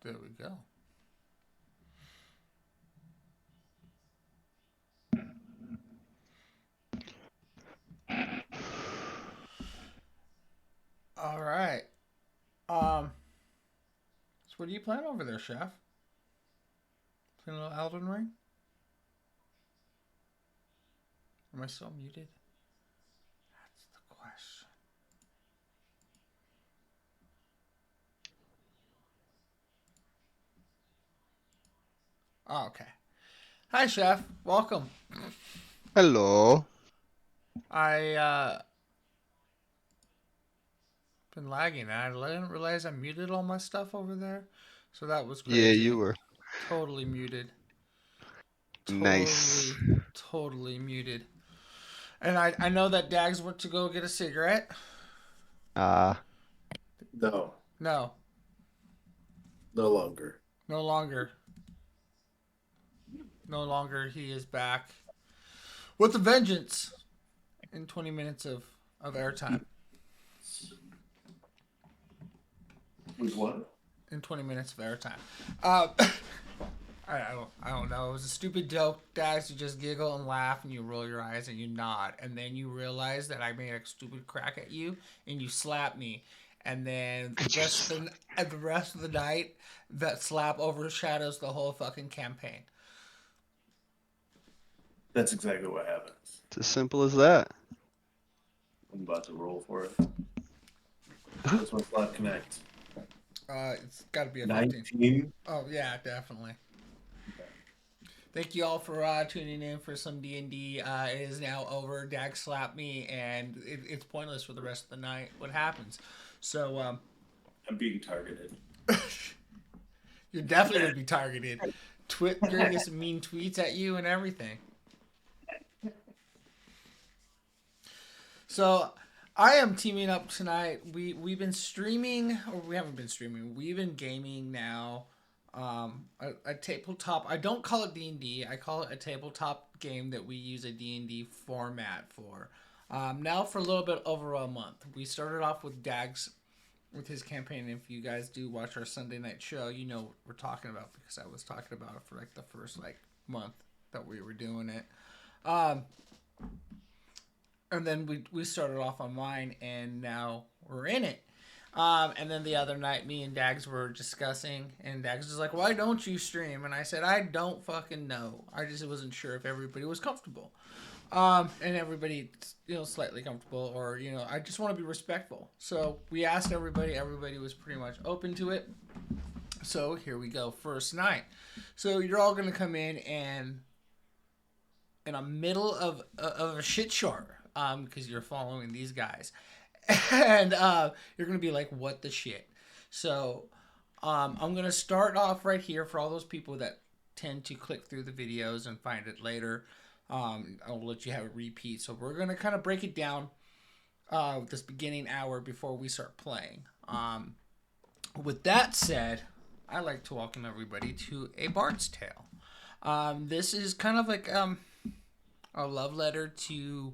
There we go. All right. Um, so what are you playing over there, Chef? Playing a little Elden Ring? Am I still muted? That's the question. Oh, okay. Hi, Chef. Welcome. Hello. I been lagging. I didn't realize I muted all my stuff over there, so that was Yeah, crazy. you were Totally muted. nice. Totally muted. And I know that Dags went to go get a cigarette. Uh, No, No, no longer. no longer. No longer. He is back with a vengeance in 20 minutes of airtime. With what? In 20 minutes of airtime. I don't know. It was a stupid joke, Dax. You just giggle and laugh, and you roll your eyes and you nod, and then you realize that I made a stupid crack at you, and you slap me, and then the rest of the night, that slap overshadows the whole fucking campaign. That's exactly what happens. it's as simple as that. I'm about to roll for it. What's my slot connect? It's got to be a 15. 19. Oh yeah, definitely. Thank you all for tuning in for some D&D. It is now over. Dag slapped me, and it's pointless for the rest of the night. What happens? So, I'm being targeted. you're definitely going to be targeted. You're going to get some mean tweets at you and everything. So, I am teaming up tonight. We've been streaming, or we haven't been streaming. We've been gaming now. A tabletop. I don't call it D&D. I call it a tabletop game that we use a D&D format for. Now for a little bit over a month. We started off with Dags with his campaign. If you guys do watch our Sunday night show, you know what we're talking about because I was talking about it for like the first month that we were doing it. And then we started off on mine, and now we're in it. And then the other night, me and Dags were discussing, and Dags was like, "Why don't you stream?" And I said, "I don't fucking know. I just wasn't sure if everybody was comfortable, and everybody, slightly comfortable, or I just want to be respectful." So we asked everybody. Everybody was pretty much open to it. So here we go, first night. So you're all gonna come in a middle of a shit show, because you're following these guys. And you're gonna be like, "What the shit?" So I'm gonna start off right here for all those people that tend to click through the videos and find it later. I'll let you have a repeat. So we're gonna kind of break it down this beginning hour before we start playing. With that said, I like to welcome everybody to A Bard's Tale. This is kind of like a love letter to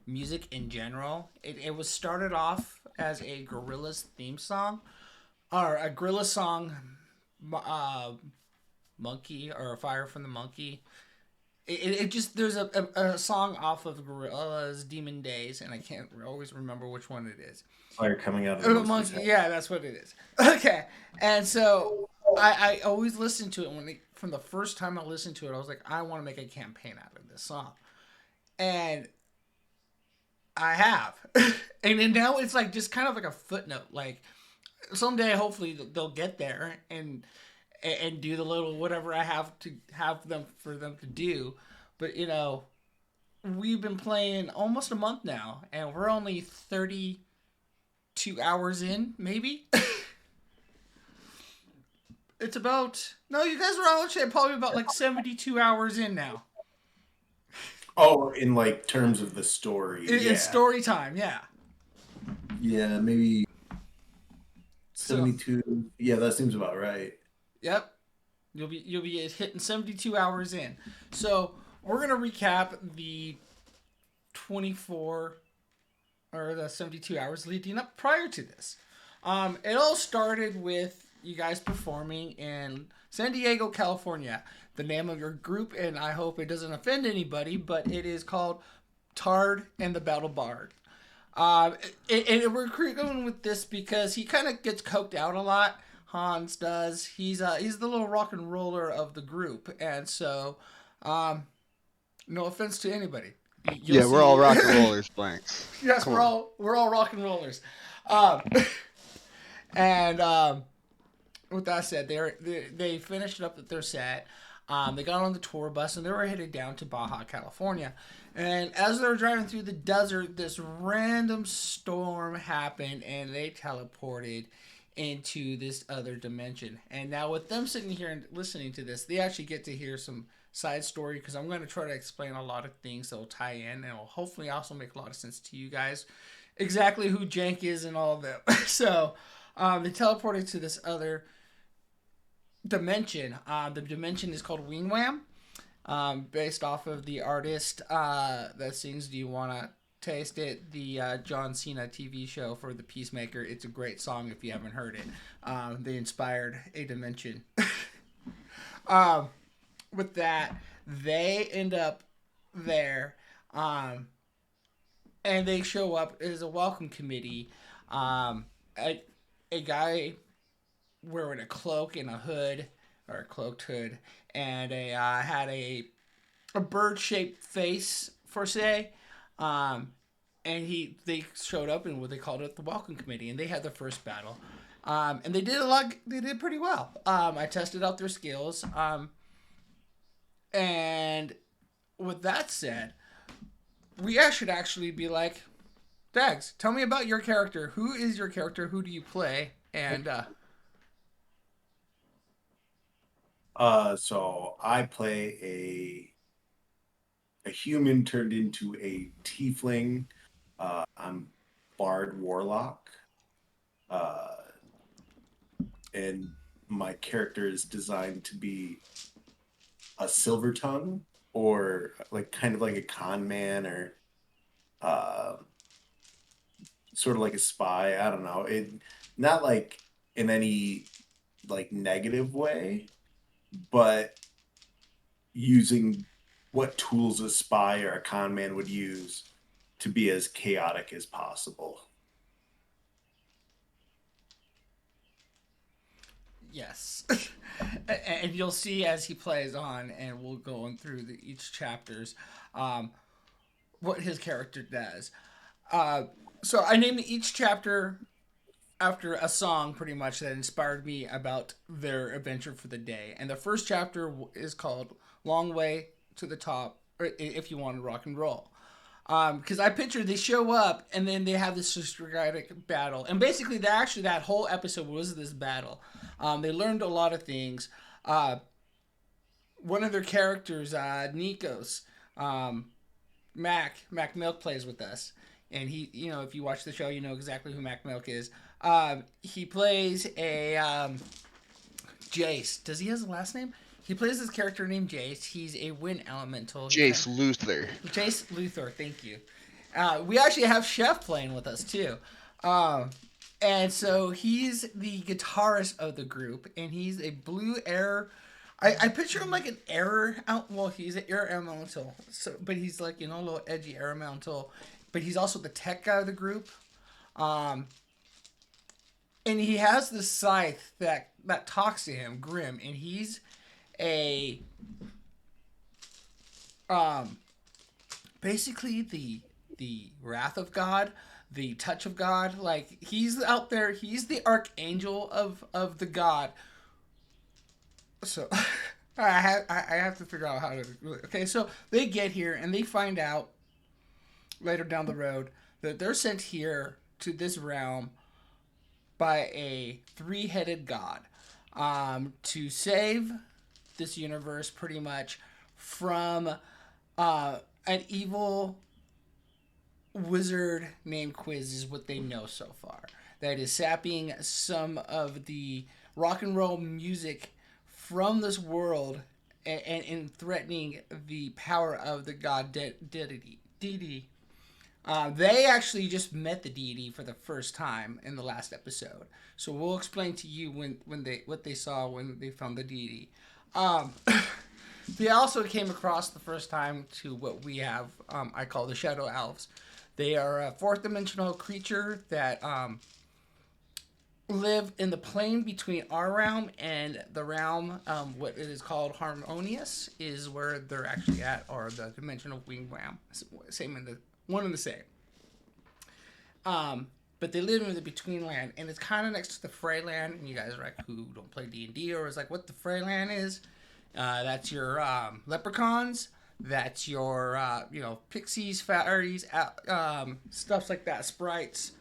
music in general. It was started off as a Gorillaz theme song, or a Gorilla song, Monkey, or Fire from the Monkey. It just, there's a song off of Gorillaz Demon Days, and I can't always remember which one it is. Fire coming out of the Monkey, yeah, that's what it is. Okay, and so I always listen to it from the first time I listened to it, I was like, I want to make a campaign out of this song, and I have. And then now it's like just kind of like a footnote. Like someday, hopefully, they'll get there and do the little whatever I have to have them for them to do. But we've been playing almost a month now, and we're only 32 hours in, maybe. It's about no, you guys are all probably about like 72 hours in now. Oh, in like terms of the story. It's story time, yeah. Yeah, maybe So, 72. Yeah, that seems about right. yep. You'll be hitting 72 hours in. So we're gonna recap the 24 or the 72 hours leading up prior to this. It all started with you guys performing in San Diego, California. The name of your group, and I hope it doesn't offend anybody, but it is called Tard and the Battle Bard. And we're going with this because he kind of gets coked out a lot. Hans does. He's the little rock and roller of the group, and so no offense to anybody. Yeah, we're all rock and rollers, Blanks. Yes, Come we're all rock and rollers. Um, and with that said, they finished up their set. They got on the tour bus and they were headed down to Baja California. And as they were driving through the desert, this random storm happened and they teleported into this other dimension. And now with them sitting here and listening to this, they actually get to hear some side story because I'm going to try to explain a lot of things that will tie in and will hopefully also make a lot of sense to you guys. Exactly who Jank is and all of that. So they teleported to this other dimension. The dimension is called Ween Wham, based off of the artist that sings Do You Wanna Taste It, the John Cena TV show for the Peacemaker. It's a great song if you haven't heard it. They inspired a dimension. With that, they end up there, and they show up as a welcome committee. A guy wearing a cloak and a hood, or a cloaked hood, and had a bird-shaped face for say, and they showed up and what they called it the welcome committee, and they had their first battle, and they did pretty well. I tested out their skills, and with that said, we should actually be like, Dags, tell me about your character. Who is your character? Who do you play? And so I play a human turned into a tiefling. I'm Bard Warlock. And my character is designed to be a silver tongue, or like kind of like a con man, or sort of like a spy. I don't know. It not like in any like negative way, but using what tools a spy or a con man would use to be as chaotic as possible. yes. And you'll see as he plays on, and we'll go on through each chapters, what his character does. So I named each chapter after a song, pretty much, that inspired me about their adventure for the day. And the first chapter is called "Long Way to the Top," or if you want to rock and roll. Because I picture they show up and then they have this strategic battle, and basically that whole episode was this battle. They learned a lot of things. One of their characters, Nikos, Mac Milk plays with us, and he, if you watch the show, you know exactly who Mac Milk is. He plays a Jace. Does he have a last name? He plays this character named Jace. He's a wind elemental. Jace Luther. Jace Luthor, thank you. We actually have Chef playing with us too. And so he's the guitarist of the group, and he's a blue air. I picture him like an air out. Well, he's an air elemental, but he's like a little edgy air elemental. But he's also the tech guy of the group. And he has this scythe that talks to him, Grim, and he's a basically the wrath of God, the touch of God. Like, he's out there, he's the archangel of the God. So I have to figure out how to. Okay, so they get here and they find out later down the road that they're sent here to this realm by a three-headed god, to save this universe pretty much from an evil wizard named Quiz, is what they know so far, that is sapping some of the rock and roll music from this world and threatening the power of the god deity. They actually just met the deity for the first time in the last episode. So we'll explain to you what they saw when they found the deity. Um, they also came across the first time to what we have, I call the Shadow Elves. They are a fourth dimensional creature that live in the plane between our realm and the realm, what it is called Harmonius, is where they're actually at, or the dimensional wing realm. Same in the one and the same. But they live in the between land, and it's kind of next to the Freyland. And you guys are like, who don't play D&D, or is like, what the Freyland is? That's your leprechauns. That's your pixies, fairies, stuff like that, sprites.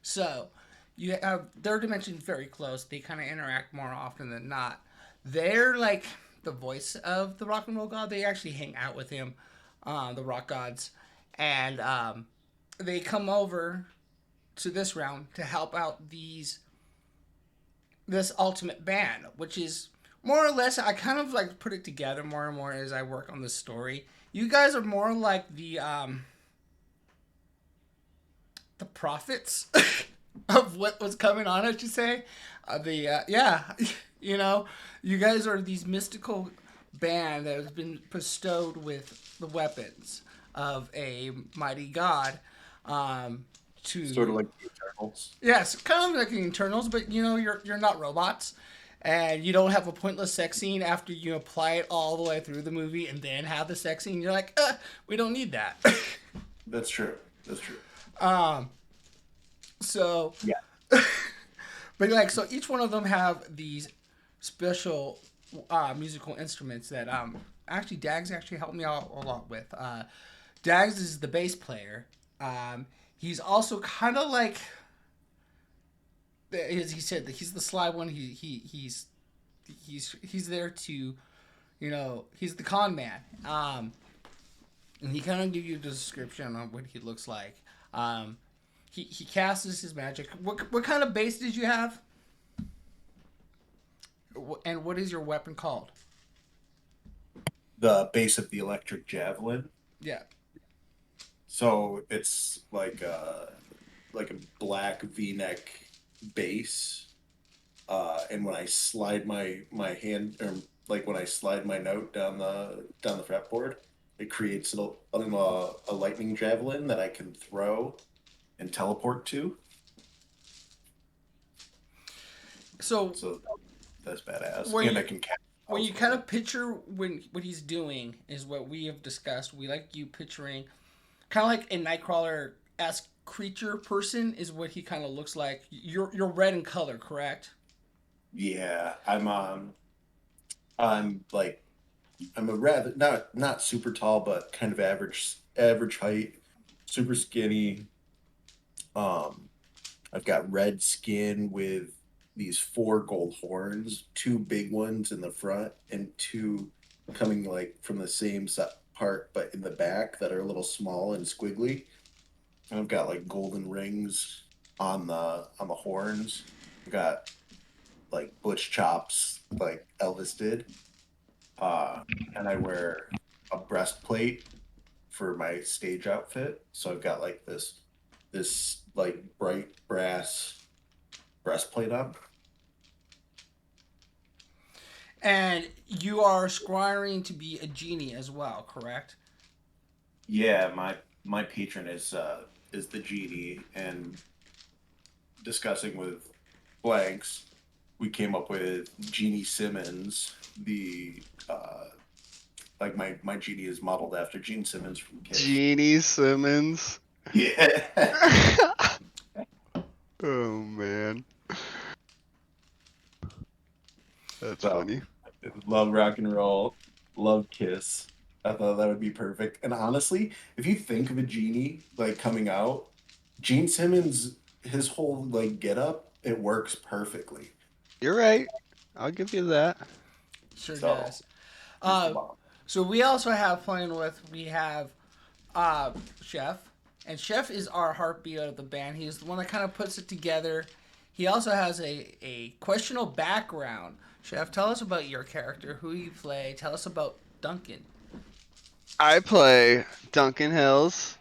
So you have their dimensions very close. They kind of interact more often than not. They're like the voice of the rock and roll god. They actually hang out with him, the rock gods, and they come over to this realm to help out this ultimate band, which is more or less. I kind of like put it together more and more as I work on this story. You guys are more like the prophets of what was coming on, I should say. You guys are these mystical band that has been bestowed with the weapons of a mighty god. To Sort of like the Eternals. Yes, kind of like the Eternals, but you're not robots, and you don't have a pointless sex scene after you apply it all the way through the movie and then have the sex scene. You're like, we don't need that. That's true. That's true. So yeah, but like, so each one of them have these special musical instruments that actually Dags actually helped me out a lot with. Dags is the bass player. He's also kind of like, as he said, he's the sly one. He's there to, he's the con man. And he kind of give you the description on what he looks like. He casts his magic. What kind of base did you have? And what is your weapon called? The base of the electric javelin. Yeah. So it's like a black V-neck base, and when I slide my hand, or like when I slide my note down the fretboard, it creates a lightning javelin that I can throw and teleport to. So that's badass. And I can cast. When you kind of picture what he's doing is what we have discussed. We like you picturing kind of like a Nightcrawler-esque creature person is what he kind of looks like. You're red in color, correct? Yeah, I'm a rather not super tall, but kind of average height, super skinny. I've got red skin with these 4 gold horns, 2 big ones in the front and 2 coming like from the same part but in the back that are a little small and squiggly. And I've got like golden rings on the horns. I've got like butch chops like Elvis did. And I wear a breastplate for my stage outfit. So I've got like this like bright brass breastplate on. And you are aspiring to be a genie as well, correct? Yeah, my patron is the genie, and discussing with Blanks, we came up with Genie Simmons. The like my genie is modeled after Gene Simmons from Kiss. Genie Simmons. Yeah. Oh man. That's funny. Love rock and roll. Love Kiss. I thought that would be perfect. And honestly, if you think of a genie like coming out, Gene Simmons, his whole like get up, it works perfectly. You're right. I'll give you that. Sure does. So we also have we have Chef. And Chef is our heartbeat of the band. He's the one that kind of puts it together. He also has a questionable background. Chef, tell us about your character, who you play. Tell us about Duncan. I play Duncan Hills.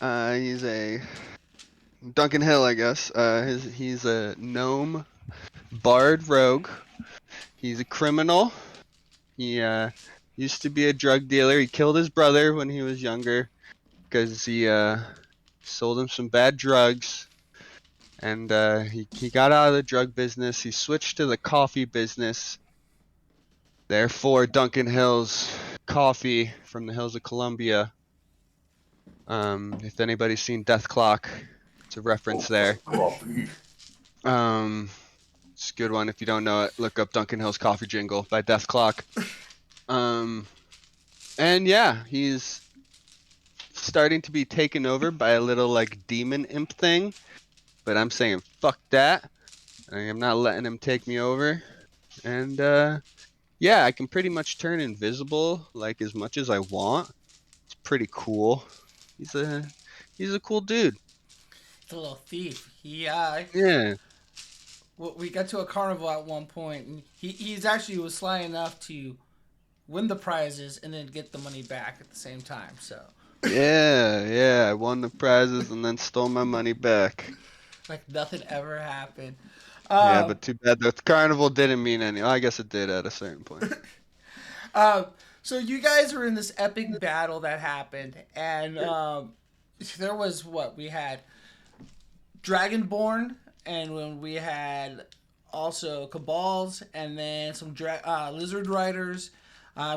He's a Duncan Hill, I guess. He's a gnome bard rogue. He's a criminal. He used to be a drug dealer. He killed his brother when he was younger because he sold him some bad drugs. And he got out of the drug business. He switched to the coffee business. Therefore, Duncan Hills Coffee from the hills of Columbia. If anybody's seen Death Clock, it's a reference there. Coffee. It's a good one. If you don't know it, look up Duncan Hills Coffee Jingle by Death Clock. And yeah, he's starting to be taken over by a little like demon imp thing. But I'm saying fuck that. I'm not letting him take me over. And yeah, I can pretty much turn invisible like as much as I want. It's pretty cool. He's a cool dude. He's a little thief. Yeah. Well, we got to a carnival at one point, and he's actually was sly enough to win the prizes and then get the money back at the same time. So Yeah, I won the prizes and then stole my money back. like nothing ever happened. Yeah, but too bad the carnival didn't mean any. I guess it did at a certain point. So you guys were in this epic battle that happened, and there was what we had Dragonborn, and when we had also Cabals, and then some lizard riders.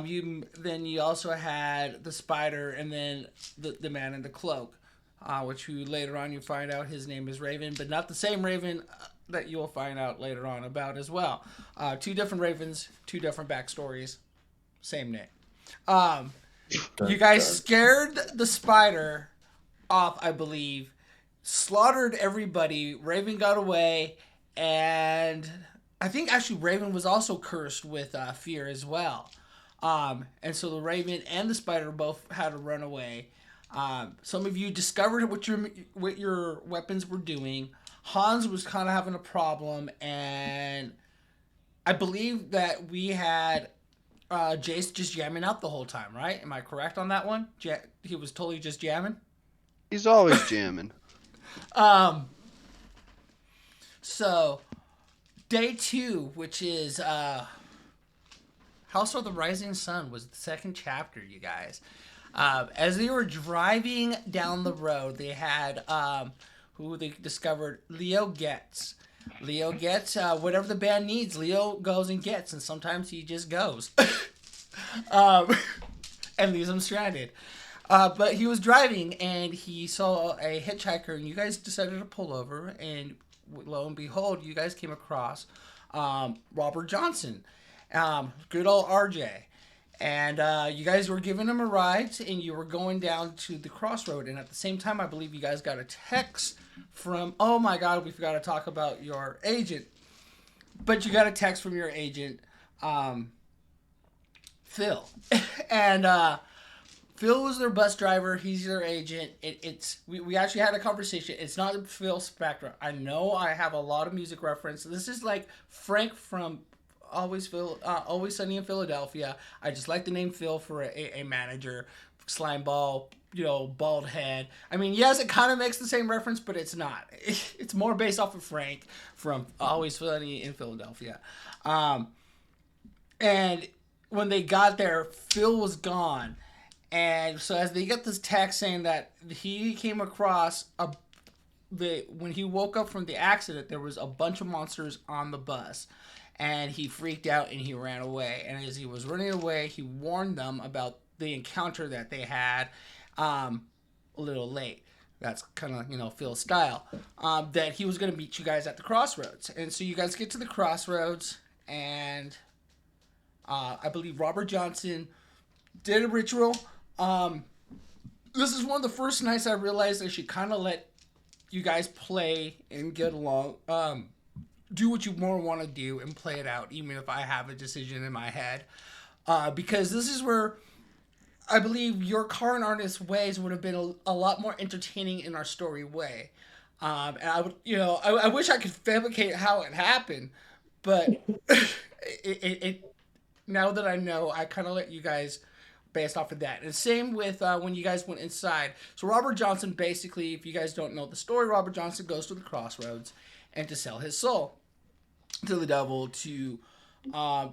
You also had the spider, and then the man in the cloak, which you later on you find out his name is Raven, but not the same Raven that you'll find out later on about as well. Two different Ravens, two different backstories, same name. You guys scared the spider off, I believe, slaughtered everybody. Raven got away, and I think actually Raven was also cursed with fear as well. And so the Raven and the spider both had to run away. Some of you discovered what your weapons were doing. Hans was kind of having a problem, and I believe that we had Jace just jamming out the whole time, right? Am I correct on that one? He was totally just jamming. He's always jamming. So day 2, which is House of the Rising Sun, was the second chapter, you guys. As they were driving down the road, they had who they discovered Leo gets. Leo gets whatever the band needs. Leo goes and gets, and sometimes he just goes and leaves them stranded. But he was driving, and he saw a hitchhiker, and you guys decided to pull over, and lo and behold, you guys came across Robert Johnson, good old RJ. And you guys were giving him a ride, and you were going down to the crossroad. And at the same time, I believe you guys got a text from, oh my God, we forgot to talk about your agent. But you got a text from your agent, Phil. And Phil was their bus driver. He's their agent. We actually had a conversation. It's not Phil Spector. I know I have a lot of music reference. This is like Frank from Always Sunny in Philadelphia. I just like the name Phil for a manager. Slime ball, bald head. I mean, yes, it kind of makes the same reference, but it's not. It's more based off of Frank from Always Sunny in Philadelphia. And when they got there, Phil was gone. And so as they get this text saying that he came across when he woke up from the accident, there was a bunch of monsters on the bus. And he freaked out and he ran away. And as he was running away, he warned them about the encounter that they had a little late. That's kind of, Phil's style. That he was going to meet you guys at the crossroads. And so you guys get to the crossroads, and I believe Robert Johnson did a ritual. This is one of the first nights I realized I should kind of let you guys play and get along. Do what you more want to do and play it out, even if I have a decision in my head. Because this is where I believe your current artist ways would have been a lot more entertaining in our story way. And I would, I wish I could fabricate how it happened, but it now that I know, I kind of let you guys based off of that. And same with when you guys went inside. So Robert Johnson, basically, if you guys don't know the story, Robert Johnson goes to the crossroads and to sell his soul to the devil to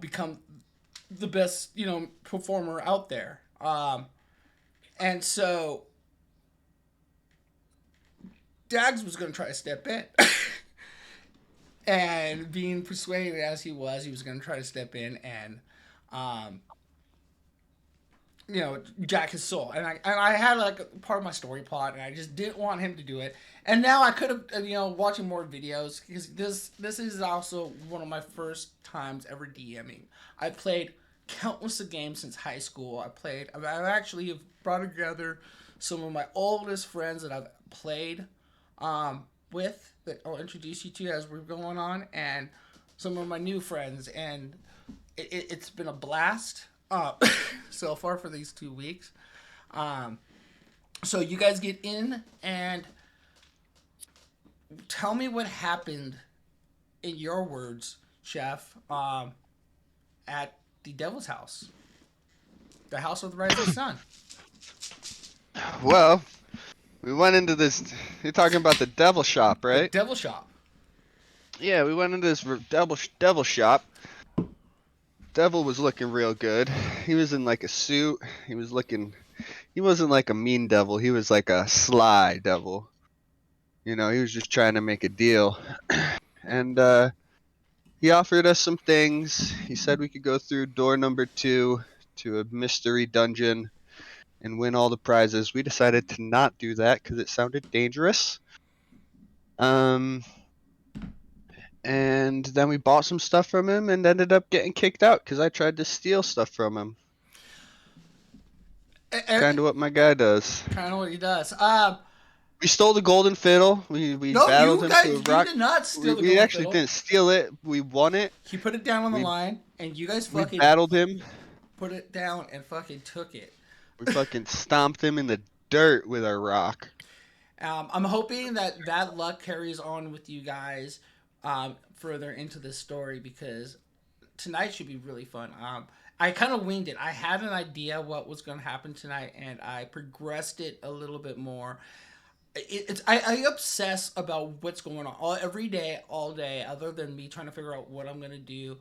become the best, performer out there. And so Dags was going to try to step in. And being persuaded as he was going to try to step in and jack his soul. And I had like part of my story plot, and I just didn't want him to do it. And now I could have, watching more videos, because this is also one of my first times ever DMing. I played countless of games since high school. I've actually brought together some of my oldest friends that I've played with, that I'll introduce you to as we're going on, and some of my new friends, and it's been a blast so far for these 2 weeks. So you guys get in and tell me what happened, in your words, Chef, at the Devil's House, the House of the Rising Sun. Well, we went into this. You're talking about the Devil Shop, right? The Devil Shop. Yeah, we went into this devil shop. Devil was looking real good. He was in like a suit. He wasn't like a mean devil. He was like a sly devil. He was just trying to make a deal. And he offered us some things. He said we could go through door number 2 to a mystery dungeon and win all the prizes. We decided to not do that because it sounded dangerous. And then we bought some stuff from him and ended up getting kicked out because I tried to steal stuff from him. Kind of what my guy does. Kind of what he does. We stole the golden fiddle. We battled him to a rock. You did not steal the golden fiddle. We actually didn't steal it. We won it. He put it down on the line, and you guys fucking... We battled him. Put it down and fucking took it. We fucking stomped him in the dirt with our rock. I'm hoping that luck carries on with you guys further into this story, because tonight should be really fun. I kind of winged it. I had an idea what was going to happen tonight, and I progressed it a little bit more. I obsess about what's going on every day, all day, other than me trying to figure out what I'm going to do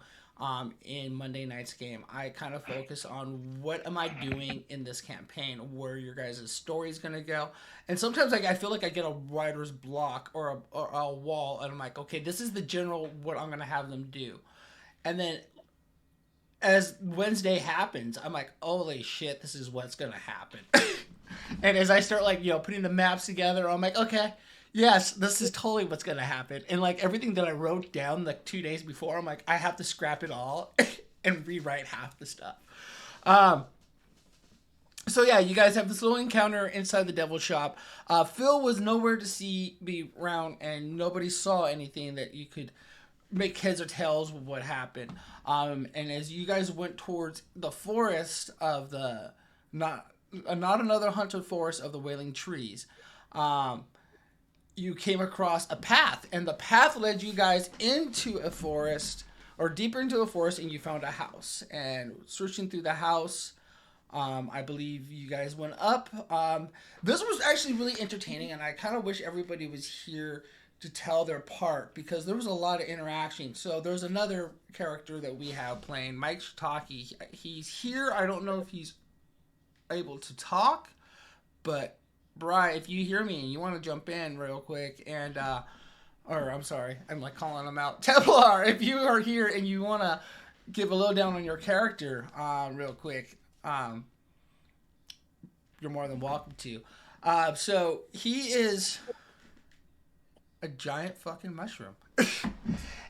in Monday night's game. I kind of focus on what am I doing in this campaign, where your guys' story is going to go. And sometimes I feel like I get a writer's block or a wall, and I'm like, okay, this is the general what I'm going to have them do. And then as Wednesday happens, I'm like, holy shit, this is what's going to happen. And as I start putting the maps together, I'm like, okay, yes, this is totally what's going to happen. And everything that I wrote down 2 days before, I'm like, I have to scrap it all and rewrite half the stuff. So yeah, you guys have this little encounter inside the Devil Shop. Phil was nowhere to be around, and nobody saw anything that you could make heads or tails with what happened. And as you guys went towards the forest of the not another haunted forest of the Wailing Trees, you came across a path, and the path led you guys into a forest, or deeper into a forest, and you found a house. And searching through the house, I believe you guys went up. This was actually really entertaining, and I kind of wish everybody was here to tell their part, because there was a lot of interaction. So there's another character that we have playing, Mike Shiitake. He's here. I don't know if he's able to talk, but Bri, if you hear me and you want to jump in real quick, and or I'm sorry, I'm calling him out. Templar, if you are here and you want to give a lowdown on your character real quick, you're more than welcome to. So he is a giant fucking mushroom.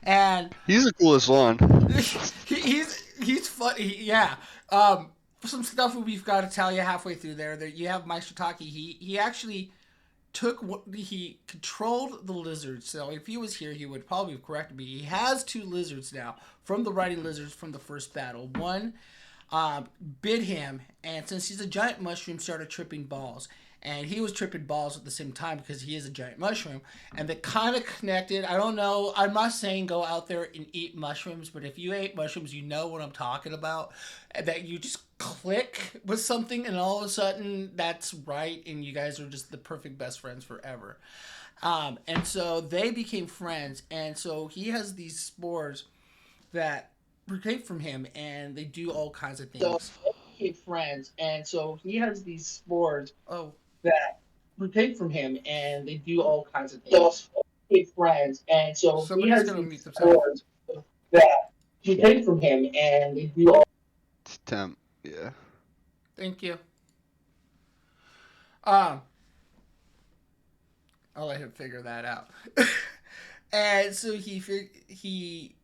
And he's the coolest one. he's funny, yeah. Some stuff we've got to tell you halfway through there. You have Mike Shiitake. He actually he controlled the lizards. So if he was here, he would probably have corrected me. He has 2 lizards now from the riding lizards from the first battle. One bit him, and since he's a giant mushroom, started tripping balls. and he was tripping balls at the same time because he is a giant mushroom, and they kind of connected. I don't know. I'm not saying go out there and eat mushrooms, but if you ate mushrooms, you know what I'm talking about. That you just click with something, and all of a sudden that's right, and you guys are just the perfect best friends forever. And so they became friends, and so he has these spores that take from him, and they do all kinds of things. So they became friends, and so he has these spores. That take from him, and they do all kinds of things. So they became friends, and so somebody's he has gonna these spores that take from him, and they do all. It's temp. Yeah. Thank you. I'll let him figure that out. And so he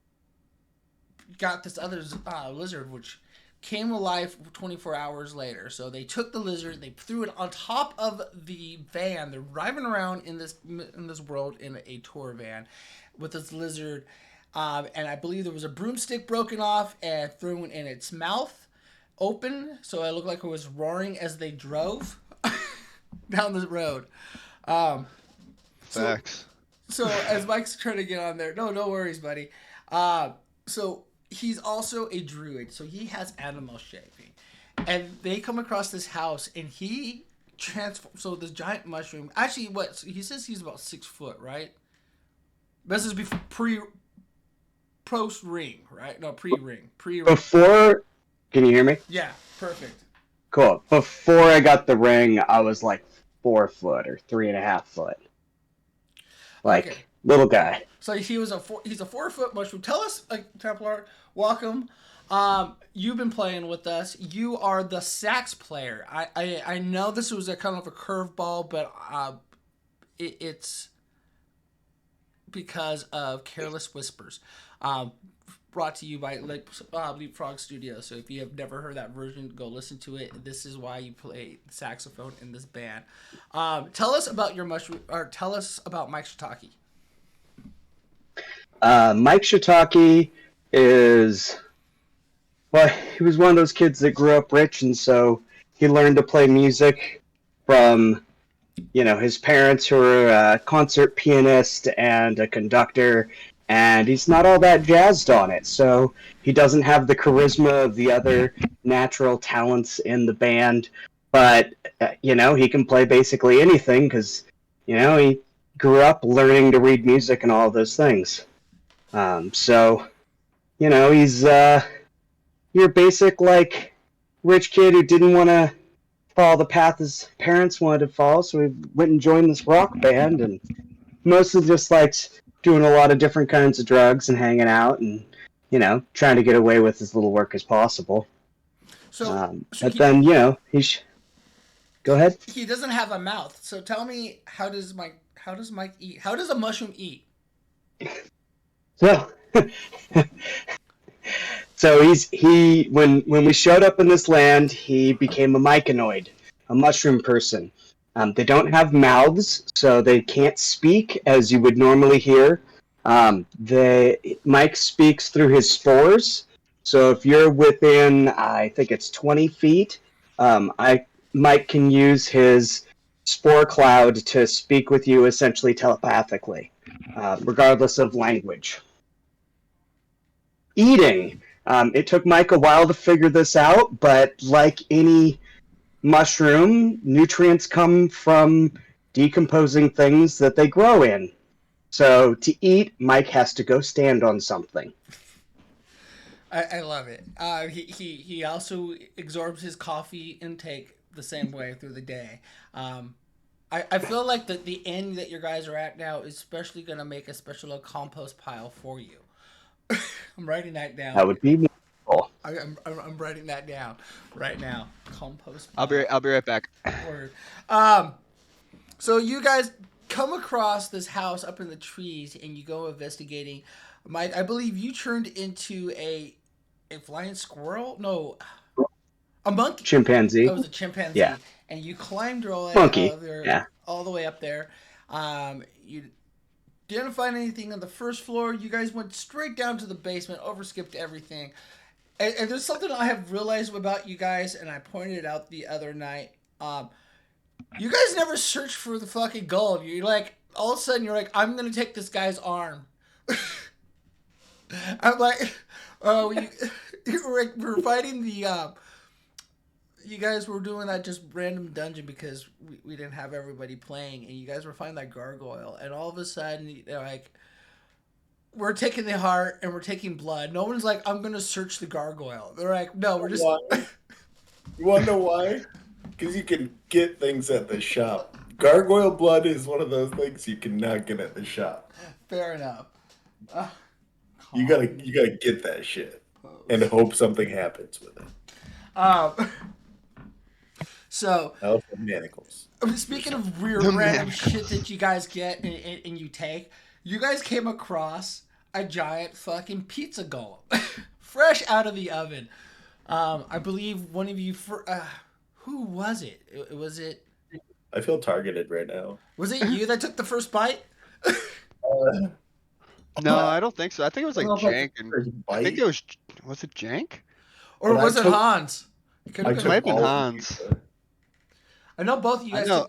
got this other lizard, which came alive 24 hours later. So they took the lizard, they threw it on top of the van. They're driving around in this world in a tour van with this lizard, and I believe there was a broomstick broken off and thrown in its mouth, open, so it looked like it was roaring as they drove down the road. Facts. So as Mike's trying to get on there, no worries, buddy. So he's also a druid, so he has animal shaping, and they come across this house, and he transforms. So this giant mushroom, actually, what so he says he's about 6 foot, right? This is before post ring, right? No, pre-ring. Before, can you hear me? Yeah, perfect. Cool. Before I got the ring, I was like 4 foot or 3.5 foot. Like, okay. Little guy. So he's a 4-foot mushroom. Tell us, Templar, welcome. You've been playing with us. You are the sax player. I know this was a kind of a curveball, but it's because of Careless Whispers. Brought to you by Leapfrog Studios. So if you have never heard that version, go listen to it. This is why you play saxophone in this band. Tell us about your mushroom, or tell us about Mike Shiitake. Mike Shiitake is, well, he was one of those kids that grew up rich, and so he learned to play music from, his parents who were a concert pianist and a conductor. And he's not all that jazzed on it, so he doesn't have the charisma of the other natural talents in the band. But, he can play basically anything because, he grew up learning to read music and all of those things. So, he's your basic, rich kid who didn't want to follow the path his parents wanted to follow, so he went and joined this rock band, and mostly just likes doing a lot of different kinds of drugs and hanging out and, trying to get away with as little work as possible. But then, go ahead. He doesn't have a mouth. So tell me, how does Mike eat? How does a mushroom eat? So when we showed up in this land, he became a myconoid, a mushroom person. They don't have mouths, so they can't speak as you would normally hear. Mike speaks through his spores. So if you're within, I think it's 20 feet, Mike can use his spore cloud to speak with you essentially telepathically, regardless of language. Eating. It took Mike a while to figure this out, but like any mushroom, nutrients come from decomposing things that they grow in. So to eat, Mike has to go stand on something. I love it. He also absorbs his coffee intake the same way through the day. I feel like the end that your guys are at now is especially going to make a special little compost pile for you. I'm writing that down. That would be wonderful. I'm writing that down right now. Compost pile. I'll be right back. Word. So you guys come across this house up in the trees, and you go investigating. Mike, I believe you turned into a flying squirrel? No, a monkey. Chimpanzee. That was a chimpanzee. Yeah. And you climbed all the way up there. You didn't find anything on the first floor. You guys went straight down to the basement, overskipped everything. And there's something I have realized about you guys, and I pointed it out the other night. You guys never search for the fucking gold. You're like, all of a sudden, you're like, I'm gonna take this guy's arm. I'm like, oh, we're fighting the. You guys were doing that just random dungeon because we didn't have everybody playing, and you guys were fighting that gargoyle, and all of a sudden, they're like, we're taking the heart and we're taking blood. No one's like, I'm gonna search the gargoyle. They're like, no, we're just. Why? You want to know why? Because you can get things at the shop. Gargoyle blood is one of those things you cannot get at the shop. Fair enough. You gotta get that shit and hope something happens with it. So, Alpha manacles. speaking of weird random shit that you guys get and you take, you guys came across a giant fucking pizza golem, fresh out of the oven. I believe one of you, who was it? Was it? I feel targeted right now. Was it you that took the first bite? No, I don't think so. I think it was like I don't know Jank, if and that's I think it was it Jank? Or But was I it took- Hans? It could I have It been. might have been all of Hans. you, I know both of you I guys know.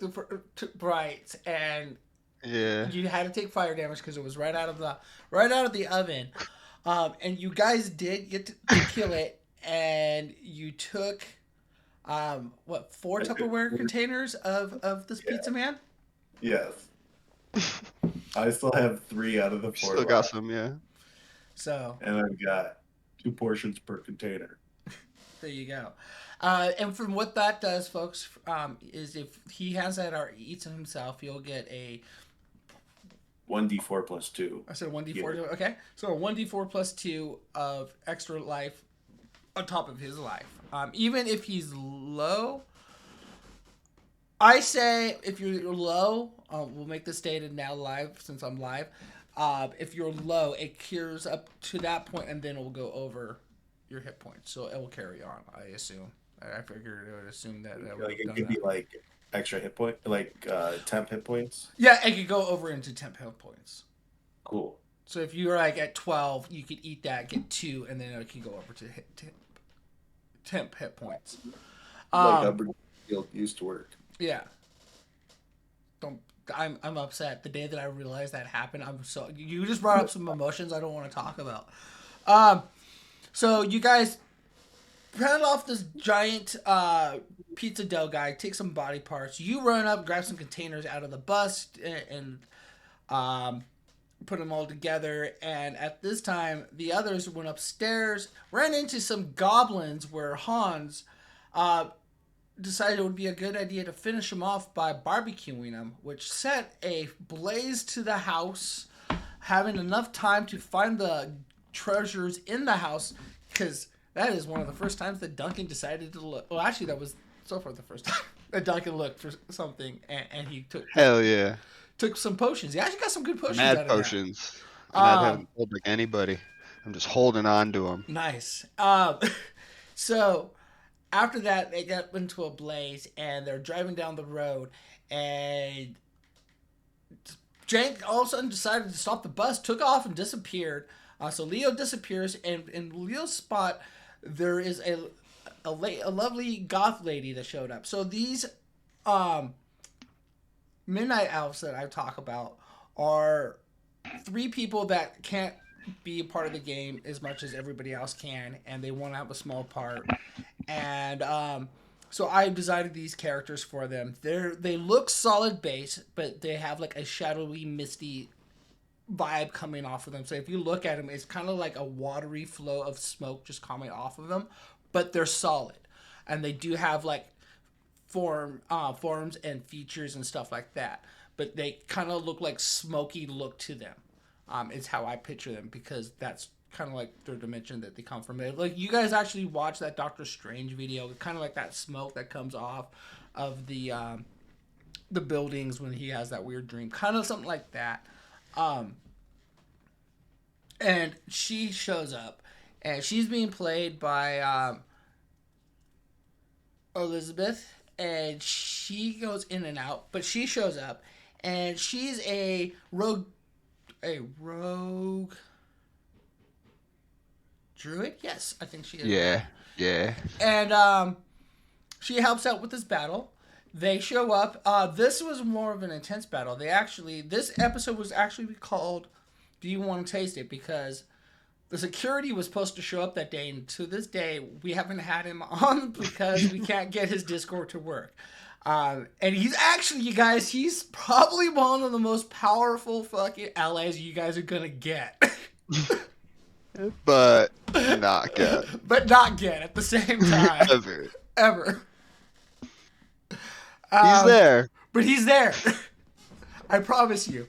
took bites, and Yeah. you had to take fire damage because it was right out of the oven. And you guys did get to kill it, and you took four I took Tupperware four. containers of this pizza man? Yes. I still have 3 out of the 4 Still got left, some, yeah. So and I've got 2 portions per container. there you go. And from what that does, folks, is if he has that or eats it himself, you'll get a 1d4 plus 2. I said 1d4. Yeah. Okay, so a 1d4 plus 2 of extra life on top of his life. Even if he's low, I say if you're low, we'll make this stated now live since I'm live. If you're low, it cures up to that point, and then it will go over your hit points, so it will carry on. I assume. I figured it would assume that. Like it could be like extra hit point, like temp hit points. Yeah, it could go over into temp hit points. Cool. So if you were like at 12, you could eat that, get 2, and then it can go over to temp hit points. Like Upper Field used to work. Yeah. I'm upset. The day that I realized that happened, you just brought up some emotions I don't want to talk about. So you guys pound off this giant pizza dough guy, take some body parts. You run up, grab some containers out of the bus, and put them all together. And at this time, the others went upstairs, ran into some goblins where Hans decided it would be a good idea to finish him off by barbecuing him, which set a blaze to the house, having enough time to find the treasures in the house, because that is one of the first times that Duncan decided to look. Well, actually, that was so far the first time that Duncan looked for something, and he Hell yeah. took some potions. He actually got some good potions out Mad of potions. And I haven't told like anybody. I'm just holding on to them. that. Nice. So after that, they got into a blaze, and they're driving down the road, and Jank all of a sudden decided to stop the bus, took off, and disappeared. So Leo disappears, and in Leo's spot, there is a lovely goth lady that showed up. So these midnight elves that I talk about are 3 people that can't be a part of the game as much as everybody else can, and they want to have a small part. And so I designed these characters for them. They look solid base, but they have like a shadowy, misty vibe coming off of them. So if you look at them, it's kind of like a watery flow of smoke just coming off of them, but they're solid, and they do have like forms and features and stuff like that. But they kind of look like smoky look to them. Is how I picture them, because that's kind of like their dimension that they come from. Like you guys actually watch that Doctor Strange video, kind of like that smoke that comes off of the buildings when he has that weird dream, kind of something like that. And she shows up, and she's being played by Elizabeth, and she goes in and out, but she shows up, and she's a rogue druid. Yes, I think she is. Yeah. Yeah. And she helps out with this battle, They show up. This was more of an intense battle. This episode was actually called "Do You Want to Taste It?" because the security was supposed to show up that day, and to this day we haven't had him on because we can't get his Discord to work. And he's actually, you guys, he's probably one of the most powerful fucking allies you guys are gonna get. But not good. But not get at the same time. Ever. He's there. But he's there. I promise you.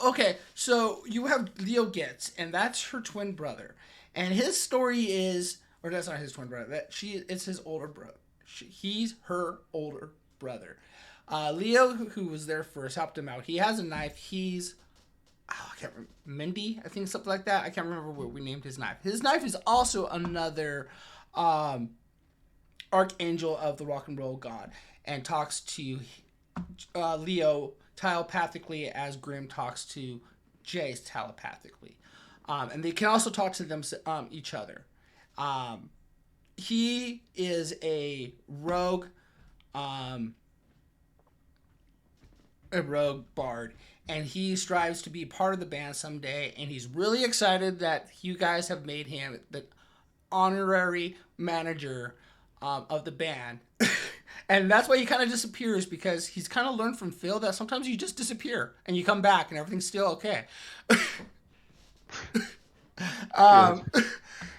Okay, so you have Leo Getz, and that's her twin brother. And his story is, or that's not his twin brother, it's his older brother. He's her older brother. Leo, who was there first, helped him out. He has a knife. I can't remember, Mindy, I think, something like that. I can't remember what we named his knife. His knife is also another archangel of the rock and roll god, and talks to Leo telepathically as Grimm talks to Jace telepathically. And they can also talk to them each other. He is a rogue bard, and he strives to be part of the band someday, and he's really excited that you guys have made him the honorary manager of the band. And that's why he kind of disappears, because he's kind of learned from Phil that sometimes you just disappear and you come back and everything's still okay.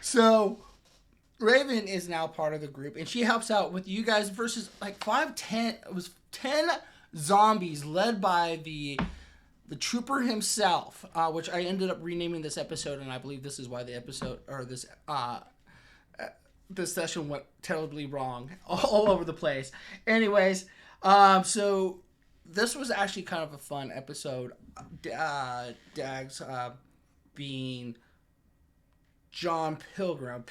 So Raven is now part of the group, and she helps out with you guys versus like 10 zombies led by the trooper himself, which I ended up renaming this episode, and I believe this is why the episode, or this session went terribly wrong all over the place. Anyways, so this was actually kind of a fun episode. Dags being John Pilgrim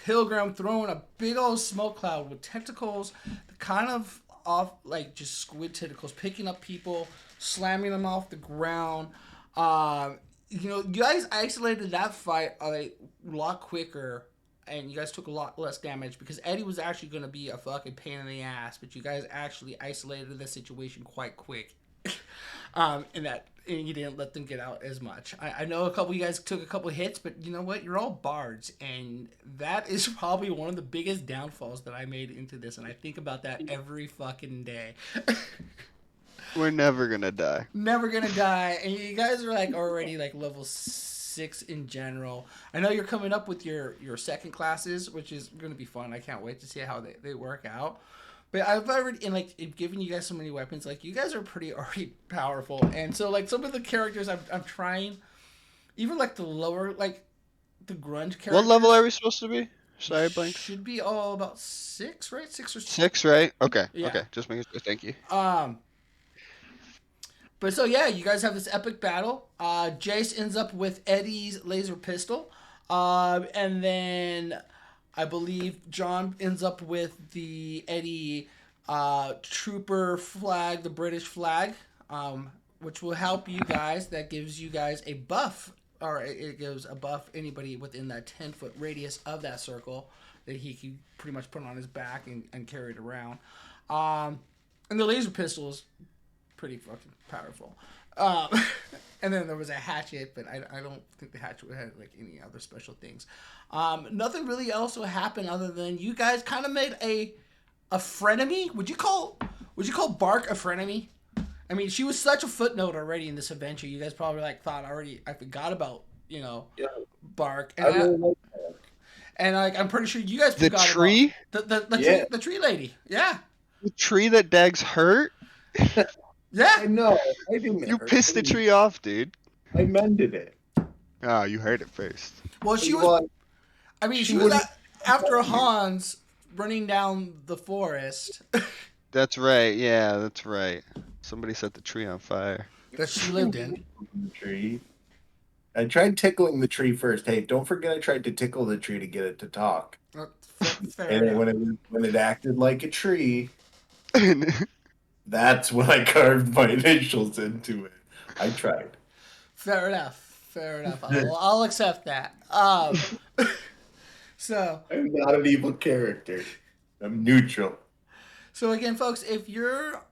throwing a big old smoke cloud with tentacles, kind of off, like just squid tentacles, picking up people, slamming them off the ground. You guys isolated that fight a lot quicker, and you guys took a lot less damage because Eddie was actually going to be a fucking pain in the ass, but you guys actually isolated the situation quite quick. And you didn't let them get out as much. I know a couple of you guys took a couple of hits, but you know what? You're all bards, and that is probably one of the biggest downfalls that I made into this, and I think about that every fucking day. We're never gonna die. Never gonna die, and you guys are like already like level 6 in general. I know you're coming up with your second classes, which is gonna be fun. I can't wait to see how they work out. But I've already, and like, given you guys so many weapons, like, you guys are pretty already powerful. And so, like, some of the characters I'm trying, even like the lower, like, the grunge characters. What level are we supposed to be? Sorry, Blank. Should be all about 6, right? 6 or 7. 6, right? Okay. Yeah. Okay. Just making sure. Thank you. But so, yeah, you guys have this epic battle. Jace ends up with Eddie's laser pistol. And then I believe John ends up with the Eddie trooper flag, the British flag, which will help you guys. That gives you guys a buff, or it gives a buff anybody within that 10-foot radius of that circle that he can pretty much put on his back and carry it around. And the laser pistol is pretty fucking powerful. And then there was a hatchet, but I don't think the hatchet had like any other special things. Nothing really else happened other than you guys kind of made a frenemy. Would you call Bark a frenemy? I mean, she was such a footnote already in this adventure. You guys probably thought already. I forgot about Bark. And I really like Bark. And I'm pretty sure you guys forgot the tree. About the tree lady. Yeah. The tree that Dags hurt. Yeah, I know. I didn't. You pissed the tree off, dude. I mended it. Oh, you heard it first. Well, she was. I mean, she was after Hans running down the forest. That's right. Yeah, that's right. Somebody set the tree on fire. That she lived in. The tree. I tried tickling the tree first. Hey, don't forget I tried to tickle the tree to get it to talk. Fair and enough. when it acted like a tree, that's when I carved my initials into it. I tried. Fair enough. I'll accept that. So I'm not an evil character. I'm neutral. So again, folks, if you're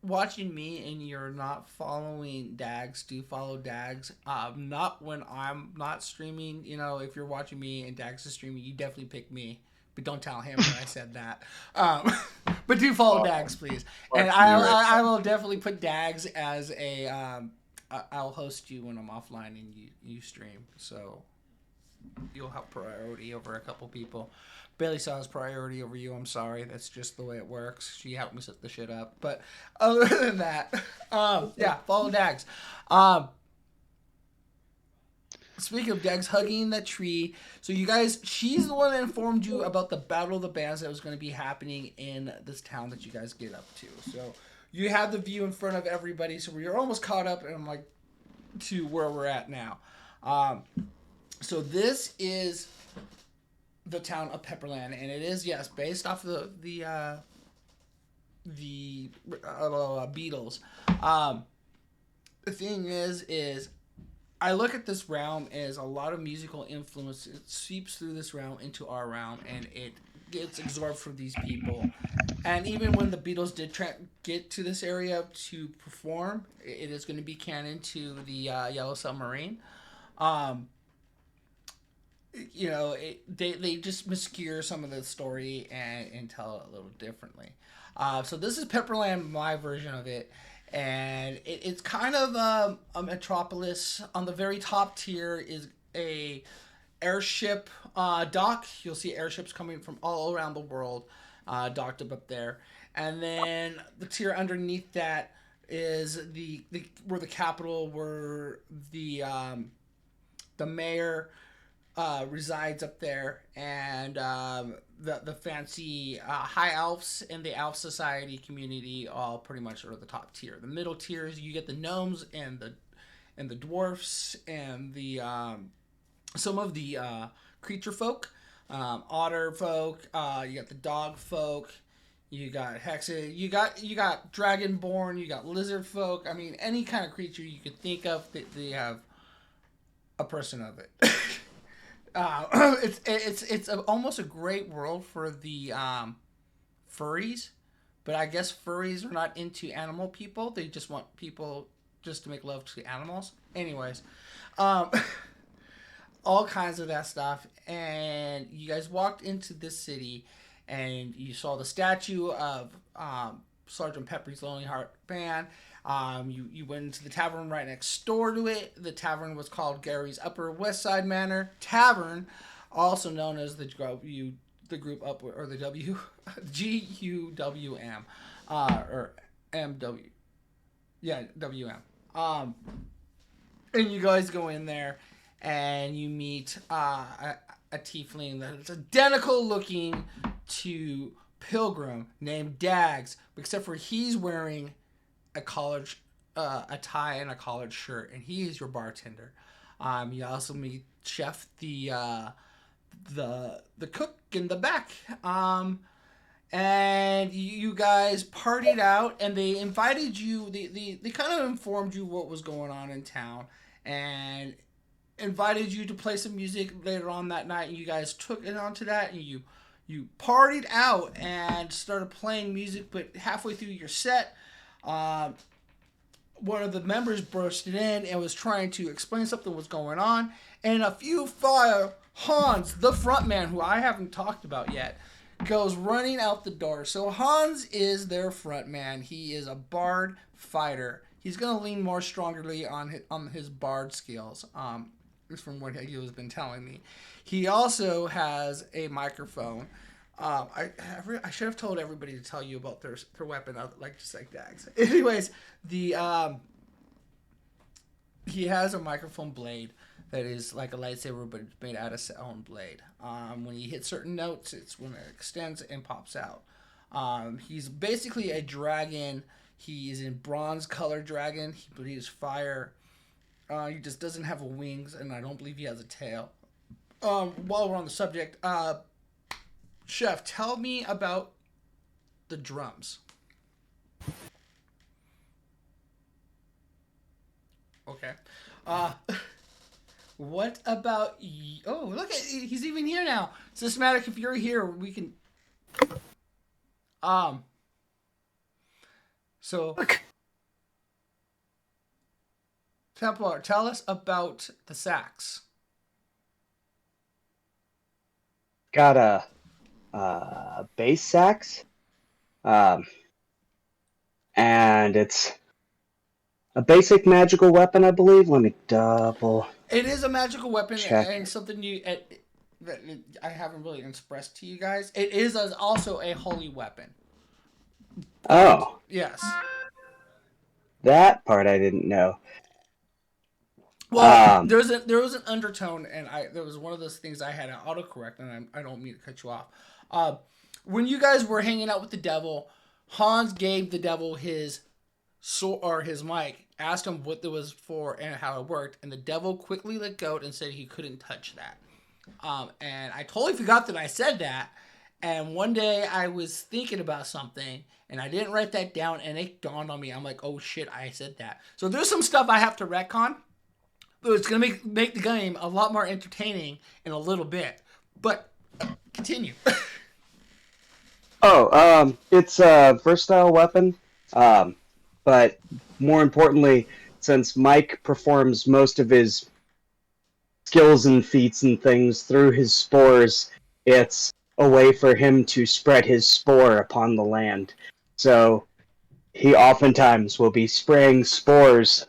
watching me and you're not following Dags, do follow Dags. Not when I'm not streaming. You know, if you're watching me and Dags is streaming, you definitely pick me. But don't tell him that I said that. But do follow Dags, please. And I will definitely put Dags as a. I'll host you when I'm offline and you stream. So you'll have priority over a couple people. Bailey saw his priority over you. I'm sorry. That's just the way it works. She helped me set the shit up. But other than that, yeah, follow Dags. Speaking of Dags hugging that tree, so you guys, she's the one that informed you about the Battle of the Bands that was going to be happening in this town that you guys get up to. So you have the view in front of everybody. So we're almost caught up, and I'm like, to where we're at now. So this is the town of Pepperland, and it is, yes, based off the Beatles. The thing is I look at this realm as a lot of musical influence. It seeps through this realm into our realm, and it gets absorbed from these people. And even when the Beatles did get to this area to perform, it is going to be canon to the Yellow Submarine. You know, they just obscure some of the story and tell it a little differently. So this is Pepperland, my version of it. And it's kind of a metropolis. On the very top tier is a airship dock. You'll see airships coming from all around the world docked up there. And then the tier underneath that is the where the capital, where the mayor resides up there, and the fancy high elves and the elf society community all pretty much are the top tier. The middle tiers, you get the gnomes and the dwarfs and the some of the creature folk, otter folk. You got the dog folk. You got hexes. You got dragonborn. You got lizard folk. I mean, any kind of creature you could think of, they have a person of it. It's almost a great world for the furries, but I guess furries are not into animal people. They just want people just to make love to animals. Anyways, all kinds of that stuff. And you guys walked into this city, and you saw the statue of Sergeant Pepper's Lonely Heart Band. You went into the tavern right next door to it. The tavern was called Gary's Upper West Side Manor Tavern, also known as the group up, or the GUWM, or MW, yeah, WM. And you guys go in there, and you meet a tiefling that is identical looking to Pilgrim, named Dags, except for he's wearing a tie and a collared shirt, and he is your bartender. You also meet Chef, the cook in the back. And you guys partied out, and they invited you. They kind of informed you what was going on in town, and invited you to play some music later on that night. And you guys took it onto that, and you partied out and started playing music. But halfway through your set, one of the members bursted in and was trying to explain something was going on, and a few fire Hans, the front man, who I haven't talked about yet, goes running out the door. So Hans is their front man. He is a bard fighter. He's going to lean more strongly on his bard skills, from what he has been telling me. He also has a microphone. I should have told everybody to tell you about their weapon, just like Dags. Anyways, he has a microphone blade that is like a lightsaber, but it's made out of stone blade. When you hit certain notes, it's when it extends and pops out. He's basically a dragon. He is in bronze colored dragon. He breathes fire. He just doesn't have wings, and I don't believe he has a tail. While we're on the subject, Chef, tell me about the drums. Okay. What about oh, look at he's even here now. Systematic, if you're here, we can Um. So, Templar, tell us about the sax. Got a bass sax, um, and it's a basic magical weapon, I believe. Let me double It is a magical weapon check. and something that I haven't really expressed to you guys. It is also a holy weapon. Oh, Yes. that part I didn't know. Well, there was an undertone, and there was one of those things I had to autocorrect, and I don't mean to cut you off. When you guys were hanging out with the devil, Hans gave the devil his sword or his mic, asked him what it was for and how it worked, and the devil quickly let go and said he couldn't touch that. And I totally forgot that I said that. And one day I was thinking about something and I didn't write that down, and it dawned on me. I'm like, oh shit, I said that. So there's some stuff I have to retcon. But it's gonna make the game a lot more entertaining in a little bit. But continue. It's a versatile weapon, but more importantly, since Mike performs most of his skills and feats and things through his spores, it's a way for him to spread his spore upon the land. So he oftentimes will be spraying spores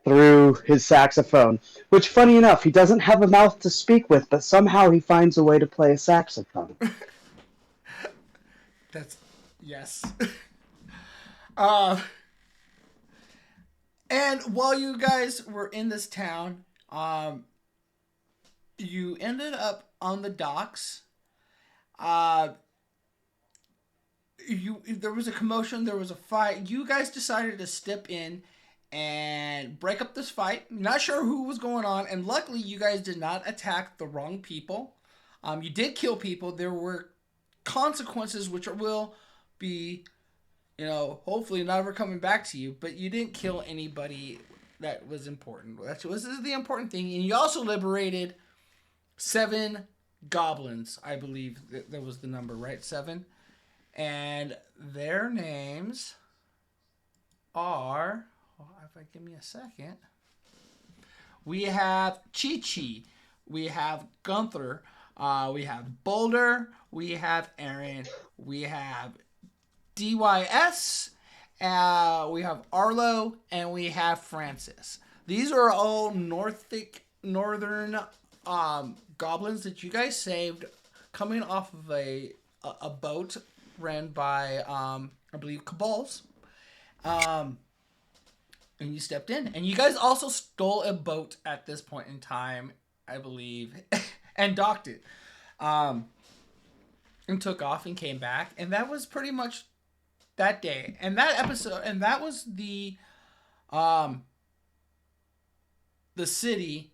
through his saxophone, which, funny enough, he doesn't have a mouth to speak with, but somehow he finds a way to play a saxophone. That's yes. And while you guys were in this town, you ended up on the docks. There was a commotion, there was a fight. You guys decided to step in and break up this fight. Not sure who was going on, and luckily you guys did not attack the wrong people. You did kill people. There were consequences which will be, hopefully never coming back to you, but you didn't kill anybody that was important. This is the important thing. And you also liberated 7 goblins, I believe that was the number, right? 7. And their names are, give me a second. We have Chi-Chi. We have Gunther. We have Boulder. We have Aaron. We have DYS. We have Arlo. And we have Francis. These are all northern goblins that you guys saved coming off of a boat ran by, I believe, Cabals. And you stepped in. And you guys also stole a boat at this point in time, I believe, and docked it. And took off and came back. And that was pretty much that day. And that episode, and that was the city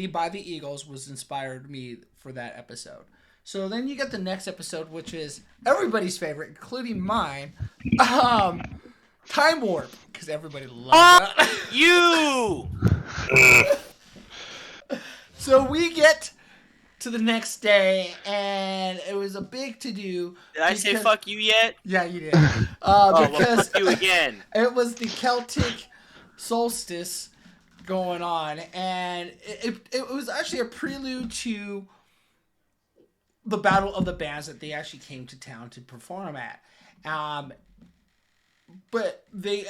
by the Eagles was inspired me for that episode. So then you get the next episode, which is everybody's favorite, including mine. Time Warp, because everybody loves that. You! So we get to the next day, and it was a big to-do. Did I say fuck you yet? Yeah, you did. Well, Because fuck you again. it was the Celtic solstice going on, and it was actually a prelude to the Battle of the Bands that they actually came to town to perform at. But the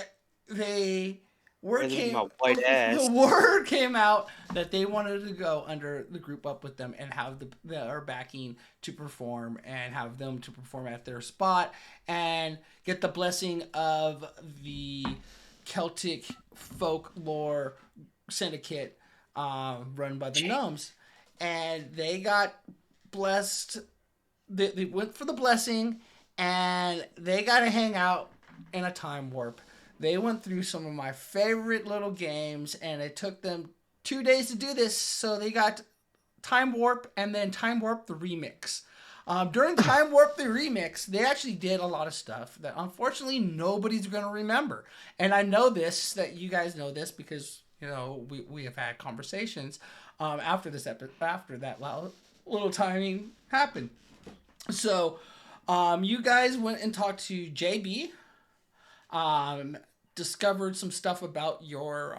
word came out that they wanted to go under the group up with them and have their backing to perform and have them to perform at their spot and get the blessing of the Celtic folklore syndicate run by the gnomes. And they got blessed. They went for the blessing, and they got to hang out in a time warp. They went through some of my favorite little games, and it took them 2 days to do this. So they got Time Warp and then Time Warp the Remix. During Time Warp the Remix, they actually did a lot of stuff that unfortunately nobody's going to remember. And I know this, that you guys know this because, we have had conversations after this after that little timing happened. So You guys went and talked to JB. Discovered some stuff about your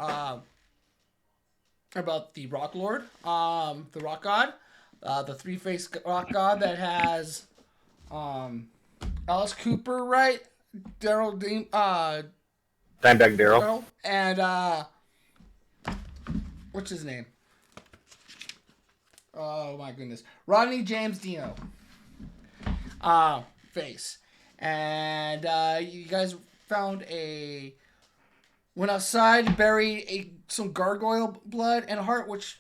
about the Rock Lord, the Rock God, the three-faced Rock God that has Alice Cooper, right? Daryl Dean, Dimebag Daryl. Daryl, and what's his name? Oh my goodness, Rodney James Dino. Face, and you guys found went outside, buried some gargoyle blood and heart, which,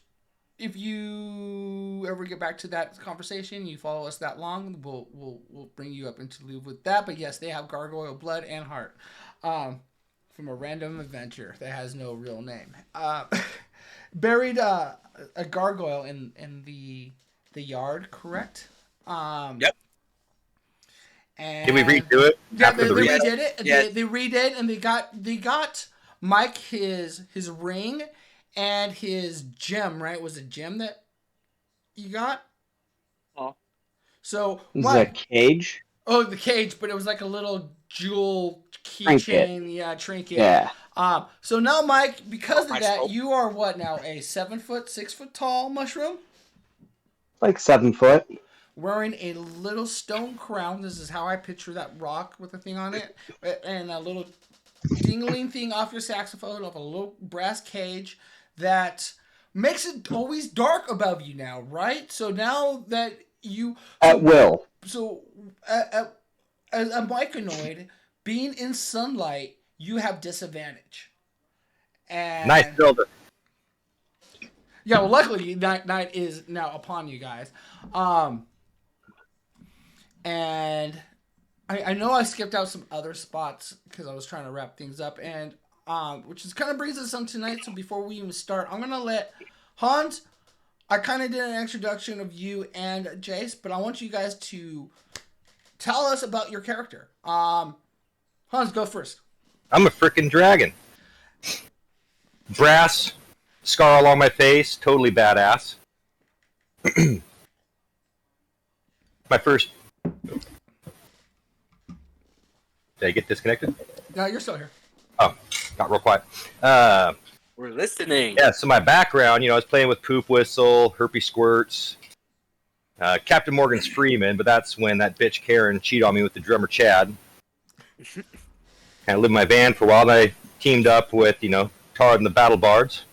if you ever get back to that conversation, you follow us that long, we'll bring you up into loop with that. But yes, they have gargoyle blood and heart, from a random adventure that has no real name. Buried a gargoyle in the yard, correct? Yep. And Did we redo it? Yeah, after they the redid it. Yeah. They redid, and they got Mike his ring and his gem. Right? Was it gem that you got? Oh. So Is Mike, that cage? oh, the cage, but it was like a little jewel Trinket. keychain, trinket. Yeah. So now, Mike, because of my that, scope. you are what now? A 6 foot tall mushroom? Like 7 foot. Wearing a little stone crown. This is how I picture that rock with a thing on it. And a little dingling thing off your saxophone of a little brass cage that makes it always dark above you now, right? So now that you... At will. So, as a myconoid, being in sunlight, you have disadvantage. And Nice builder. yeah, well, luckily, night is now upon you guys. And I know I skipped out some other spots because I was trying to wrap things up, and which is kind of brings us on tonight. So before we even start, I'm gonna let Hans. I kind of did an introduction of you and Jace, but I want you guys to tell us about your character. Hans, go first. I'm a freaking dragon. Brass scar along my face, totally badass. My first. Did I get disconnected? No, you're still here. Oh, got real quiet. We're listening. Yeah, so my background, I was playing with Poop Whistle, Herpy Squirts, Captain Morgan's Freeman, but that's when that bitch Karen cheated on me with the drummer Chad. Kind of lived in my van for a while, and I teamed up with, Tard and the Battle Bards.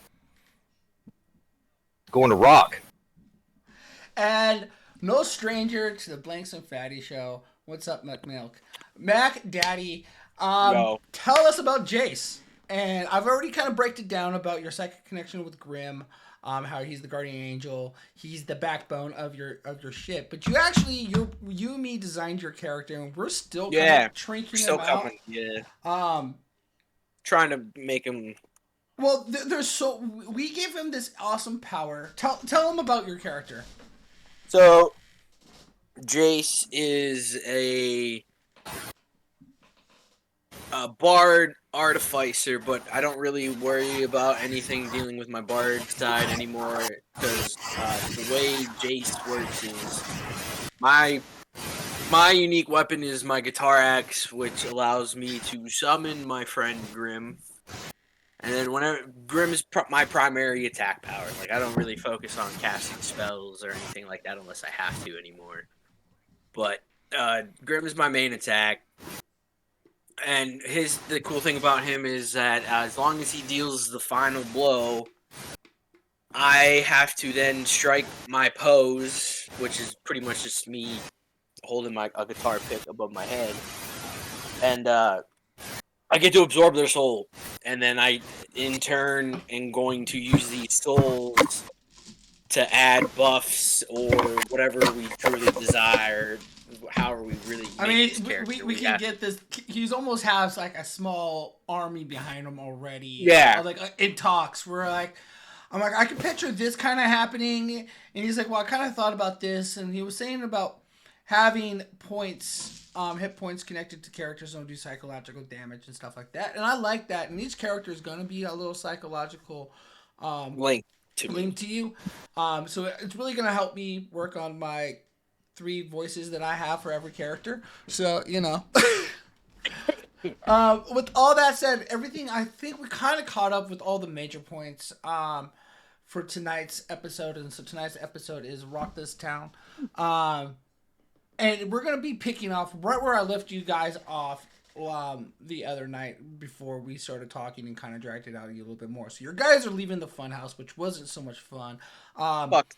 Going to rock. And no stranger to the Blanks and Fatty show. What's up, McMilk? Mac Daddy, Yo. tell us about Jace. And I've already kind of breaked it down about your psychic connection with Grimm, how he's the guardian angel, he's the backbone of your ship. But you actually, you and me designed your character, and we're still kind of trinking Still him coming. Yeah. Trying to make him. Well, we gave him this awesome power. Tell him about your character. So, Jace is a bard artificer, but I don't really worry about anything dealing with my bard side anymore because the way Jace works is my unique weapon is my guitar axe, which allows me to summon my friend Grimm. And then whenever Grimm is my primary attack power, like I don't really focus on casting spells or anything like that unless I have to anymore. But Grimm is my main attack, and the cool thing about him is that as long as he deals the final blow, I have to then strike my pose, which is pretty much just me holding a guitar pick above my head, and I get to absorb their soul, and then I, in turn, am going to use these souls to add buffs or whatever we truly desire. However we really make this character. we can get this. He's almost has like a small army behind him already. Yeah. Like in talks, I'm like, I can picture this kind of happening, and he's like, well, I kind of thought about this, and he was saying about having points. Hit points connected to characters don't do psychological damage and stuff like that, and I like that. And each character is going to be a little psychological link to you. So it's really going to help me work on my 3 voices that I have for every character. So, you know. With all that said, everything, I think we kind of caught up with all the major points for tonight's episode. And so tonight's episode is Rock This Town. And we're going to be picking off right where I left you guys off the other night before we started talking and kind of dragged it out a little bit more. So your guys are leaving the funhouse, which wasn't so much fun. Fuck.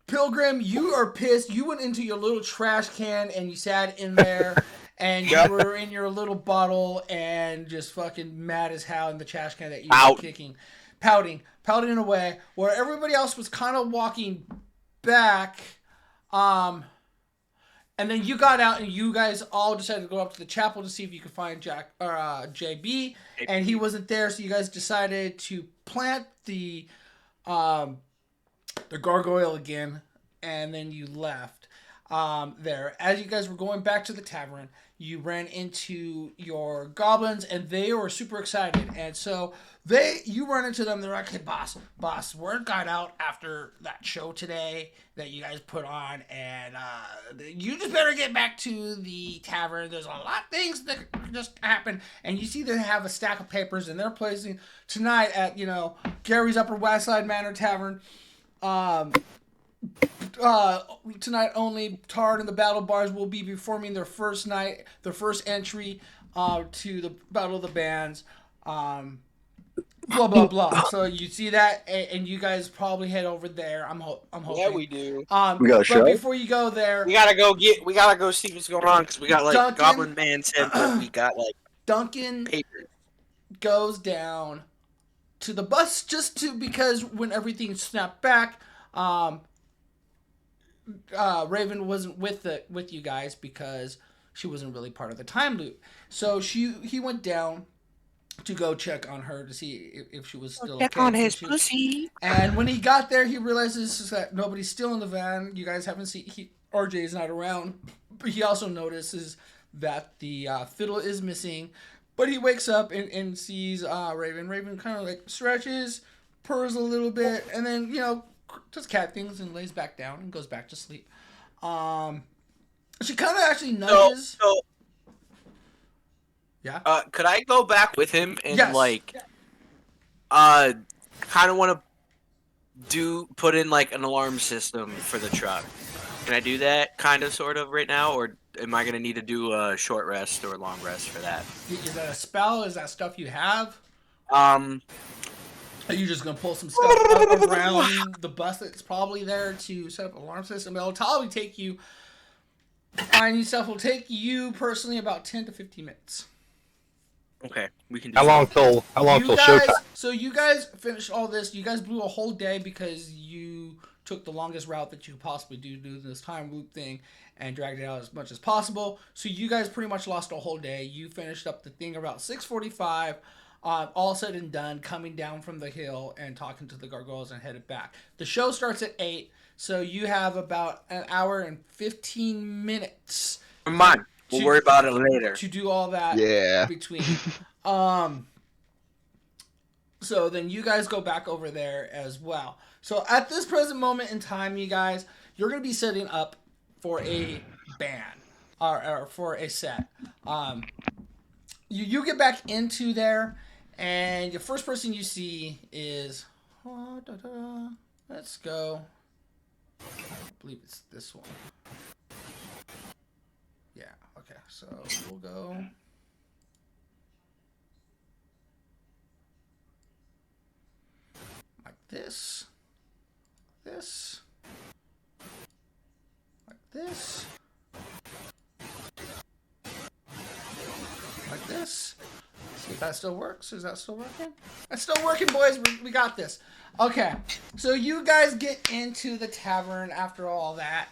Pilgrim, you are pissed. You went into your little trash can and you sat in there and you were in your little bottle and just fucking mad as hell in the trash can that you were kicking. Pouting away. Where everybody else was kind of walking back. And then you got out and you guys all decided to go up to the chapel to see if you could find JB, and he wasn't there, so you guys decided to plant the gargoyle again, and then you left there. As you guys were going back to the tavern, you ran into your goblins, and they were super excited, and so you run into them. They're like, "Hey, boss, word got out after that show today that you guys put on, and you just better get back to the tavern. There's a lot of things that just happened." And you see they have a stack of papers, and they're placing tonight at Gary's Upper West Side Manor Tavern. Tonight only, Tard and the Battle Bards will be performing their first entry to the Battle of the Bands. Blah blah blah. So you see that, and you guys probably head over there. I'm hoping. Yeah, we do. We got a show? But before you go there, We gotta go see what's going on because we got like Duncan, Goblin Man Temple. We got like Duncan paper. goes down to the bus because when everything snapped back, Raven wasn't with you guys because she wasn't really part of the time loop. So he went down to go check on her to see if she was still check okay. on his pussy. And when he got there, he realizes that nobody's still in the van. You guys haven't seen RJ's not around. But he also notices that the fiddle is missing. But he wakes up and sees Raven. Raven kind of like stretches, purrs a little bit, and then does cat things and lays back down and goes back to sleep. She kind of actually nudges. Yeah. Could I go back with him and Yes. kind of want to put in like an alarm system for the truck? Can I do that kind of sort of right now, or am I gonna need to do a short rest or a long rest for that? Is that a spell? Is that stuff you have? Are you just gonna pull some stuff up around the bus that's probably there to set up an alarm system? It'll probably take you. Finding stuff will take you personally about 10 to 15 minutes. Okay, we can do How long till showtime? So you guys finished all this. You guys blew a whole day because you took the longest route that you could possibly do this time loop thing and dragged it out as much as possible. So you guys pretty much lost a whole day. You finished up the thing about 6:45. All said and done, coming down from the hill and talking to the gargoyles and headed back. The show starts at 8, so you have about an hour and 15 minutes. Come on, we'll worry about it later. To do all that between. So then you guys go back over there as well. So at this present moment in time, you guys, you're going to be setting up for a band or for a set. You get back into there. And the first person you see is, let's go. I believe it's this one. Yeah, okay, so we'll go. Like this. Like this. Like this. See if that still works. Is that still working? That's still working, boys. We got this. Okay. So you guys get into the tavern after all that.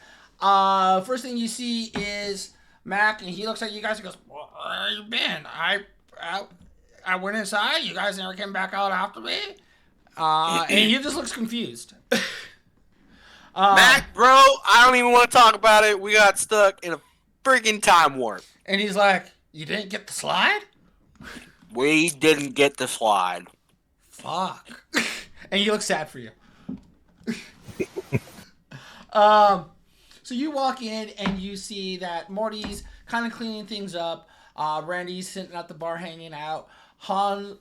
First thing you see is Mac, and he looks at you guys and goes, "Well, where you been? I went inside. You guys never came back out after me." And he just looks confused. Mac, bro, I don't even want to talk about it. We got stuck in a freaking time warp. And he's like, "You didn't get the slide?" We didn't get the slide. Fuck. And he looks sad for you. So you walk in and you see that Morty's kind of cleaning things up. Randy's sitting at the bar hanging out. Han,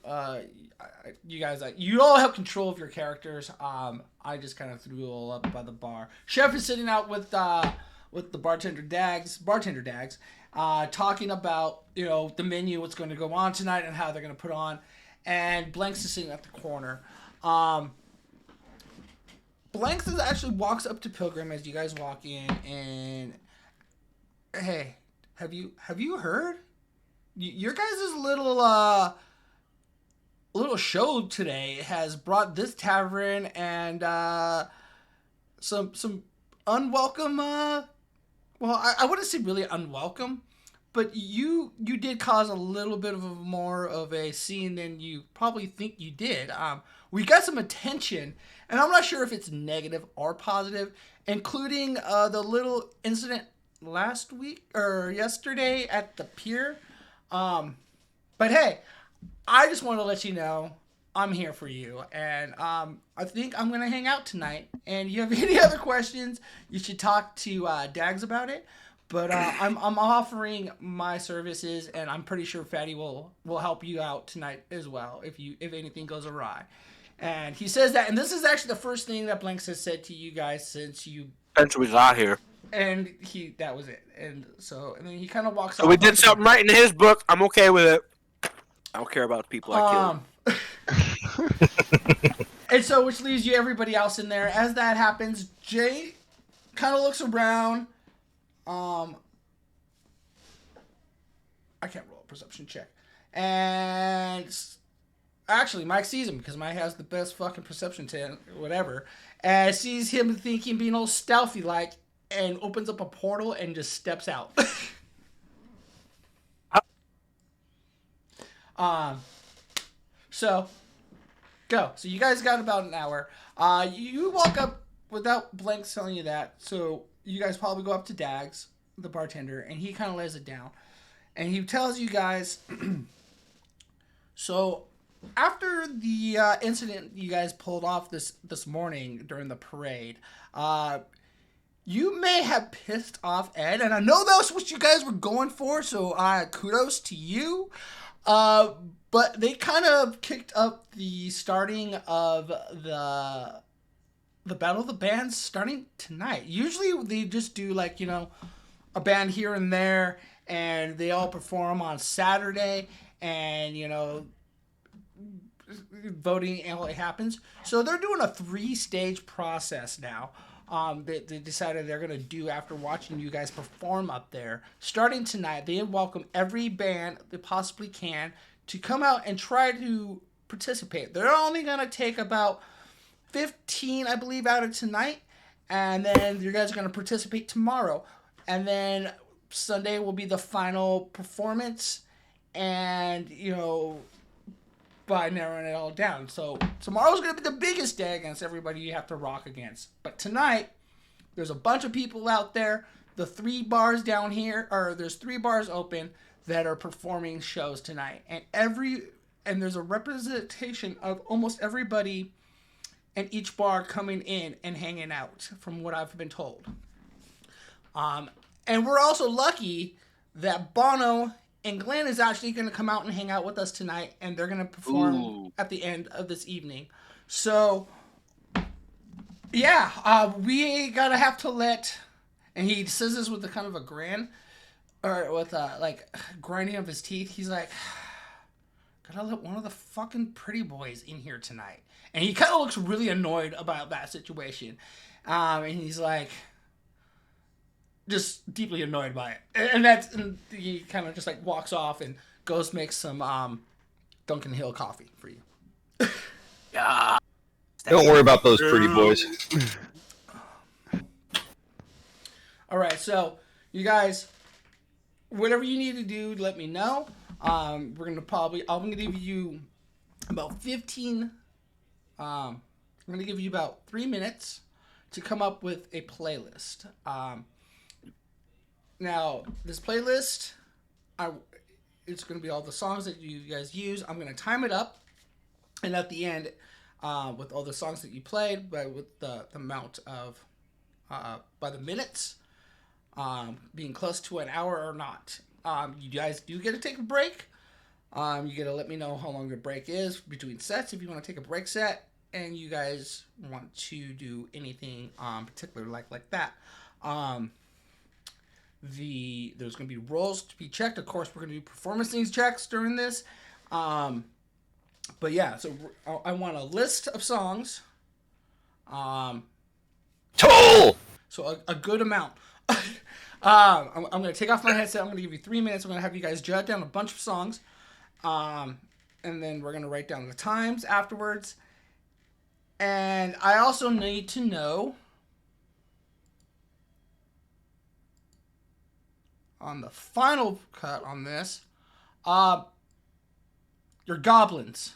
you guys, you all have control of your characters. I just kind of threw you all up by the bar. Chef is sitting out with the bartender Dags, talking about the menu, what's going to go on tonight, and how they're going to put on. And Blanks is sitting at the corner. Blanks actually walks up to Pilgrim as you guys walk in, and hey, have you heard? Your guys' little show today has brought this tavern and some unwelcome. Well, I wouldn't say really unwelcome, but you did cause a little bit of more of a scene than you probably think you did. We got some attention, and I'm not sure if it's negative or positive, including the little incident last week or yesterday at the pier. But hey, I just want to let you know I'm here for you, and I think I'm gonna hang out tonight. And you have any other questions, you should talk to Dags about it. But I'm offering my services, and I'm pretty sure Fatty will help you out tonight as well if anything goes awry. And he says that, and this is actually the first thing that Blanks has said to you guys since we got here. And that was it. And then he kind of walks off. So we did something right in his book. I'm okay with it. I don't care about the people I killed. And so, which leaves you everybody else in there. As that happens, Jay kind of looks around. I can't roll a perception check. And actually, Mike sees him because Mike has the best fucking perception whatever. And sees him thinking being all stealthy like, and opens up a portal and just steps out. So go. So you guys got about an hour. You walk up without Blanks telling you that. So you guys probably go up to Dags, the bartender, and he kind of lays it down. And he tells you guys, so after the incident you guys pulled off this morning during the parade, you may have pissed off Ed, and I know that's what you guys were going for, so kudos to you. But they kind of kicked up the starting of the Battle of the Bands starting tonight. Usually they just do a band here and there, and they all perform on Saturday, and voting and all it happens. So they're doing a 3-stage process now. They decided they're going to do after watching you guys perform up there. Starting tonight, they welcome every band they possibly can to come out and try to participate. They're only going to take about 15, I believe, out of tonight, and then you guys are going to participate tomorrow. And then Sunday will be the final performance, and, by narrowing it all down. So tomorrow's going to be the biggest day against everybody you have to rock against. But tonight, there's a bunch of people out there. The 3 bars down here, there's 3 bars open that are performing shows tonight. And there's a representation of almost everybody in each bar coming in and hanging out, from what I've been told. And we're also lucky that Bono and Glenn is actually going to come out and hang out with us tonight, and they're going to perform at the end of this evening. So, yeah, we gotta have to let, and he says this with a kind of a grin, or with grinding of his teeth. He's like, gotta let one of the fucking pretty boys in here tonight. And he kind of looks really annoyed about that situation. And he's like, just deeply annoyed by it. And he kind of just walks off and goes make some Duncan Hill coffee for you. Yeah. Don't worry about those pretty boys. All right, so you guys, whatever you need to do, let me know. I'm gonna give you about 15. I'm gonna give you about 3 minutes to come up with a playlist. Now, this playlist, it's going to be all the songs that you guys use. I'm going to time it up, and at the end, with all the songs that you played, with the amount of, by the minutes, being close to an hour or not. You guys do get to take a break. You get to let me know how long your break is between sets if you want to take a break set, and you guys want to do anything particular like that. There's going to be rolls to be checked. Of course, we're going to do performance needs checks during this. But yeah, so I want a list of songs. Toll! So a good amount. I'm going to take off my headset. I'm going to give you 3 minutes. I'm going to have you guys jot down a bunch of songs. And then we're going to write down the times afterwards. And I also need to know on the final cut on this, your goblins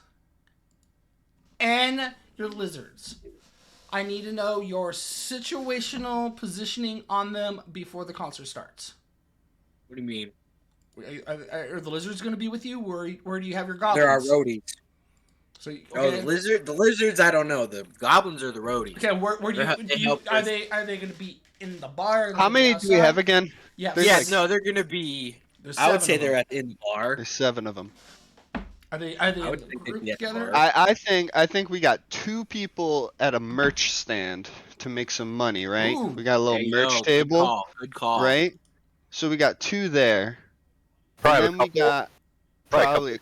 and your lizards. I need to know your situational positioning on them before the concert starts. What do you mean? Are the lizards going to be with you? Where do you have your goblins? There are roadies. So, okay. Oh, the lizards, I don't know. The goblins are the roadies. Okay, where do you are they going to be in the bar? How many do we have again? Yeah, No, they're going to be. There's I would say seven of they're in the bar. There's 7 of them. Are they I in would the think they'd group be at the together? bar. I think we got 2 people at a merch stand to make some money, right? Ooh. We got a little There you merch go. table, Good call. right? So we got 2 there. Probably And then we got probably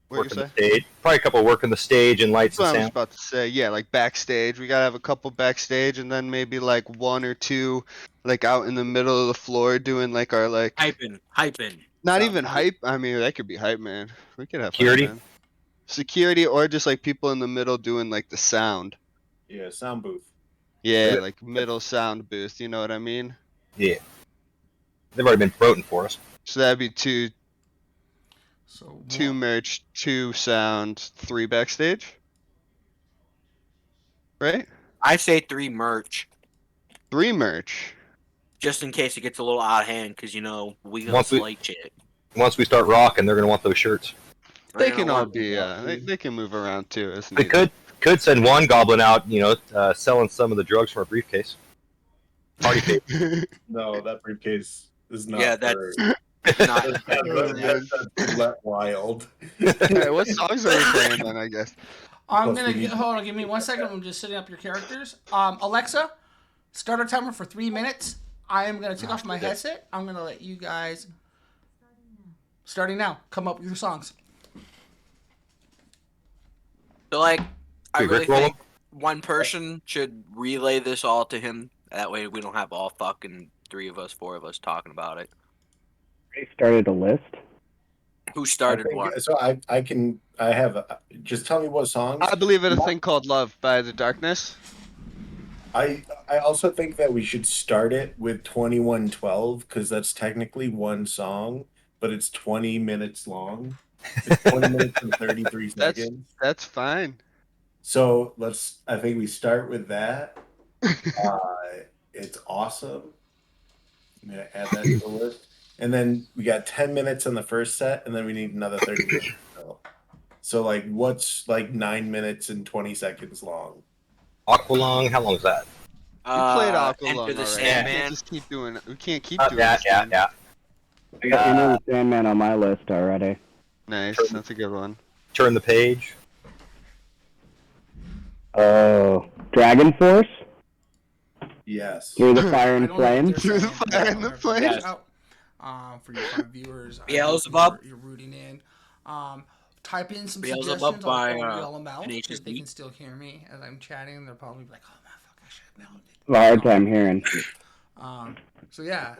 what you working say? the stage. Probably a couple working the stage and lights That's what and I was sound. about to say. Yeah, like backstage. We gotta have a couple backstage, and then maybe like 1 or 2, like out in the middle of the floor doing like our like. Hyping. Not Sounds even good. hype. I mean, that could be hype, man. We could have Security? Hype, man. Security, or just like people in the middle doing like the sound. Yeah, sound booth. Yeah, like middle sound booth. You know what I mean? Yeah. They've already been promoting for us. So that'd be 2 So 2 merch, 2 sound, 3 backstage. Right? I say 3 merch, 3 merch. just in case it gets a little out of hand, because, we got Once we- slight shit. Once we start rocking, they're going to want those shirts. They I don't can all want be. them. They can move around too. As We needed. could send one goblin out, selling some of the drugs from our briefcase. Party paper. No, that briefcase is not. Yeah, for- Not that's let wild. Alright, what songs are we playing then? I guess. I'm Plus, gonna we need- hold on. Give me 1 second. I'm just setting up your characters. Alexa, start a timer for 3 minutes. I am gonna take off my headset. I'm gonna let you guys. Starting now. Come up with your songs. So, I Dude, really Rick, roll think one person should relay this all to him. That way we don't have all fucking 3 of us, 4 of us talking about it. They started a list. Who started I one? think- So I have. Just tell me what songs. I believe in a thing called Love by The Darkness. I also think that we should start it with 2112 because that's technically one song, but it's 20 minutes long. It's 20 minutes and 33 That's seconds. that's fine. So I think we start with that. It's awesome. I'm gonna add that to the list. And then we got 10 minutes on the first set, and then we need another 30 minutes. So what's 9 minutes and 20 seconds long? Aqualung, how long is that? We played Aqualung Enter the already. We Sandman. can't just keep doing it. We can't keep doing Yeah, this. yeah, thing. yeah. I got Enter the Sandman on my list already. Nice. That's a good one. Turn the page. Oh, Dragon Force? Yes. Through the Fire I and don't know what Flame? they're Through the saying. fire and the flame. Yes. For your fun viewers, I Beelzebub? hope you're rooting in. Type in some Beelzebub suggestions. by, I'll yell them out Tenacious if they D. can still hear me as I'm chatting. They'll probably be like, "Oh man, fuck, I should have melted." A hard time hearing. So yeah,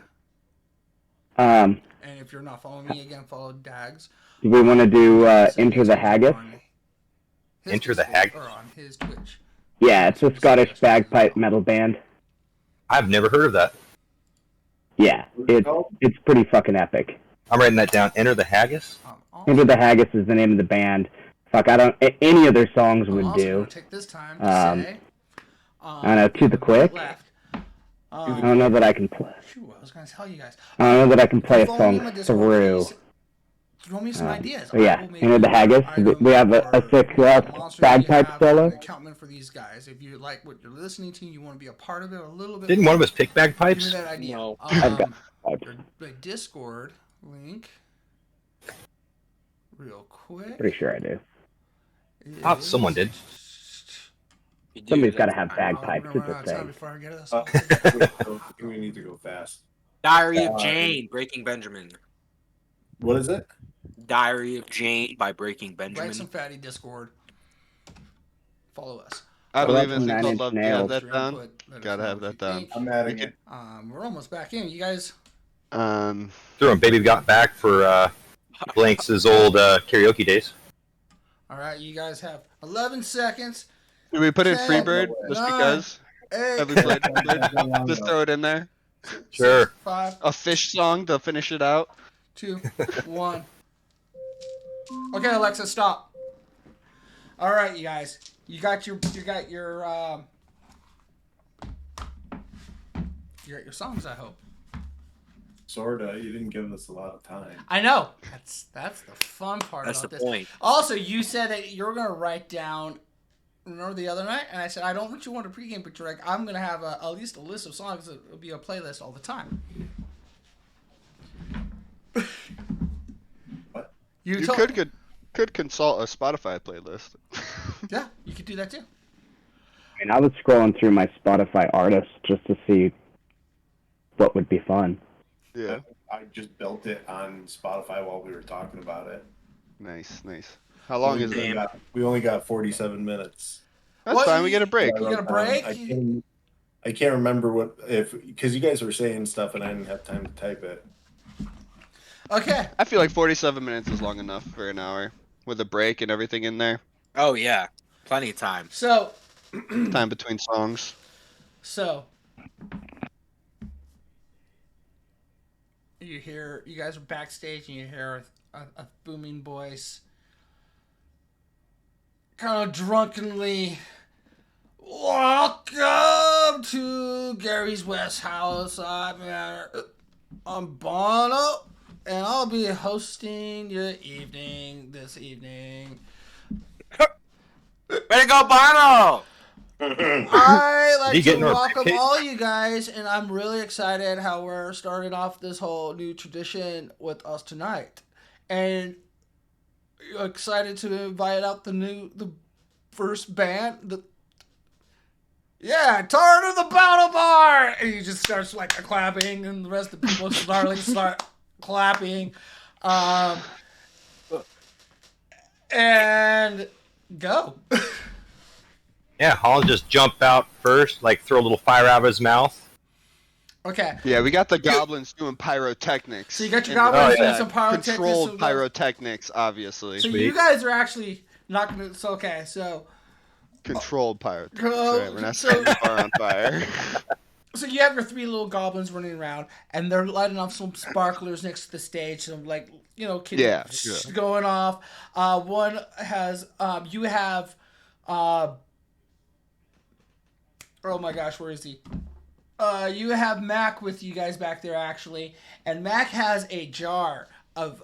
Um, and if you're not following me again, follow Dags. do we want to do So Enter he's the Haggis? on his Enter the Discord, Haggis? or on his Twitch. Yeah, it's a Scottish bagpipe metal band. I've never heard of that. Yeah, it's pretty fucking epic. I'm writing that down. Enter the Haggis? Also, Enter the Haggis is the name of the band. Fuck, any of their songs I'm would also do. gonna take this time to say, I don't know, to the quick. left. I don't know that I can play. Shoot, I was gonna tell you guys. I don't know that I can play a Follow me song on Discord, through. please. throw me some ideas. But yeah, I will make Into the Haggis. item We have a or sick monster bagpipe you have, solo. an accountant for these guys. If you like what you're listening to, you want to be a part of it a little bit. Didn't one of us pick Give me bagpipes? that idea. No. I've got pipes. The Discord link, real quick. Pretty sure I do. Thought someone did. You do, Somebody's got to that's- have bagpipes. It's a thing. Before I get this. We need to go fast. Diary of Jane, Breaking Benjamin. What is it? Diary of Jane by Breaking Benjamin. Write some fatty Discord. Follow us. I Well, believe that's in Nine things. I'd Inch love to have Nails. that Your down. input. Let us Gotta know have what you that down. think. I'm adding it. We're almost back in. You guys. Throwing Baby Got Back for Blanks' old karaoke days. All right, you guys have 11 seconds. Do we put in 10, Freebird just 9, because? 8, Have we played Freebird? Just throw it in there. Sure. 5, A fish song to finish it out. 2, 1. Okay, Alexa, stop. All right, you guys. You got your songs, I hope. Sorta. You didn't give us a lot of time. I know. That's the fun part That's about the this. point. Also, you said that you were gonna write down. Remember the other night, and I said I don't want you want a pregame, but you're like I'm gonna have at least a list of songs that will be a playlist all the time. What? You told- could consult a Spotify playlist. Yeah, you could do that too. I mean, I was scrolling through my Spotify artists just to see what would be fun. Yeah. I just built it on Spotify while we were talking about it. Nice. How long is it? We only got 47 minutes. That's What? fine. We get a break. You get a break? I can't remember because you guys were saying stuff and I didn't have time to type it. Okay. I feel like 47 minutes is long enough for an hour with a break and everything in there. Oh yeah, plenty of time. So Time between songs. you guys are backstage and you hear a booming voice kind of drunkenly, welcome to Gary's West House. I'm Bono and I'll be hosting your evening this evening. Way to go, Bono! I like You to getting our welcome briefcase? all you guys, and I'm really excited how we're starting off this whole new tradition with us tonight. And excited to invite out the first band, Tarn of the Battle Bards! And he just starts like clapping, and the rest of the people start clapping. And go. Yeah, Holland just jumped out first, like throw a little fire out of his mouth. Okay. Yeah, we got the goblins doing pyrotechnics. So you got your And, goblins Oh, yeah. doing some pyrotechnics. Controlled so pyrotechnics, obviously. So Sweet. you guys are actually not gonna. So okay, so Controlled pyrotechnics. Oh, Right? We're not so- setting the bar on fire. so you have your three little goblins running around, and they're lighting off some sparklers next to the stage. Some kids Yeah. going off. One has you have oh my gosh, where is he? You have Mac with you guys back there actually, and Mac has a jar of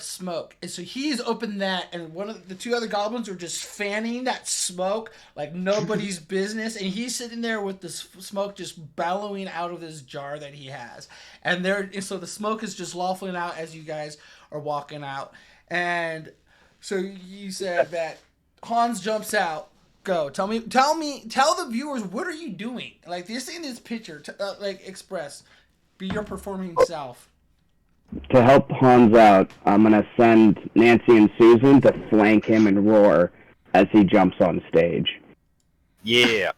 smoke, and so he's opened that, and one of the two other goblins are just fanning that smoke like nobody's business, and he's sitting there with this smoke just bellowing out of this jar that he has, and so the smoke is just lawfully out as you guys are walking out, and so you said that Hans jumps out. Go. Tell the viewers, what are you doing? Like, you're seeing this picture, express. Be your performing self. To help Hans out, I'm going to send Nancy and Susan to flank him and roar as he jumps on stage. Yeah.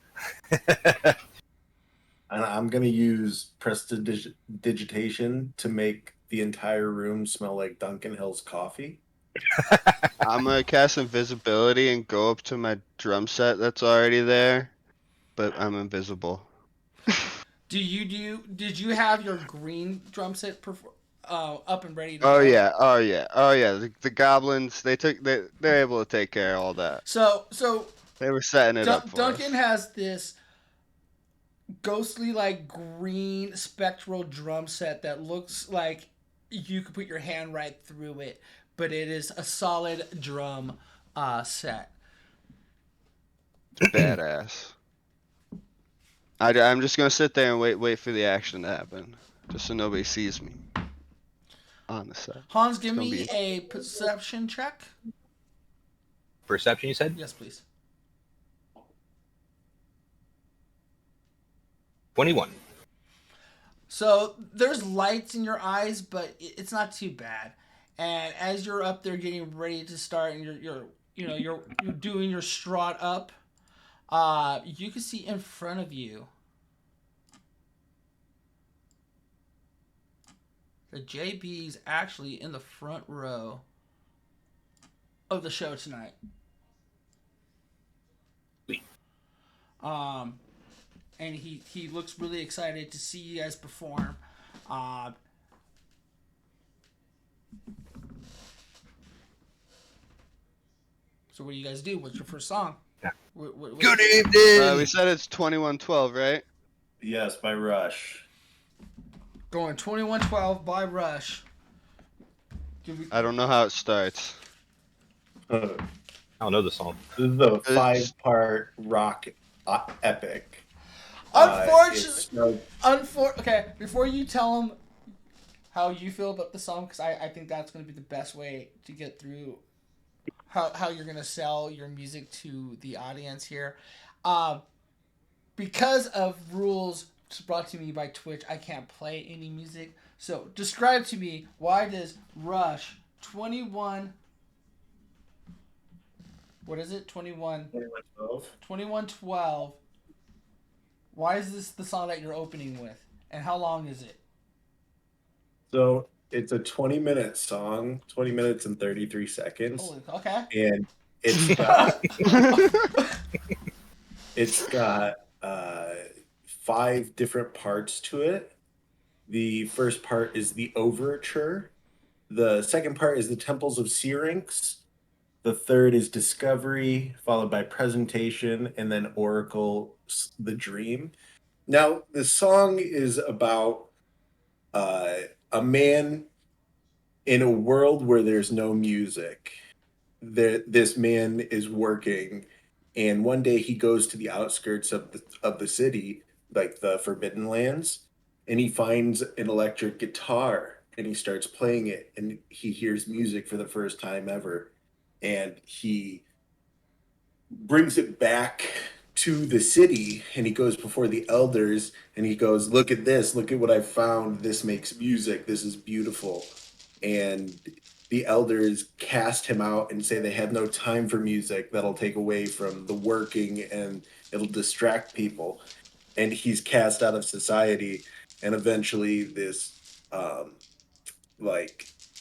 And I'm going to use prestidigitation to make the entire room smell like Duncan Hill's coffee. I'm gonna cast invisibility and go up to my drum set that's already there, but I'm invisible. Did you have your green drum set up and ready to Oh go? yeah. The goblins they're able to take care of all that. So They were setting it up for Duncan us. has this ghostly like green spectral drum set that looks like you could put your hand right through it, but it is a solid drum set. Badass. I'm just gonna sit there and wait for the action to happen, just so nobody sees me on the set. Hans, give gonna me be- a perception check. Perception, you said? Yes, please. 21. So there's lights in your eyes, but it's not too bad. And as you're up there getting ready to start, and you're doing your strut up, you can see in front of you that JB's actually in the front row of the show tonight. Sweet. And he looks really excited to see you guys perform. So what do you guys do? What's your first song? Yeah. What Good evening! We said it's 2112, right? Yes, by Rush. Going 2112 by Rush. I don't know how it starts. This I don't know the song. is a 5-part rock epic. Unfortunately, okay, before you tell them how you feel about the song, because I think that's going to be the best way to get through how you're going to sell your music to the audience here. Because of rules brought to me by Twitch, I can't play any music. So describe to me, why does Rush 21... What is it? 2112. 2112. Why is this the song that you're opening with? And how long is it? So it's a 20-minute song, 20 minutes and 33 seconds. Holy, okay. And it's got 5 different parts to it. The first part is the overture. The second part is the Temples of Syrinx. The third is Discovery, followed by Presentation, and then Oracle, the Dream. Now, the song is about a man in a world where there's no music. This man is working, and one day he goes to the outskirts of the city, like the Forbidden Lands, and he finds an electric guitar, and he starts playing it, and he hears music for the first time ever. And he brings it back to the city, and he goes before the elders, and he goes, look at this, look at what I found. This makes music. This is beautiful. And the elders cast him out and say they have no time for music. That'll take away from the working, and it'll distract people. And he's cast out of society. And eventually this,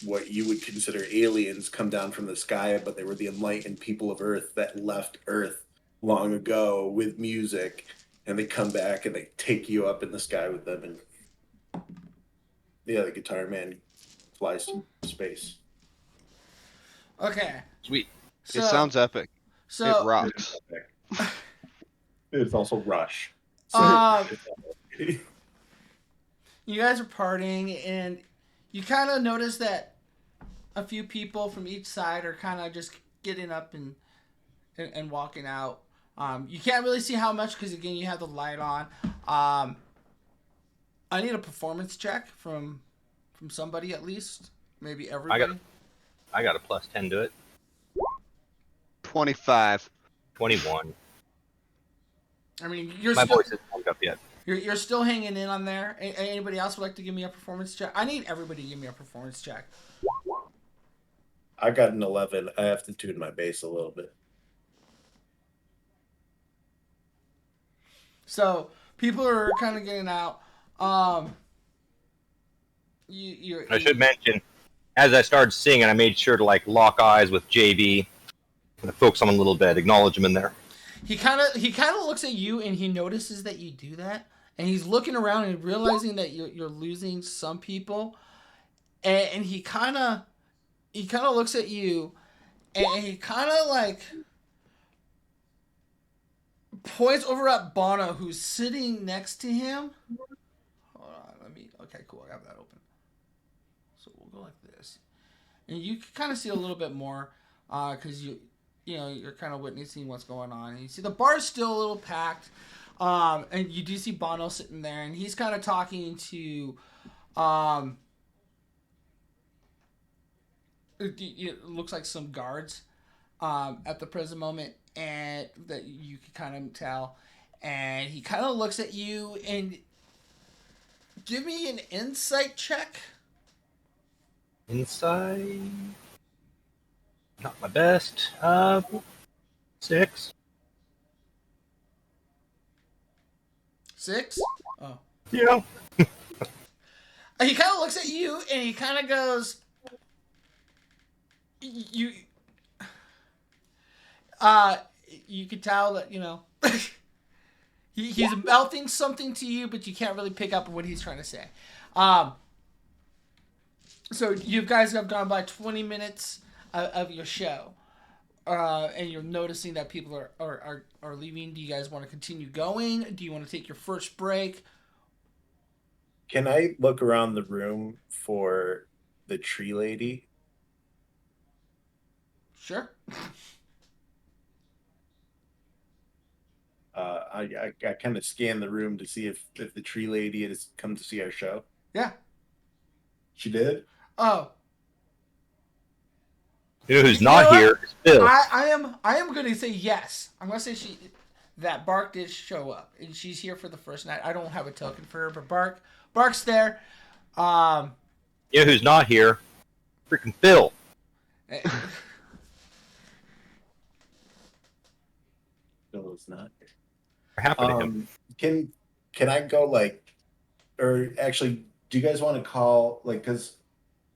what you would consider aliens come down from the sky, but they were the enlightened people of Earth that left Earth long ago with music, and they come back and they take you up in the sky with them, and the guitar man flies to space. Okay. Sweet. So, It sounds epic. so It rocks. It's also Rush. you guys are partying, and you kind of notice that a few people from each side are kind of just getting up and walking out. You can't really see how much because, again, you have the light on. I need a performance check from somebody at least. Maybe everybody. I got a plus 10 to it. 25. 21. I mean, you're My still, voice isn't pumped up yet. you're still hanging in on there. Anybody else would like to give me a performance check? I need everybody to give me a performance check. I got an 11. I have to tune my bass a little bit. So people are kind of getting out. I should mention, as I started singing, I made sure to lock eyes with JB and focus on him a little bit, acknowledge him in there. He kind of looks at you, and he notices that you do that, and he's looking around and realizing that you're losing some people, and he kind of looks at you, and he kind of points over at Bono, who's sitting next to him. Hold on, okay, cool, I have that open. So we'll go like this. and you can kind of see a little bit more because you're kind of witnessing what's going on. And you see the bar's still a little packed, and you do see Bono sitting there, and he's kind of talking to. It looks like some guards at the present moment, and that you can kind of tell. And he kind of looks at you and give me an insight check. Insight. Not my best. 6. 6? Oh. Yeah. And he kind of looks at you and he kind of goes, you could tell that, he's mouthing something to you, but you can't really pick up what he's trying to say. So you guys have gone by 20 minutes of your show, and you're noticing that people are leaving. Do you guys want to continue going? Do you want to take your first break? Can I look around the room for the tree lady? Sure. I kind of scan the room to see if the tree lady has come to see our show. Yeah. She did? Oh. You know who's not here? Is Bill. I am going to say yes. I'm going to say that Bark did show up, and she's here for the first night. I don't have a token for her, but Bark's there. You know who's not here? Freaking Phil. No, it's not. What happened to him? Can I go or actually, do you guys want to call because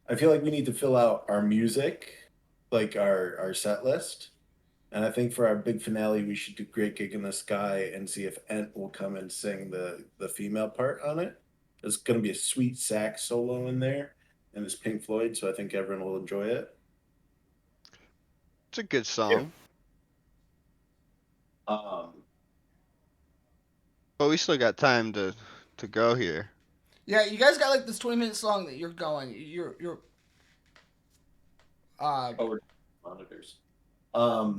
I feel like we need to fill out our music, our set list, and I think for our big finale we should do Great Gig in the Sky and see if Ent will come and sing the female part on it. There's going to be a sweet sax solo in there, and it's Pink Floyd, so I think everyone will enjoy it. It's a good song. But we still got time to go here. Yeah, you guys got this 20-minute song that you're going. You're we're monitors. I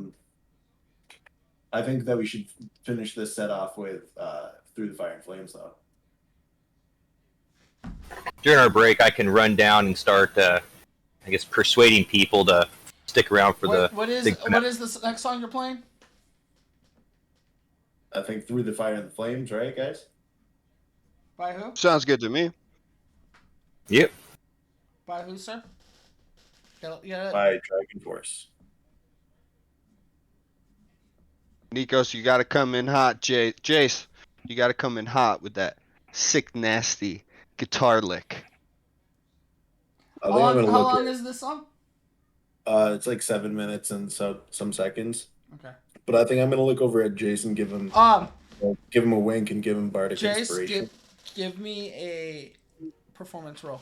think that we should finish this set off with Through the Fire and Flames, though. During our break, I can run down and start, persuading people to stick around for what is this next song you're playing? I think Through the Fire and the Flames, right, guys? By who? Sounds good to me. Yep. By who, sir? By Dragon Force. Nikos, you gotta come in hot. Jace, you gotta come in hot with that sick, nasty guitar lick. How long is this song? It's 7 minutes and some seconds. Okay. But I think I'm gonna look over at Jason, give him a wink, and give him bardic inspiration. Give me a performance roll.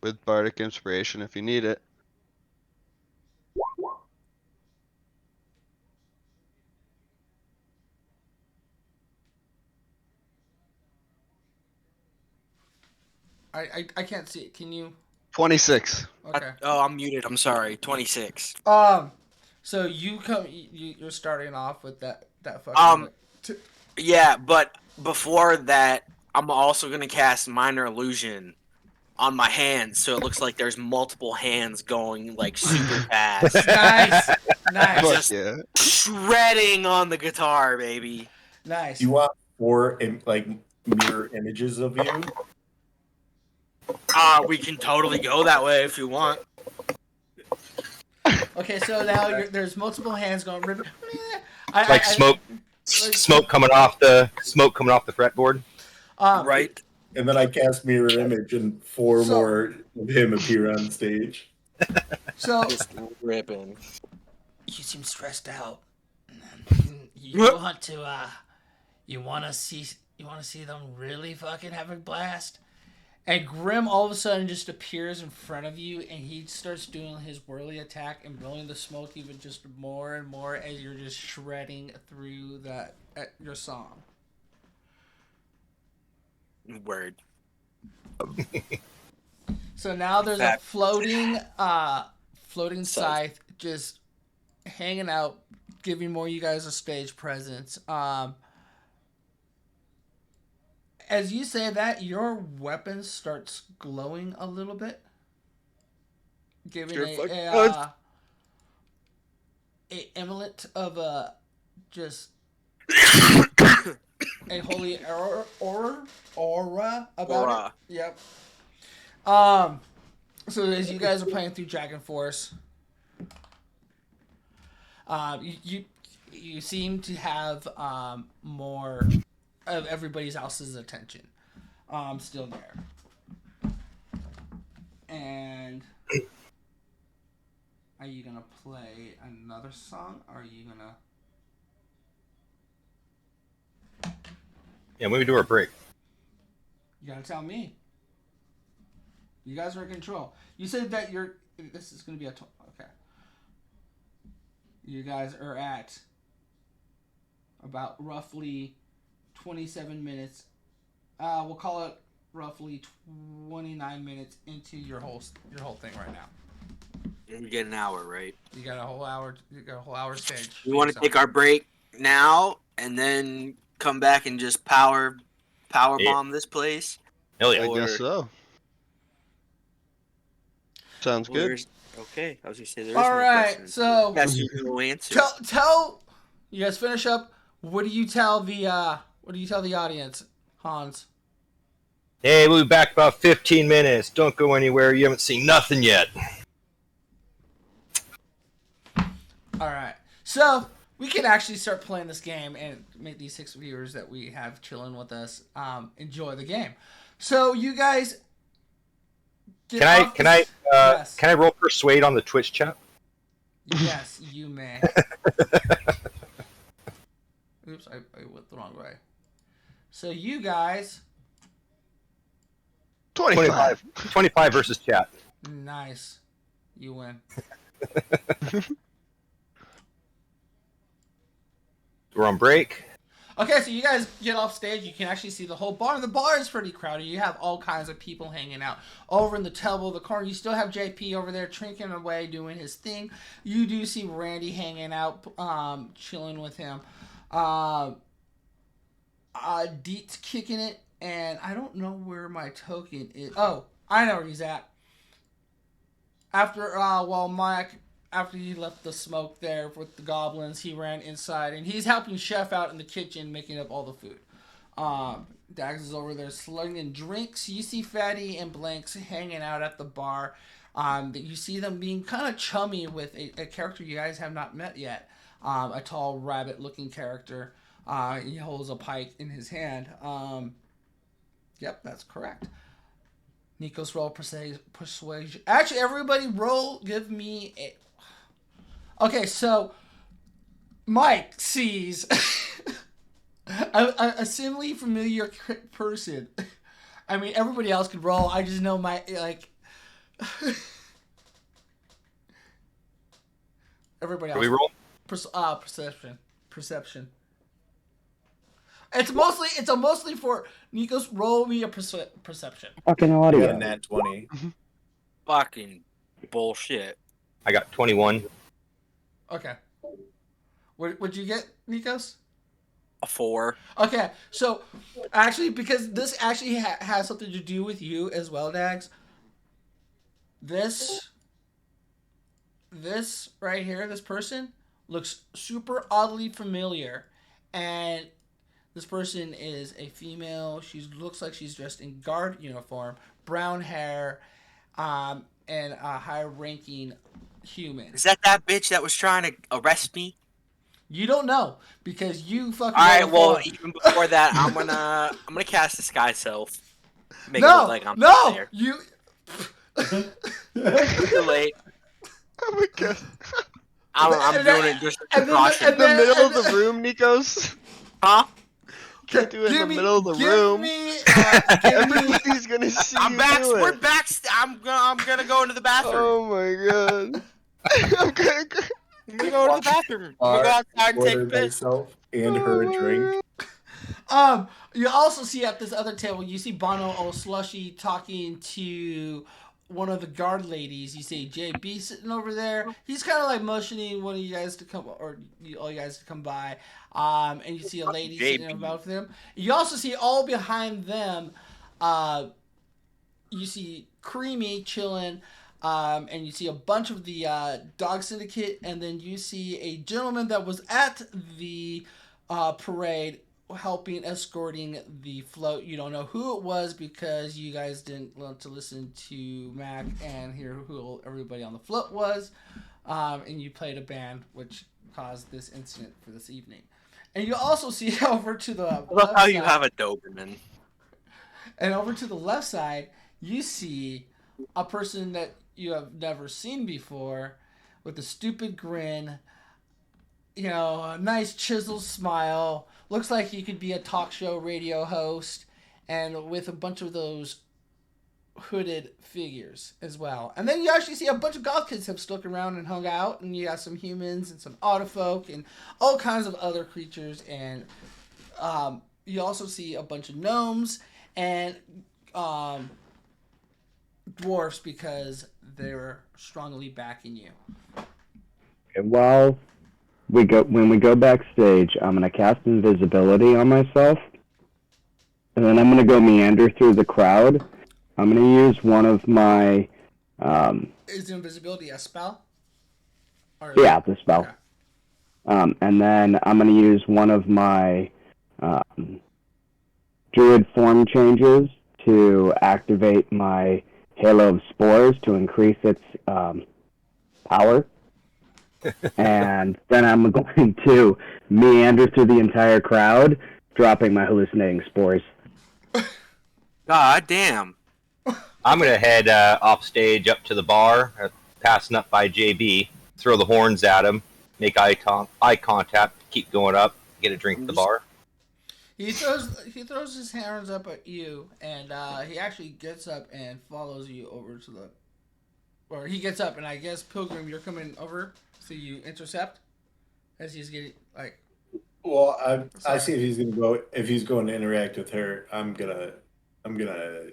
With bardic inspiration if you need it. I can't see it. Can you? 26. Okay. I'm muted. I'm sorry. 26. So you're starting off with that fucking. Yeah, but before that, I'm also gonna cast Minor Illusion on my hands, so it looks like there's multiple hands going super fast. Nice. Just shredding on the guitar, baby. Nice. You want 4 mirror images of you? We can totally go that way if you want. Okay, so now there's multiple hands going. Smoke coming off the fretboard. Right. And then I cast mirror image, and 4 more of him appear on stage. So just ripping. You seem stressed out. You want to see them really fucking have a blast. And Grim all of a sudden just appears in front of you, and he starts doing his whirly attack and blowing the smoke even just more and more as you're just shredding through your song. Word. So now there's a floating scythe just hanging out, giving more you guys a stage presence. As you say that, your weapon starts glowing a little bit, giving a emelet of a just a holy aura about it. Yep. So as you guys are playing through Dragon Force, you seem to have more of everybody else's attention still there. And are you gonna play another song, or are you gonna? Yeah, when we do our break. You gotta tell me. You guys are in control. You said that this is gonna be okay. You guys are at about roughly 27 minutes. We'll call it roughly 29 minutes into your whole thing right now. You get an hour, right? You got a whole hour. You got a whole hour stage. We want to take our break now and then come back and just power bomb this place. Hell yeah! I guess so. Sounds good. Okay, I was gonna say there is all no right, question. so That's no answer. Tell you guys finish up. What do you tell the audience, Hans? Hey, we'll be back about 15 minutes. Don't go anywhere. You haven't seen nothing yet. All right, so we can actually start playing this game and make these 6 viewers that we have chilling with us enjoy the game. So you guys, can I roll persuade on the Twitch chat? Yes, you may. Oops, I went the wrong way. So you guys, 25 versus chat. Nice, you win. We're on break. Okay, so you guys get off stage. You can actually see the whole bar. And the bar is pretty crowded. You have all kinds of people hanging out. Over in the table, the corner, you still have JP over there drinking away, doing his thing. You do see Randy hanging out, chilling with him. Deet's kicking it. And I don't know where my token is. Oh, I know where he's at. After he left the smoke there with the goblins, he ran inside, and he's helping Chef out in the kitchen, making up all the food. Dags is over there slugging drinks. You see Fatty and Blanks hanging out at the bar. You see them being kind of chummy with a character you guys have not met yet. A tall rabbit-looking character. He holds a pike in his hand. Yep, that's correct. Nikos, roll persuasion. Actually, everybody roll. Give me a... Okay, so Mike sees a seemingly familiar person. I mean, everybody else could roll. I just know everybody else. Can we roll? Perception. It's mostly for Nikos. Roll me a perception. Fucking I audio. got a nat 20. Fucking bullshit. I got 21. Okay. What'd you get, Nikos? A 4. Okay, so actually, because this actually has something to do with you as well, Dags. This right here, this person looks super oddly familiar, and this person is a female. She looks like she's dressed in guard uniform, brown hair, and a high-ranking human. Is that bitch that was trying to arrest me? You don't know because you fucking. All right. Well, even before that, I'm gonna cast Sky Self. Make it no, look like I'm no, there. you. Too late. Oh my god. I'm doing it just to precaution. In the middle of the room, Nikos. Huh? Can't do it in the middle of the room. Everybody's gonna see I'm you back. do We're it. back. I'm gonna go into the bathroom. Oh my god. I'm gonna go. I'm gonna go to the bathroom. I'm gonna go outside and take a Ordered piss. myself and her a drink. You also see at this other table, you see Bono or Slushy talking to one of the guard ladies. You see JB sitting over there. He's kind of like motioning one of you guys to come, or all you guys to come by. And you see a lady sitting above them. You also see all behind them. You see Creamy chilling. And you see a bunch of the Dog Syndicate, and then you see a gentleman that was at the parade helping escorting the float. You don't know who it was because you guys didn't want to listen to Mac and hear who everybody on the float was. And you played a band, which caused this incident for this evening. And you also see over to the I love how you have a Doberman. And over to the left side, you see a person that you have never seen before with a stupid grin, you know, a nice chiseled smile. Looks like he could be a talk show radio host, and with a bunch of those hooded figures as well. And then you actually see a bunch of goth kids have stuck around and hung out, and you got some humans and some autofolk and all kinds of other creatures. And you also see a bunch of gnomes and dwarfs because they're strongly backing you. Well, when we go backstage, I'm gonna cast invisibility on myself, and then I'm gonna go meander through the crowd. I'm gonna use one of my. Is invisibility a spell? Or yeah, the spell. Okay. And then I'm gonna use one of my druid form changes to activate my Halo of Spores to increase its power. And then I'm going to meander through the entire crowd, dropping my hallucinating spores. God damn. I'm going to head off stage up to the bar, passing up by JB, throw the horns at him, make eye contact, keep going up, get a drink at the bar. He throws his hands up at you, and he actually gets up and follows you over to the... Or he gets up, and I guess, Pilgrim, you're coming over, so you intercept as he's getting, like... Well, I see if he's going to interact with her, I'm gonna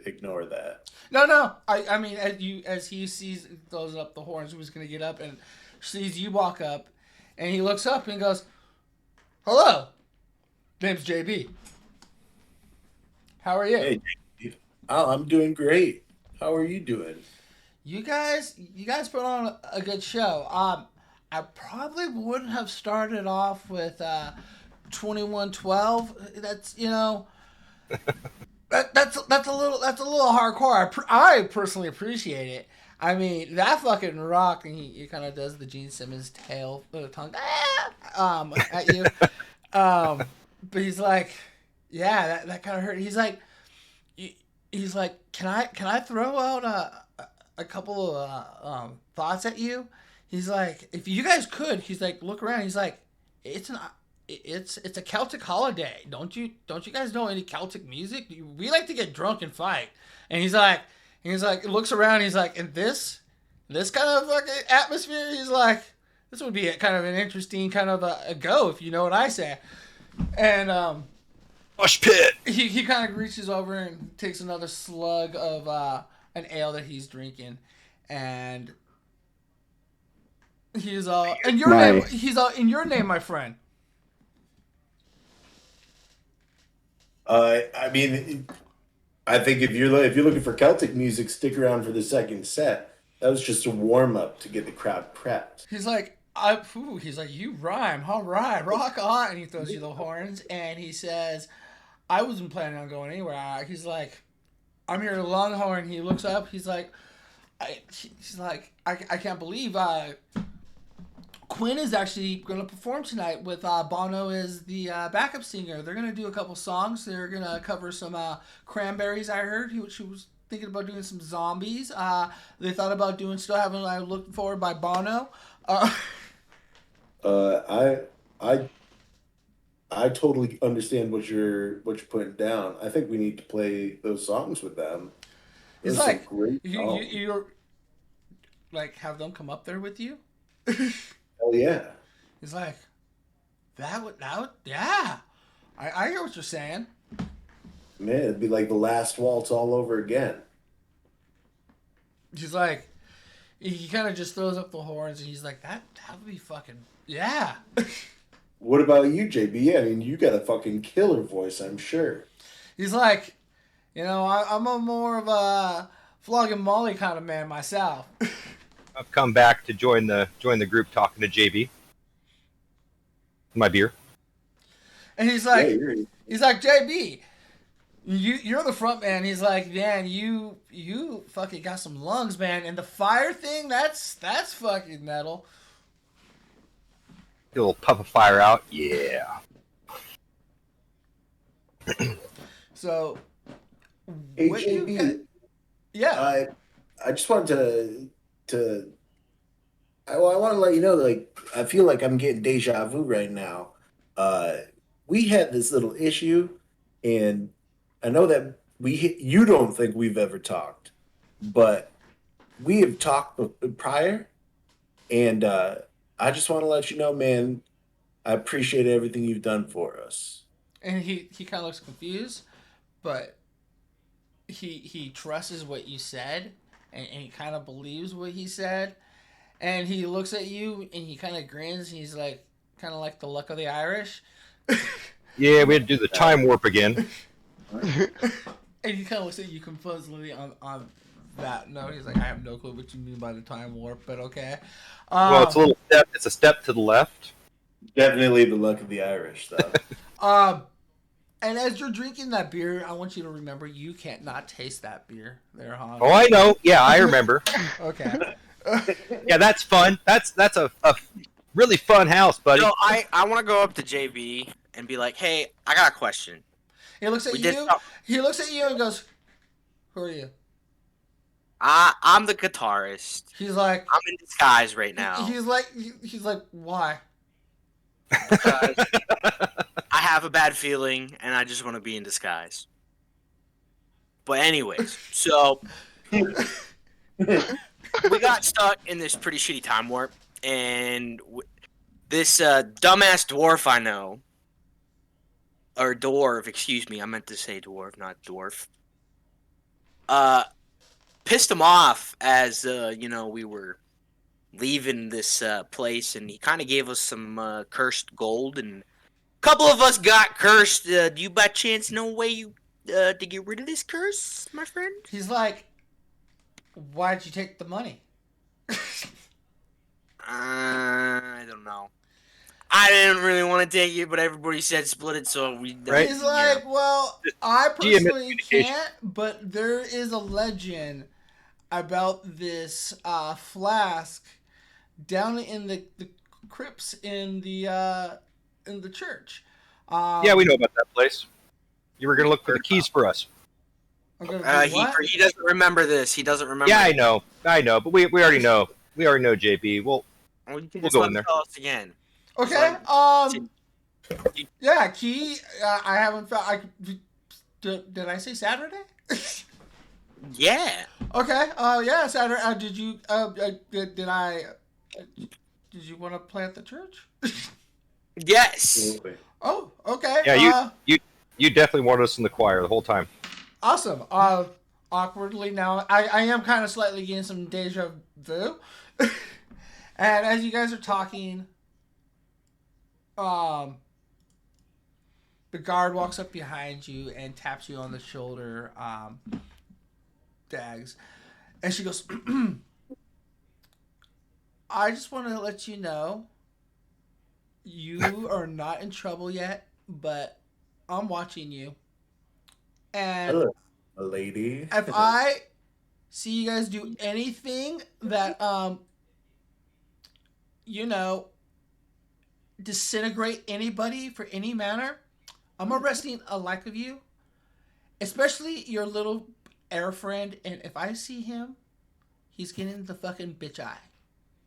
ignore that. No. I mean, as he sees, throws up the horns, he was gonna get up and sees you walk up, and he looks up and goes, "Hello, name's JB. How are you?" Hey, oh, I'm doing great. How are you doing? You guys put on a good show. I probably wouldn't have started off with 2112. That's, you know, that's a little hardcore. I personally appreciate it. I mean, that fucking rock, and he kind of does the Gene Simmons tail tongue at you. But he's like, yeah, that kind of hurt. He's like, can I throw out a couple of thoughts at you? He's like, if you guys could, he's like, look around. He's like, it's a Celtic holiday. Don't you guys know any Celtic music? We like to get drunk and fight. And he's like, looks around. He's like, in this kind of fucking atmosphere, he's like, this would be kind of an interesting kind of a go, if you know what I say. And Mosh pit. He kind of reaches over and takes another slug of an ale that he's drinking, and he's all in your name. He's all in your name, my friend. I mean, I think if you're looking for Celtic music, stick around for the second set. That was just a warm up to get the crowd prepped. He's like, he's like, you rhyme, all right, rock on, and he throws you the horns, and he says, I wasn't planning on going anywhere. He's like, I'm here at Longhorn. He looks up. He's like, I can't believe Quinn is actually going to perform tonight with Bono as the backup singer. They're going to do a couple songs. They're going to cover some Cranberries, I heard. She was thinking about doing some Zombies. They thought about doing Still Haven't I Looked Forward by Bono. I totally understand what you're putting down. I think we need to play those songs with them. It's like you're like, have them come up there with you. Hell yeah! He's like, that would yeah. I hear what you're saying. Man, it'd be like the Last Waltz all over again. He's like, he kind of just throws up the horns, and he's like, that would be fucking, yeah. What about you, JB? I mean, you got a fucking killer voice, I'm sure. He's like, I'm a more of a flogging Molly kind of man myself. I've come back to join the group talking to JB. My beer. And he's like, JB, you're the front man. He's like, man, you fucking got some lungs, man. And the fire thing, that's fucking metal. A little puff of fire out. Yeah. So, Hey, what JB, yeah. I just wanted I want to let you know, like, I feel like I'm getting deja vu right now. We had this little issue, and I know that you don't think we've ever talked, but we have talked prior, and I just want to let you know, man, I appreciate everything you've done for us. And he kind of looks confused, but he trusts what you said, and he kind of believes what he said. And he looks at you, and he kind of grins, and he's like, kind of like the luck of the Irish. Yeah, we had to do the time warp again. And he kind of looks at you confusedly on that note. He's like, I have no clue what you mean by the time warp, but okay. Well, it's a little step. It's a step to the left. Definitely the luck of the Irish, though. And as you're drinking that beer, I want you to remember you can't not taste that beer there, Han. Oh, I know. Yeah, I remember. Okay. Yeah, that's fun. That's a really fun house, buddy. So I want to go up to JB and be like, hey, I got a question. He looks at you. He looks at you and goes, "Who are you?" I'm the guitarist. He's like, I'm in disguise right now. He's like, why? Because I have a bad feeling, and I just want to be in disguise. But anyways, so we got stuck in this pretty shitty time warp, and this dumbass dwarf I know, or dwarf, excuse me, I meant to say dwarf, not dwarf, pissed him off as, we were leaving this place, and he kind of gave us some cursed gold, and a couple of us got cursed. Do you by chance know a way you to get rid of this curse, my friend? He's like, why'd you take the money? I don't know. I didn't really want to take it, but everybody said split it, so we... Right. He's like, well, I personally can't, but there is a legend about this flask down in the crypts in the church. Yeah, we know about that place. You were gonna look for the keys for us. He doesn't remember this. He doesn't remember. Yeah, I know, but we already know. We already know, JB. We'll go in there. Tell us again. Okay. Yeah, key. I haven't found. Did I say Saturday? Yeah. Okay. Yeah, Saturday. Did you? Did you want to play at the church? Yes. Absolutely. Oh, okay. Yeah, you definitely wanted us in the choir the whole time. Awesome. Awkwardly now, I am kind of slightly getting some deja vu. And as you guys are talking, the guard walks up behind you and taps you on the shoulder, Dags. And she goes, I just want to let you know, you are not in trouble yet, but I'm watching you. And Hello, lady. if I see you guys do anything that, disintegrate anybody for any manner, I'm arresting a like of you, especially your little air friend. And if I see him, he's getting the fucking bitch eye.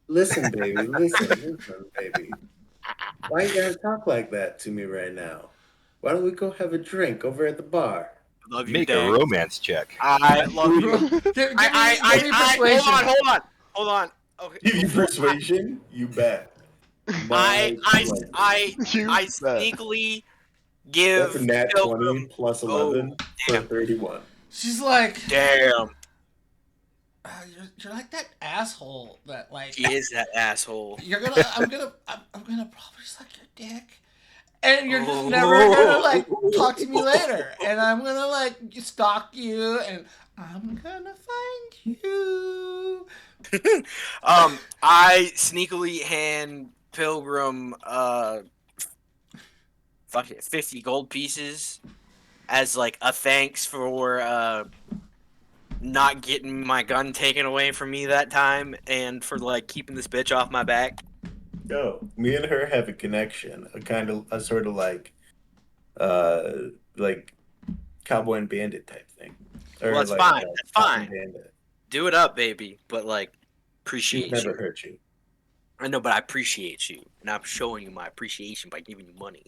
Listen, baby. Listen, baby. Why you gotta talk like that to me right now? Why don't we go have a drink over at the bar? Love you, Make Dad. a romance check. I love you. Give me persuasion. Hold on. Okay. Give you persuasion? You bet. I You bet. sneakily give. That's a nat 20 plus 11 for damn. 31. She's like, Damn. you're like that asshole that like He is that asshole. I'm gonna probably suck your dick, and you're just never gonna like talk to me later, and I'm gonna like stalk you, and I'm gonna find you. I sneakily hand Pilgrim 50 gold pieces as like a thanks for not getting my gun taken away from me that time, and for like keeping this bitch off my back. Yo, me and her have a connection, a sort of like cowboy and bandit type thing. Or Well, that's like, fine. That's cop fine. and bandit. Do it up, baby. But like, She's appreciate never you. hurt you. I know, but I appreciate you, and I'm showing you my appreciation by giving you money.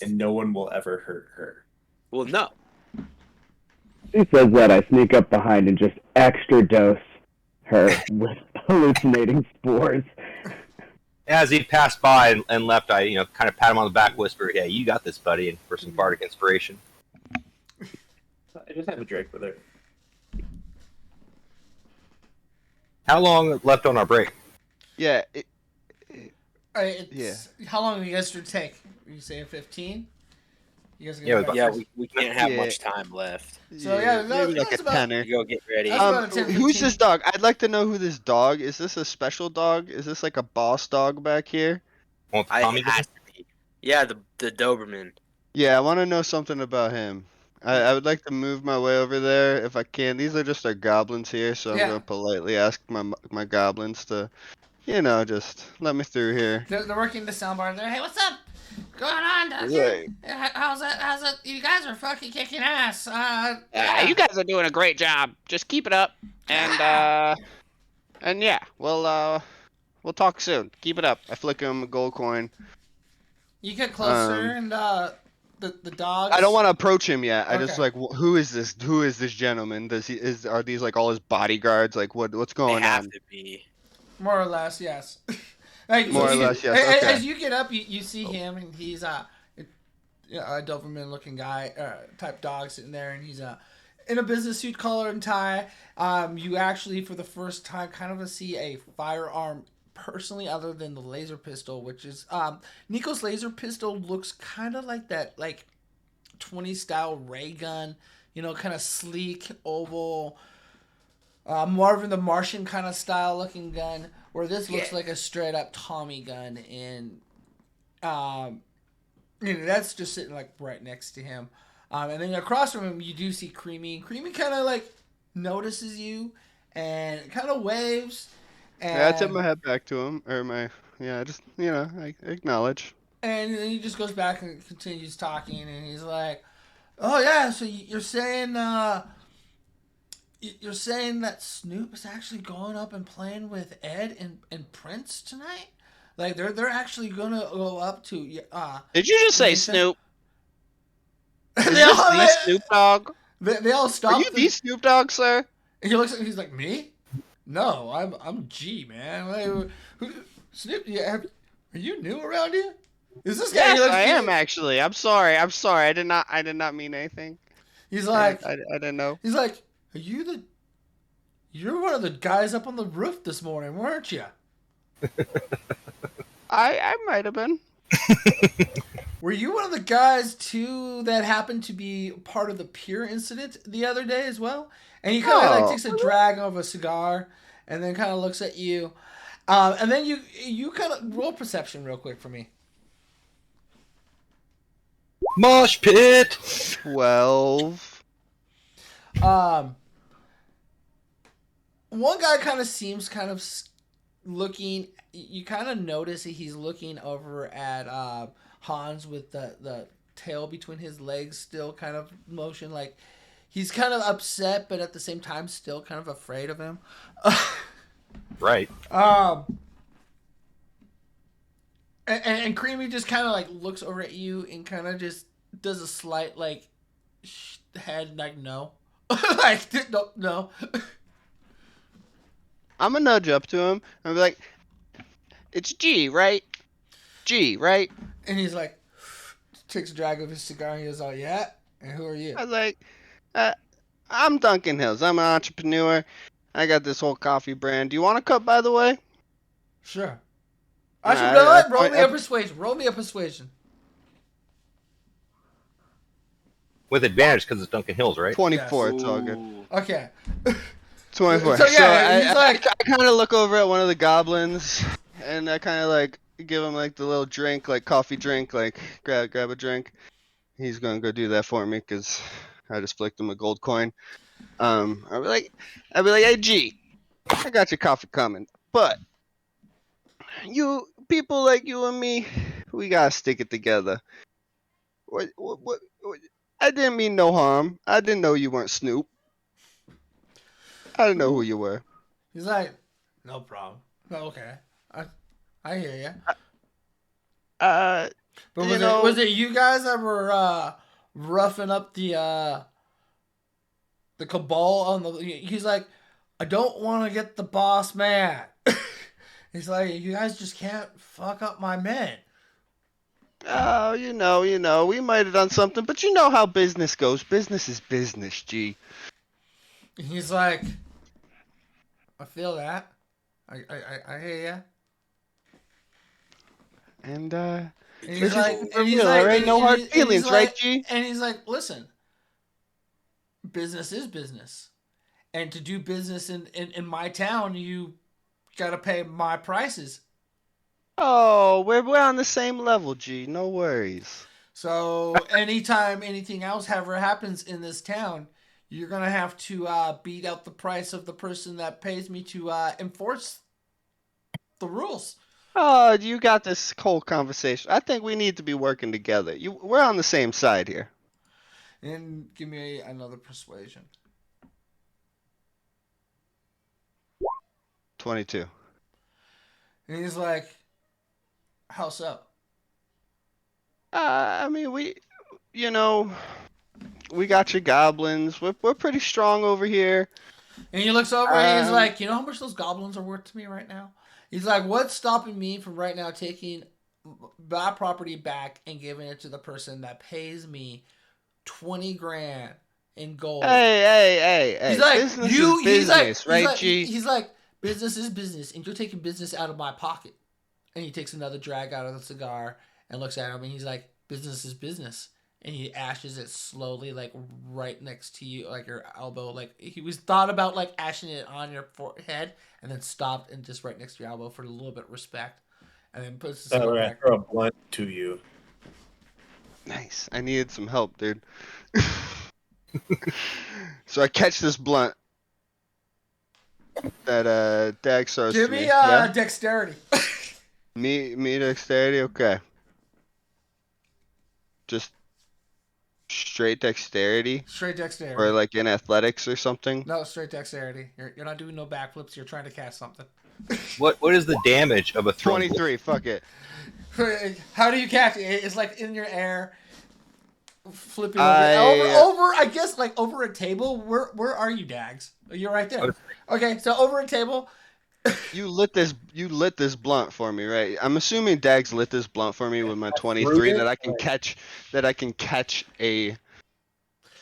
And no one will ever hurt her. Well, no. She says that I sneak up behind and just extra dose her with hallucinating spores. As he passed by and left, I kind of pat him on the back, whisper, "Hey, you got this, buddy," and for some bardic inspiration. I just have a drink with her. How long left on our break? Yeah. How long are you guys to take? You say 15? You guys Yeah, gonna Yeah, we can't have much time left. So, yeah, maybe like that's a about- tenner. You go get ready. That's about a 10, Who's 15. this dog? I'd like to know who this dog is. This a special dog? Is this like a boss dog back here? Want the I Tommy has to be. Yeah, the Doberman. Yeah, I want to know something about him. I would like to move my way over there if I can. These are just our goblins here, so I'm Yeah. gonna politely ask my goblins to, just let me through here. They're working the soundbar. They're, hey, what's up? Going on, Duncan? Right. How's it? You guys are fucking kicking ass. You guys are doing a great job. Just keep it up, and yeah, we'll talk soon. Keep it up. I flick him a gold coin. You get closer, and the dogs. I don't want to approach him yet. I just Okay. like, who is this? Who is this gentleman? Are these like all his bodyguards? Like what's They going have on? to be. More or less, yes. Like, More or less, yes, okay. As you get up, you see him, and he's a Doberman-looking guy, type dog sitting there, and he's in a business suit, collar and tie. You actually, for the first time, kind of see a firearm personally, other than the laser pistol, which is Nico's laser pistol looks kind of like that, like 20s style ray gun, kind of sleek, oval. Marvin the Martian kind of style looking gun, where this looks like a straight up Tommy gun, and that's just sitting like right next to him. And then across from him, you do see Creamy. Creamy kind of like notices you and kind of waves. And, Yeah, I tip my head back to him, I acknowledge. And then he just goes back and continues talking, and he's like, "Oh yeah, so you're saying that Snoop is actually going up and playing with Ed and Prince tonight? Like they're actually gonna go up to Did you just say Nathan? Snoop? Is They this all- the Snoop Dogg? They all stop. Are you the Snoop Dogg, sir? And he looks at me, he's like, "Me? No, I'm G, man. Like, Snoop, yeah, are you new around here? Is this guy?" Yes, He looks I at you- am actually. I'm sorry. I did not mean anything. He's like, I didn't know. he's like, you're one of the guys up on the roof this morning, weren't you? I might have been. Were you one of the guys too that happened to be part of the pier incident the other day as well? And he kind of like takes a drag of a cigar, and then kind of looks at you, and then you kind of roll perception real quick for me. Mosh pit. 12. One guy kind of seems kind of looking. You kind of notice that he's looking over at Hans with the tail between his legs, still kind of motion, like he's kind of upset, but at the same time still kind of afraid of him. Right. And Creamy just kind of like looks over at you and kind of just does a slight like head like no, like no. I'm gonna nudge up to him and be like, "It's G, right? G, right?" And he's like, takes a drag of his cigar and he goes, "Oh yeah, and who are you?" I was like, "I'm Duncan Hills. I'm an entrepreneur. I got this whole coffee brand. Do you want a cup, by the way? Sure. Nah, Actually, you know what? I- Roll me a persuasion. Roll me a persuasion. With advantage because it's Duncan Hills, right? 24. It's all good. Ooh. Okay. 24. So, yeah, he's like- I kind of look over at one of the goblins, and I kind of like give him like the little drink, like coffee drink, like grab a drink. He's gonna go do that for me because I just flicked him a gold coin. I'll be like, hey G, I got your coffee coming, but you people like you and me, we gotta stick it together. What? I didn't mean no harm. I didn't know you weren't Snoop. I didn't know who you were. He's like, no problem. No, okay. I hear you. Uh, But you was know- was it you guys that were roughing up the cabal on the? He's like, I don't want to get the boss mad. He's like, you guys just can't fuck up my men. Oh, you know, we might have done something, but you know how business goes. Business is business, G. He's like, I feel that. I hear ya. And And this he's is like, for and he's real, like, alright? and- No hard and he's feelings, like- right, G? And he's like, listen, business is business, and to do business in my town, you gotta pay my prices. Oh, we're on the same level, G. No worries. So anytime anything else ever happens in this town, you're gonna have to beat out the price of the person that pays me to enforce the rules. Oh, you got this whole conversation. I think we need to be working together. We're on the same side here. And give me another persuasion. 22. And he's like, how so? I mean, we got your goblins. We're pretty strong over here. And he looks over and he's Um, like, you know how much those goblins are worth to me right now? He's like, what's stopping me from right now taking my property back and giving it to the person that pays me 20 grand in gold? Hey. He's like, business you, is business, he's right, like, G? He's like, business is business, and you're taking business out of my pocket. And he takes another drag out of the cigar and looks at him, and he's like, business is business. And he ashes it slowly, like right next to you, like your elbow. Like he was thought about like ashing it on your forehead, and then stopped and just right next to your elbow for a little bit of respect, and then puts the cigar I'm gonna back. throw a blunt to you. Nice. I needed some help, dude. So I catch this blunt that Dag throws Give to me me. Yeah? dexterity. Me dexterity. Okay. Just straight dexterity, Straight dexterity. or like in athletics or something. No, straight dexterity. You're not doing no backflips. You're trying to cast something. What is the damage of a thrown bolt? 23. Fuck it. How do you catch it? It's like in your air, flipping I- over. I guess like over a table. Where are you, Dags? You're right there. Okay, so over a table. You lit this blunt for me, right? I'm assuming Dags lit this blunt for me with my 23 that I can catch a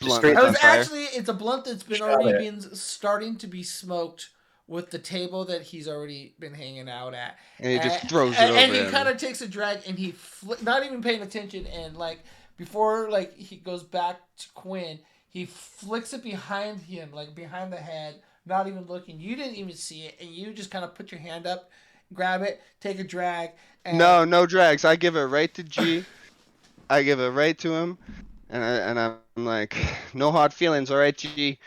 blunt straight that's I on was fire. actually, it's a blunt that's been Shot already it. been starting to be smoked with the table that he's already been hanging out at. And he just throws it over And he him. kind of takes a drag and he not even paying attention, and like before like he goes back to Quinn, he flicks it behind him, like behind the head, not even looking. You didn't even see it, and you just kind of put your hand up, grab it, take a drag. And No drags. I give it right to G. I give it right to him, and I'm like, no hard feelings, all right, G.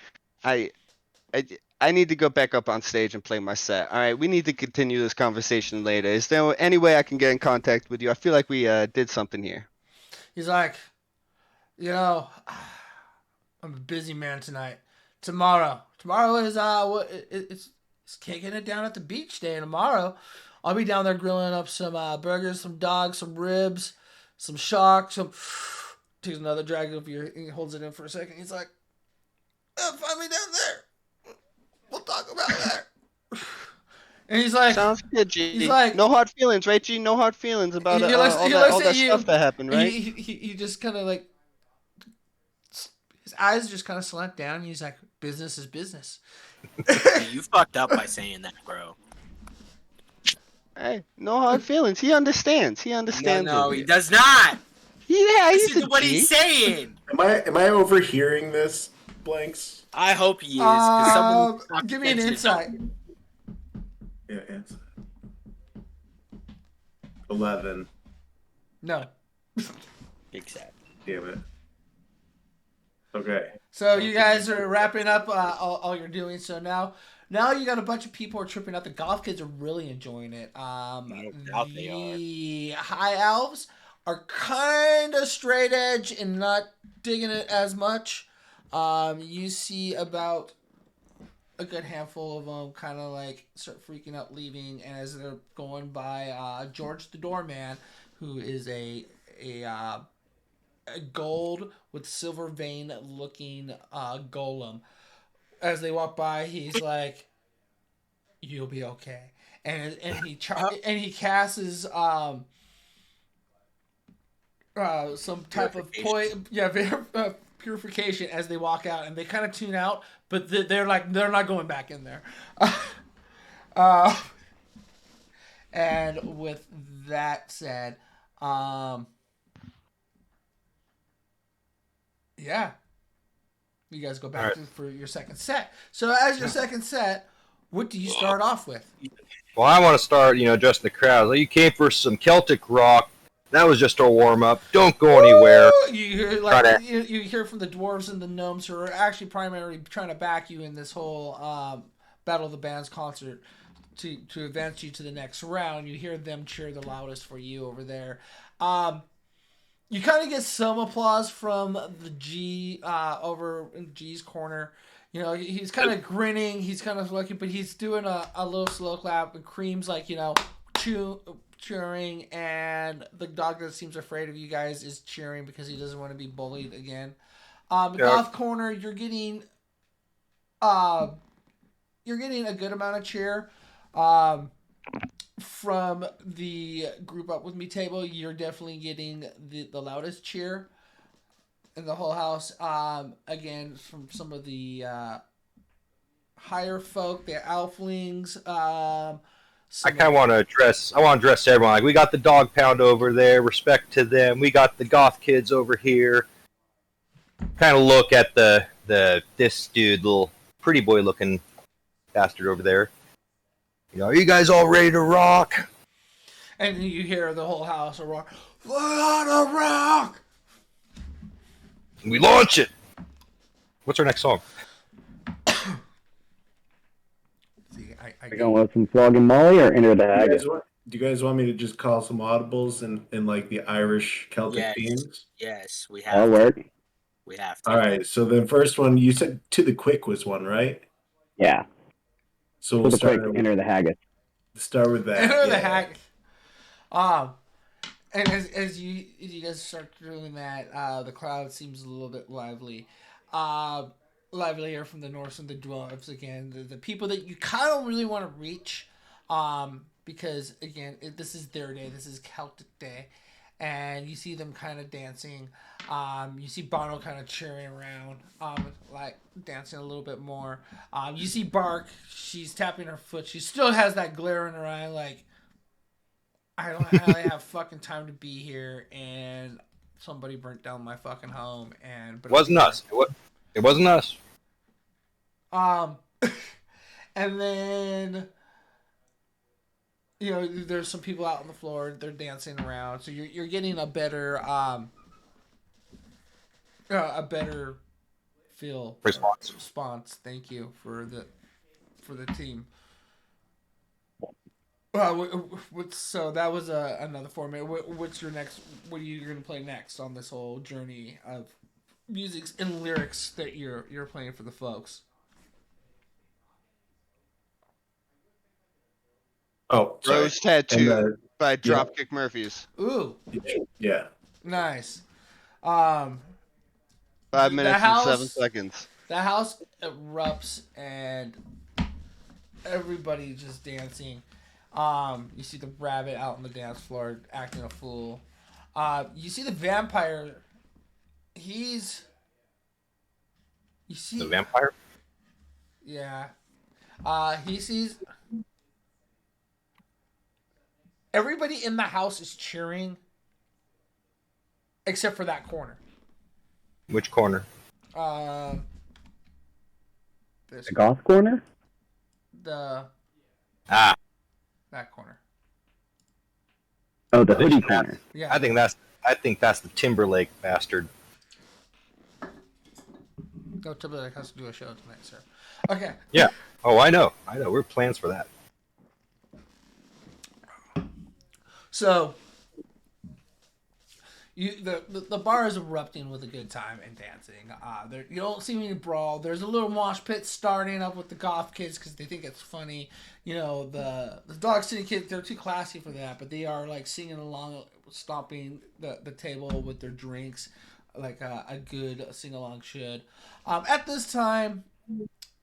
I need to go back up on stage and play my set. All right, we need to continue this conversation later. Is there any way I can get in contact with you? I feel like we did something here. He's like, you know, I'm a busy man tonight. Tomorrow is it's kicking it down at the beach day. And tomorrow, I'll be down there grilling up some burgers, some dogs, some ribs, some shark. Takes another drag of your. He holds it in for a second. He's like, find me down there. We'll talk about that. And he's like, Sounds good, G. he's like- no hard feelings, right, G? No hard feelings about He looks- all he that, looks all at that you. stuff that happened, right? He just kind of like, his eyes just kind of slant down. And he's like, business is business. You fucked up by saying that, bro. Hey, no hard feelings. He understands. He No, understands. no, over he here. does not. Yeah, he's Listen a to what G. he's saying. Am I overhearing this, Blanks? I hope he is, because someone Give me an insight. Yeah, it's 11. No. Big sad. Damn it. Okay. So you guys are wrapping up all you're doing. So now you got a bunch of people are tripping out. The golf kids are really enjoying it. No doubt they The high elves are kind of straight edge and not digging it as much. You see about a good handful of them kind of like start freaking out, leaving, and as they're going by George the Doorman, who is a gold with silver vein looking golem. As they walk by, he's like, "You'll be okay," and he casts some type of purification as they walk out, and they kind of tune out, but they're not going back in there. And with that said, yeah, you guys go back for your second set. So as your second set, what do you start off with? Well, I want to start, addressing the crowd. Like, you came for some Celtic rock. That was just a warm up. Don't go anywhere. You hear you hear from the dwarves and the gnomes who are actually primarily trying to back you in this whole Battle of the Bands concert to advance you to the next round. You hear them cheer the loudest for you over there. You kind of get some applause from the G over in G's corner. He's kind of grinning. He's kind of looking, but he's doing a little slow clap. And Cream's like, cheering, and the dog that seems afraid of you guys is cheering because he doesn't want to be bullied again. Goth corner, you're getting a good amount of cheer. From the group up with me table, you're definitely getting the loudest cheer in the whole house. Again, from some of the higher folk, the elflings. I kind of want to address everyone. Like, we got the dog pound over there. Respect to them. We got the goth kids over here. Kind of look at this dude, little pretty boy looking bastard over there. Are you guys all ready to rock? And you hear the whole house rock. We're on a rock. We launch it. What's our next song? We're going with some Flogging Molly or Enter the Haggis? Do you guys want me to just call some audibles in like the Irish Celtic themes? Yes, we have. That'll work. We have to. All right. So the first one you said To the Quick was one, right? Yeah. So we'll start. Enter the Haggis. Start with that. Enter the Haggis. And as you guys start doing that, the crowd seems a little bit lively. Livelier from the Norse and the dwarves again. The people that you kind of really want to reach, because again, this is their day. This is Celtic Day, and you see them kind of dancing. You see Bono kind of cheering around, like dancing a little bit more. You see Bark. She's tapping her foot. She still has that glare in her eye, like I don't really have fucking time to be here, and somebody burnt down my fucking home. But it wasn't us. It wasn't us. And then there's some people out on the floor. They're dancing around, so you're getting a better feel response. Thank you for the team. So that was another format. What's your next? What are you going to play next on this whole journey of music and lyrics that you're playing for the folks? Oh, sorry. Rose Tattoo by Dropkick Murphys. Ooh. Yeah. Nice. 5 minutes and 7 seconds. The house erupts and everybody's just dancing. You see the rabbit out on the dance floor acting a fool. You see the vampire. The vampire? Yeah. He sees everybody in the house is cheering except for that corner. Which corner? This The golf corner? the Ah, that corner. Oh, the hoodie corner. Yeah. I think that's the Timberlake bastard. No, Timberlake has to do a show tonight, sir. Okay. Yeah. Oh, I know. We're plans for that. So the bar is erupting with a good time and dancing. You don't see any brawl. There's a little mosh pit starting up with the goth kids because they think it's funny. You know, the Dog City kids, they're too classy for that, but they are like singing along, stomping the table with their drinks like a good sing along should. At this time,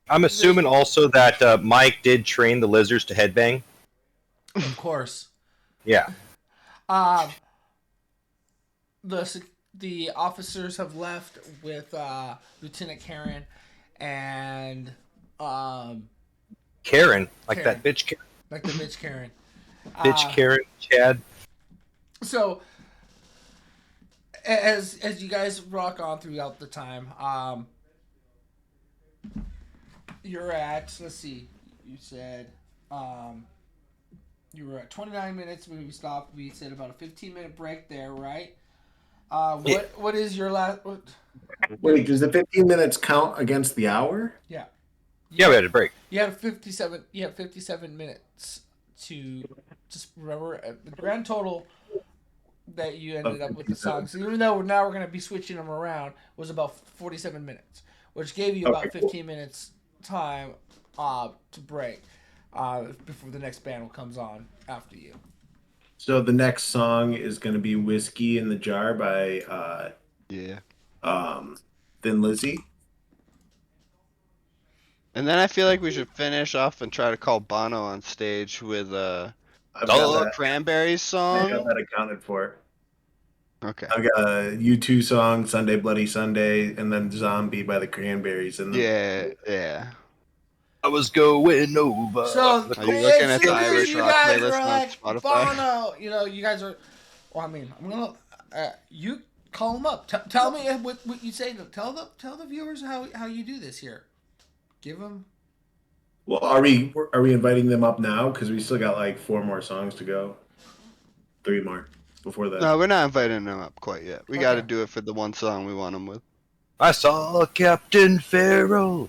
I'm assuming also that Mike did train the lizards to headbang. of course, Yeah. The officers have left with Lieutenant Karen and Karen, like Karen. that bitch, like the bitch Karen. Karen, Chad. So as you guys rock on throughout the time, you're at, let's see, you said you were at 29 minutes when we stopped. We said about a 15-minute break there, right? What is your last? Wait, does the 15 minutes count against the hour? Yeah. Yeah, we had a break. You had 57. You had 57 minutes to just remember the grand total that you ended up with the songs. Even though now we're going to be switching them around, was about 47 minutes, which gave you about 15 minutes time to break before the next band comes on after you. So the next song is going to be "Whiskey in the Jar" by Thin Lizzy. And then I feel like we should finish off and try to call Bono on stage with I've got that. Cranberries I song. got that accounted for. Okay. I've got a U2 song, "Sunday Bloody Sunday," and then "Zombie" by the Cranberries. And Yeah. I was going over. So Are you looking at the Irish you rock guys playlist are on like Spotify? Bono. You know, you guys are. Well, I mean, I'm gonna. You call them up. Tell me what you say. Tell the viewers how you do this here. Give them. Well, are we inviting them up now? Because we still got like 4 more songs to go. 3 more before that. No, we're not inviting them up quite yet. We got to Okay. do it for the one song we want them with. I saw Captain Pharaoh.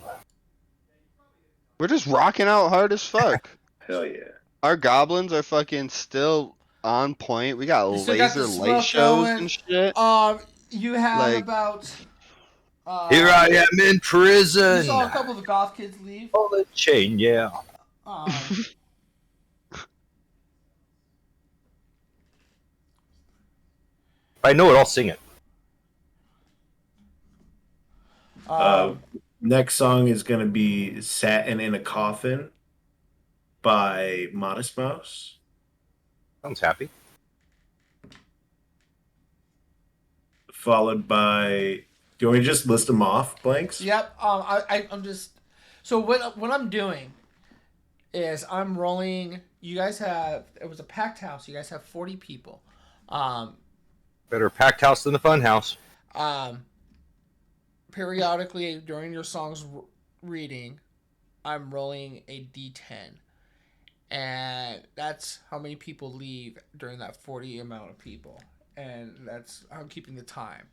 We're just rocking out hard as fuck. Hell yeah. Our goblins are fucking still on point. We got You still got laser the light smoke shows going. and shit. You have Like- about. Here I am in You prison. saw a couple of the goth kids leave. On the chain, yeah. If I know it, I'll sing it. Next song is going to be "Satin in a Coffin" by Modest Mouse. Sounds happy. Followed by. Do you want me to just list them off, Blanks? Yep. I'm just. So what I'm doing is I'm rolling. You guys have. It was a packed house. You guys have 40 people. Better packed house than the fun house. Periodically during your song's reading, I'm rolling a D10, and that's how many people leave during that 40 amount of people, and that's I'm keeping the time.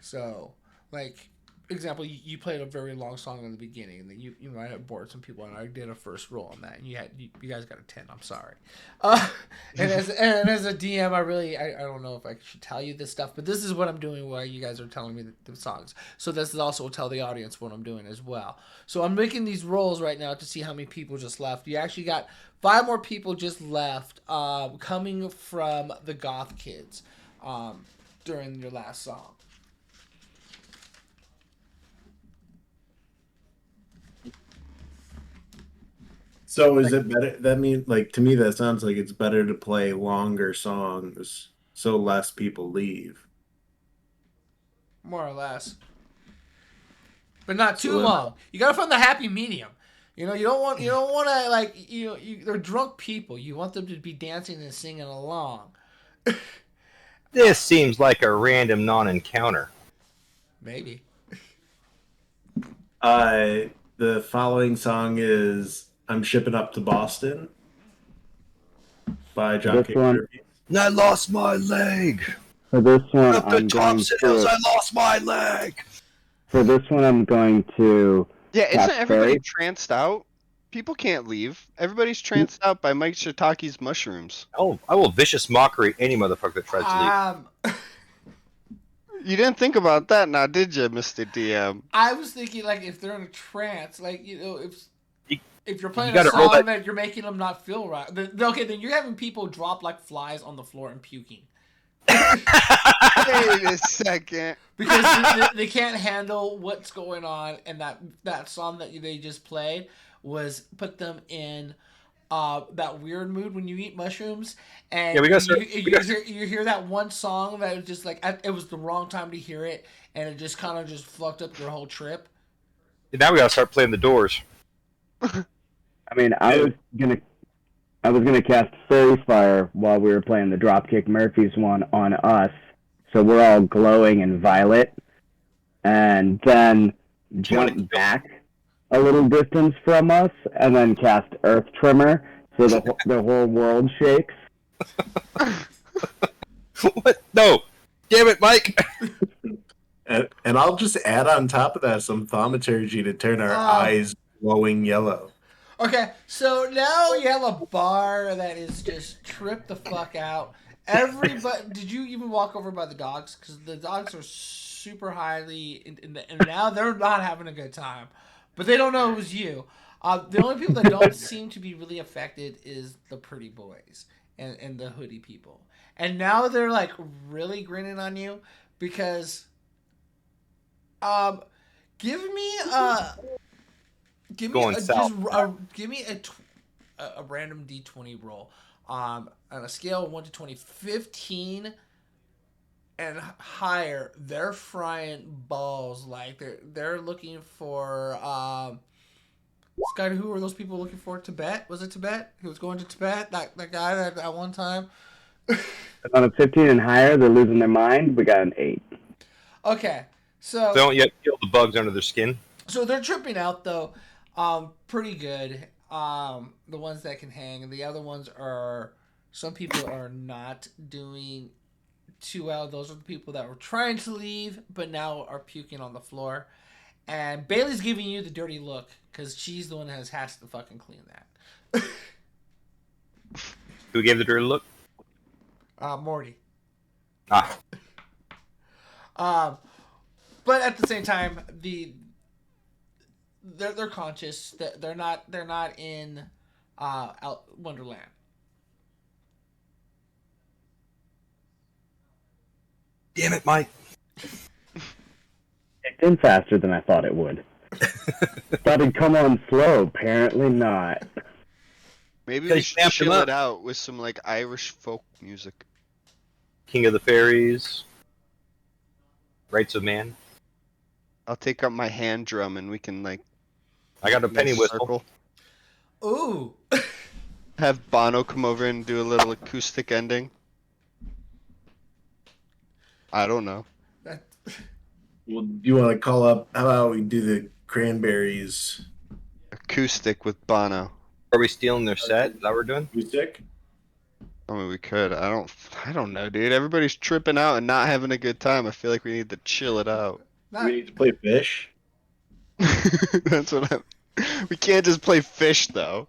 So, like, example, you played a very long song in the beginning, and then you might have bored some people, and I did a first roll on that, and you guys got a 10. I'm sorry. And as a DM, I don't know if I should tell you this stuff, but this is what I'm doing while you guys are telling me the songs. So this is also tell the audience what I'm doing as well. So I'm making these rolls right now to see how many people just left. You actually got 5 more people just left, coming from the goth kids, during your last song. So is it better? That means, like, to me, that sounds like it's better to play longer songs so less people leave. More or less. But not too So then- long. You gotta find the happy medium. You know, you don't want to like they're drunk people. You want them to be dancing and singing along. This seems like a random non-encounter. Maybe. The following song is "I'm Shipping Up to Boston" by John This one, I lost my leg. for this one, Up the I'm top going hills, to. I lost my leg. For this one, I'm going to. Yeah, isn't Cast everybody Fairy. tranced out? People can't leave. Everybody's tranced out by Mike Shitaki's mushrooms. Oh, I will vicious mockery any motherfucker that tries to leave. You didn't think about that now, did you, Mr. DM? I was thinking like if they're in a trance, like if you're playing You a gotta roll song that- that you're making them not feel right, okay, then you're having people drop like flies on the floor and puking Wait a second. because they can't handle what's going on, and that song that they just played was put them in that weird mood when you eat mushrooms, and Yeah, we gotta start- you hear that one song that was just like it was the wrong time to hear it, and it just kind of just fucked up your whole trip. Now we gotta start playing the Doors. I mean, I was gonna cast Fairy Fire while we were playing the Dropkick Murphys one on us, so we're all glowing in violet, and then jump back a little distance from us, and then cast Earth Tremor, so the whole world shakes. What? No! Damn it, Mike! And I'll just add on top of that some thaumaturgy to turn our eyes glowing yellow. Okay, so now you have a bar that is just tripped the fuck out. Everybody, did you even walk over by the dogs? Because the dogs are super highly, and now they're not having a good time. But they don't know it was you. The only people that don't seem to be really affected is the pretty boys and the hoodie people. And now they're like really grinning on you because, give me a random D20 roll. On a scale of 1 to 20, 15 and higher, they're frying balls. Like they're looking for Scott, who were those people looking for? Tibet? Was it Tibet? Who was going to Tibet? That guy that at one time. On a 15 and higher, they're losing their mind. We got an 8. Okay, so They don't yet kill the bugs under their skin. So they're tripping out though, pretty good. The ones that can hang, and the other ones are. Some people are not doing too well. Those are the people that were trying to leave, but now are puking on the floor. And Bailey's giving you the dirty look because she's the one that has to fucking clean that. Who gave the dirty look? Morty. Ah. But at the same time, they're conscious. They're not in Wonderland. Damn it, Mike. Kicked in faster than I thought it would. Thought it'd come on slow. Apparently not. Maybe They we should snapped him chill up. it out with some like Irish folk music. King of the Fairies. Rights of Man. I'll take up my hand drum and we can like I got a penny nice whistle. circle. Ooh. Have Bono come over and do a little acoustic ending. I don't know. Well, do you want to call up? How about we do the Cranberries Acoustic with Bono. Are we stealing their set? Is that what we're doing? music? I mean, we could. I don't know, dude. Everybody's tripping out and not having a good time. I feel like we need to chill it out. We need to play Fish. That's what I'm. We can't just play Fish though.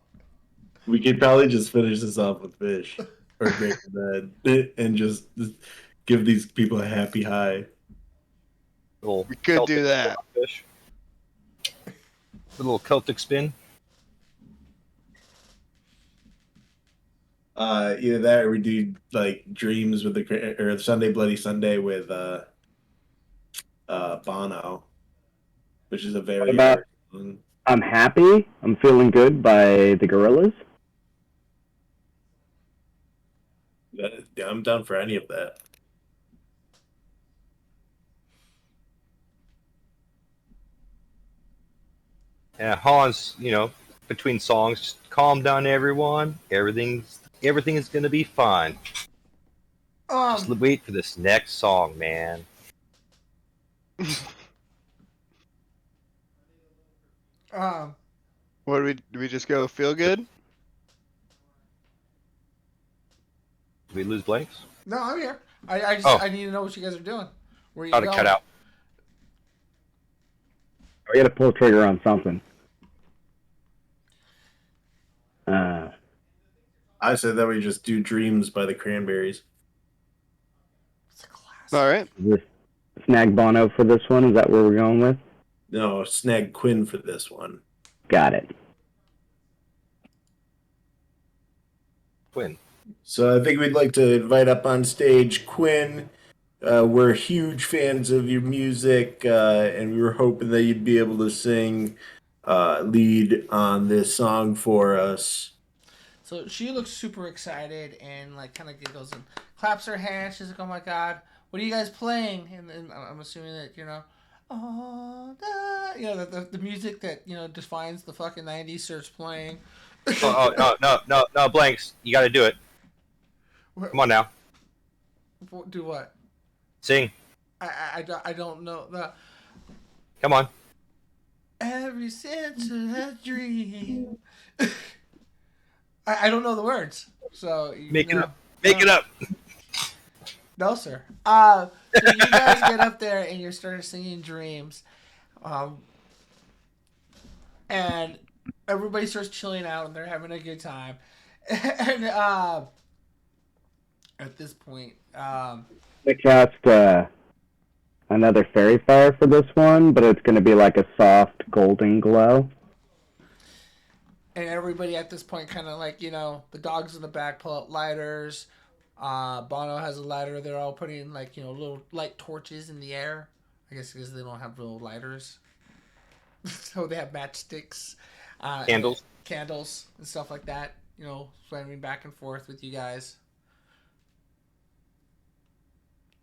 We could probably just finish this off with Fish or Breaking Bad and just give these people a happy high. Little We could do that. Fish. A little Celtic spin. Either that or we do like Dreams with or Sunday Bloody Sunday with Bono, which is a very What about- hard song. I'm Happy. I'm Feeling Good by the Gorillas. Yeah, I'm down for any of that. Yeah, Hans, between songs. Just calm down, everyone. Everything is gonna be fine. Just wait for this next song, man. What do we just go feel good? Did we lose Blanks? No, I'm here. I just I need to know what you guys are doing. Where you Got to going? cut out. I got to pull the trigger on something. I said that we just do Dreams by the Cranberries. It's a classic. All right. This snag Bono for this one. Is that where we're going with? No, snag Quinn for this one. Got it. Quinn. So I think we'd like to invite up on stage Quinn. We're huge fans of your music, and we were hoping that you'd be able to sing lead on this song for us. So she looks super excited and like kind of giggles and claps her hands. She's like, "Oh my god, what are you guys playing?" And I'm assuming that the music that defines the fucking '90s starts playing. No, Blanks. You got to do it. Come on now. Do what? Sing. I don't know the. Come on. Every sense of a dream. I don't know the words, so Make it up. Make it up. No, sir. So you guys get up there and you start singing Dreams, and everybody starts chilling out and they're having a good time, and at this point, I cast another fairy fire for this one, but it's going to be like a soft golden glow. and everybody at this point kind of like, the dogs in the back pull out lighters. Bono has a lighter. They're all putting like, little light torches in the air. I guess because they don't have little lighters. So they have matchsticks. Candles. Candles and stuff like that. Swimming back and forth with you guys.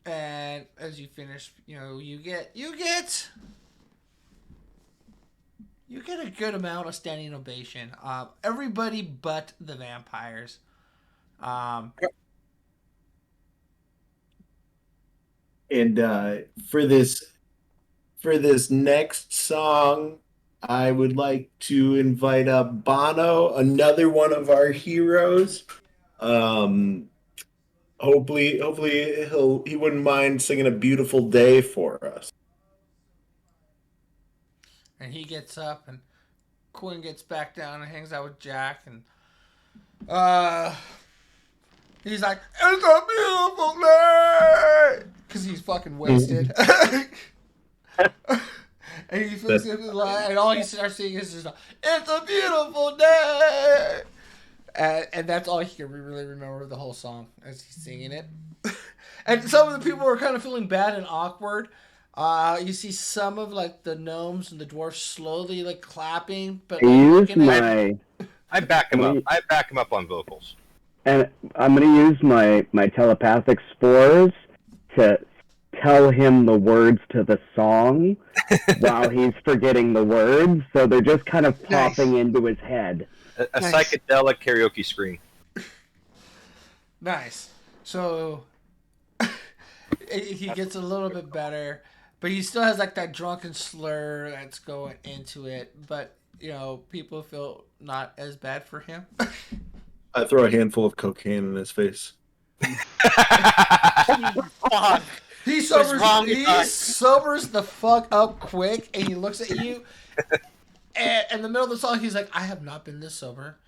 And as you finish, you get a good amount of standing ovation. Everybody but the vampires. And for this next song, I would like to invite up Bono, another one of our heroes. Hopefully he wouldn't mind singing "A Beautiful Day" for us. And he gets up, and Quinn gets back down and hangs out with Jack, and he's like, "It's a beautiful day," because he's fucking wasted. And he feels and all he starts singing is just, "It's a beautiful day," and that's all he can really remember of the whole song as he's singing it. And some of the people were kind of feeling bad and awkward. You see some of like the gnomes and the dwarfs slowly like clapping, but like, I back him up. I back him up on vocals. And I'm going to use my telepathic spores to tell him the words to the song while he's forgetting the words. So they're just kind of popping into his head. A psychedelic karaoke screen. Nice. So he gets a little bit better, but he still has like that drunken slur that's going into it. But people feel not as bad for him. I throw a handful of cocaine in his face. He sobers the fuck up quick, and he looks at you. And in the middle of the song, he's like, "I have not been this sober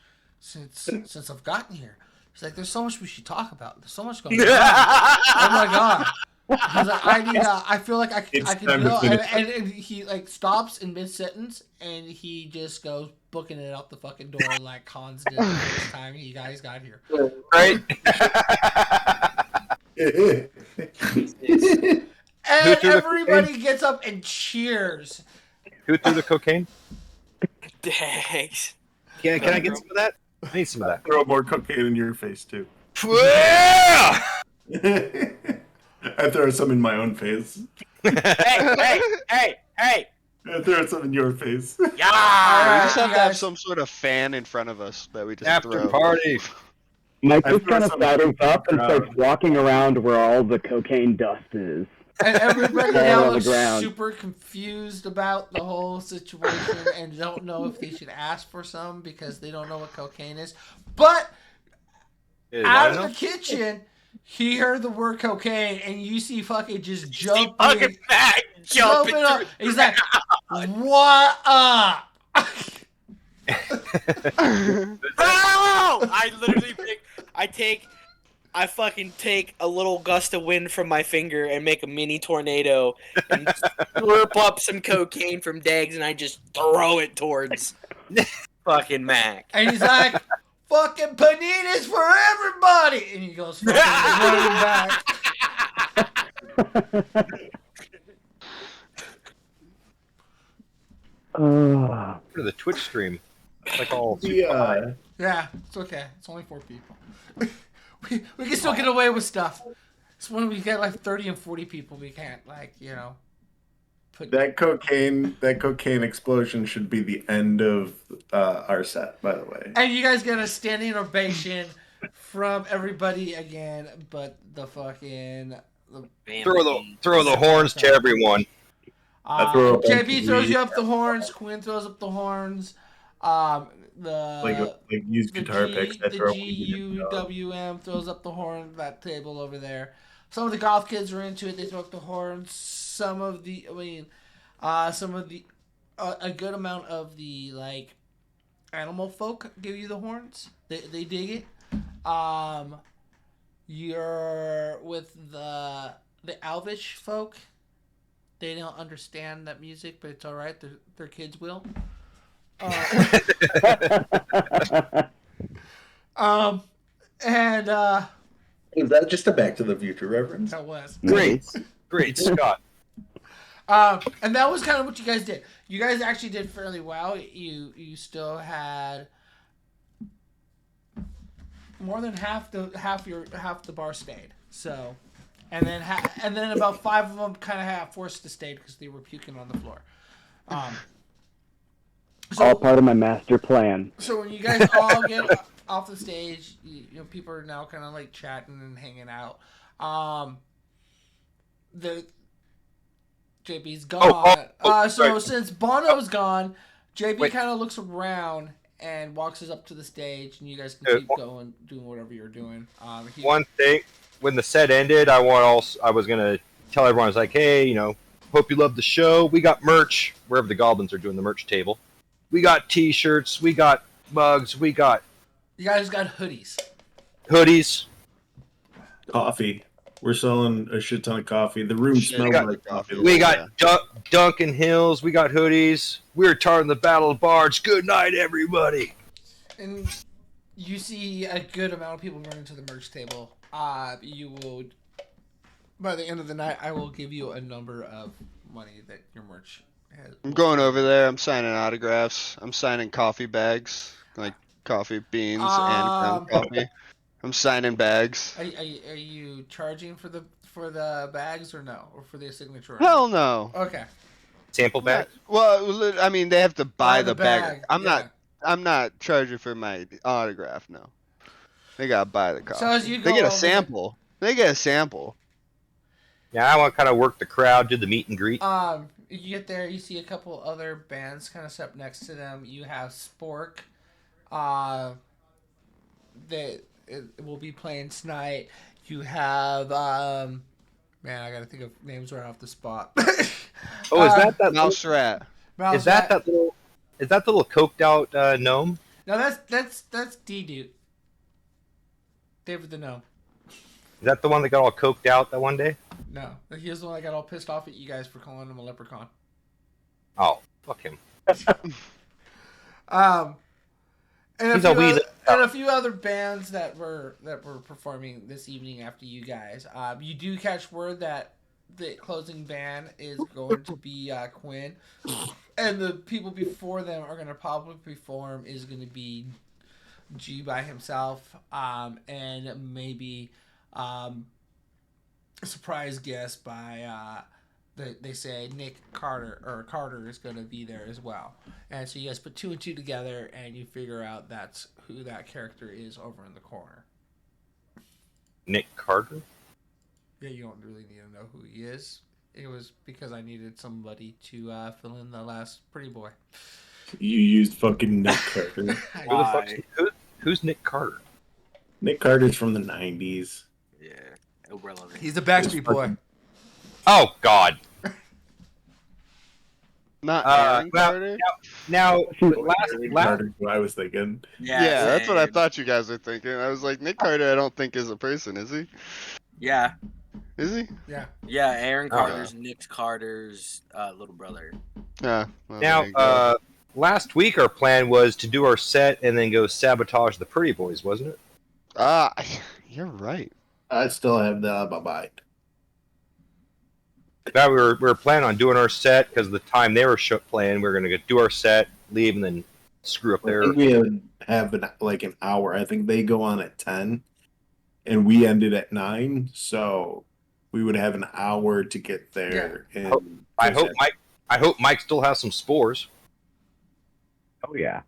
since I've gotten here." He's like, "There's so much we should talk about. There's so much going on. Oh my god." He's like, I feel like I can and he like stops in mid sentence, and he just goes booking it out the fucking door like Hans did the first time you guys got here. Right. And everybody gets up and cheers. Who threw the cocaine? Thanks. Can I get some of that? I need some of that. Throw more cocaine in your face too. Yeah! I throw some in my own face. Hey! Throw some in your face. Yeah. We just have you to have guys- some sort of fan in front of us that we just After throw. party. Mike I just throw kind of some saddles in the up and starts crowd. walking around where all the cocaine dust is. And everybody All now on the looks ground. super confused about the whole situation and don't know if they should ask for some because they don't know what cocaine is. But Hey, out wanna of the kitchen, he heard the word cocaine, and you see fucking just See jumping, fucking back, jumping up. through. He's like, "What up?" Oh! I literally I fucking take a little gust of wind from my finger and make a mini tornado and slurp up some cocaine from Dags and I just throw it towards fucking Mac. And he's like, "Fucking panitas for everybody!" And he goes fucking running back. Oh. For the Twitch stream. It's like all Yeah. Yeah, it's okay. It's only 4 people. we can still get away with stuff. It's when we get like 30 and 40 people, we can't put. That cocaine explosion should be the end of our set, by the way. And you guys get a standing ovation from everybody again, but the fucking. throw the horns to everyone. I throw up JB throws MTV. you up the horns. Quinn throws up the horns. The Like used guitar picks. I the throw up weed. GUWM throws up the horn. That table over there. Some of the golf kids are into it. They throw up the horns. Some of the a good amount of the like animal folk give you the horns. They dig it. You're with the Elvish folk. They don't understand that music, but it's all right. Their kids will. And Is that just a Back to the Future reference? that was. Great, Scott. And that was kind of what you guys did. You guys actually did fairly well. You still had more than half the bar stayed. So, and then about 5 of them kind of have forced to stay because they were puking on the floor. All part of my master plan. So when you guys all get off the stage, you know people are now kind of like chatting and hanging out. The JB's gone. So since Bono's gone, JB kind of looks around and walks us up to the stage, and you guys can keep going, doing whatever you're doing. One thing, when the set ended, I was gonna tell everyone, I was like, hey, hope you love the show. We got merch wherever the goblins are doing the merch table. We got T-shirts, we got mugs, You guys got hoodies. hoodies. Coffee. We're selling a shit ton of coffee. The room smells like coffee. We got Duncan Hills. We got hoodies. We're tarting the Battle Bards. Good night, everybody. And you see a good amount of people running to the merch table. You will, by the end of the night, I will give you a number of money that your merch has. I'm going over there. I'm signing autographs. I'm signing coffee bags, like coffee beans and ground coffee. I'm signing bags. Are you charging for the bags or no, or for the signature? Hell no. Okay. Sample bag. Well, I mean, they have to buy the bag. I'm yeah. not charging for my autograph. No. They gotta buy the coffee. So as you go they get a over sample. They get a sample. Yeah, I want to kind of work the crowd, do the meet and greet. You get there, you see a couple other bands kind of set up next to them. You have Spork. That will be playing tonight. You have man, I gotta think of names right off the spot. Oh, is that Mouse rat? Is that the little coked out gnome? No, that's D-Dude. David the Gnome. Is that the one that got all coked out that one day? No, he was the one that got all pissed off at you guys for calling him a leprechaun. Oh, fuck him. And He's a wee a few other bands that were performing this evening after you guys. You do catch word that the closing band is going to be Quinn, and the people before them are going to probably perform is going to be G by himself, and maybe a surprise guest by they say Nick Carter is going to be there as well, and so you guys put 2 and 2 together, and you figure out that's who that character is over in the corner. Nick Carter? Yeah, you don't really need to know who he is. It was because I needed somebody to fill in the last pretty boy. You used fucking Nick Carter. Who the fuck's, who's Nick Carter? Nick Carter's from the 90s. Yeah, irrelevant. He's a Backstreet Boy. Oh, God. Not Aaron well, Carter? Now, Nick last Carter's what I was thinking. Yeah, that's what I same. thought you guys were thinking. I was like, Nick Carter I don't think is a person, is he? Yeah, Is he? Yeah. yeah. Aaron Oh. Carter's Nick Carter's little brother. Yeah. Well, now, there you go. last week our plan was to do our set and then go sabotage the Pretty Boys, wasn't it? You're right. I still have the bye-bye. That we were planning on doing our set because of the time they were playing. We were going to do our set, leave, and then screw up I their. think we have an hour. I think they go on at 10, and we ended at 9, so we would have an hour to get there. And I hope Mike still has some spores. Oh yeah.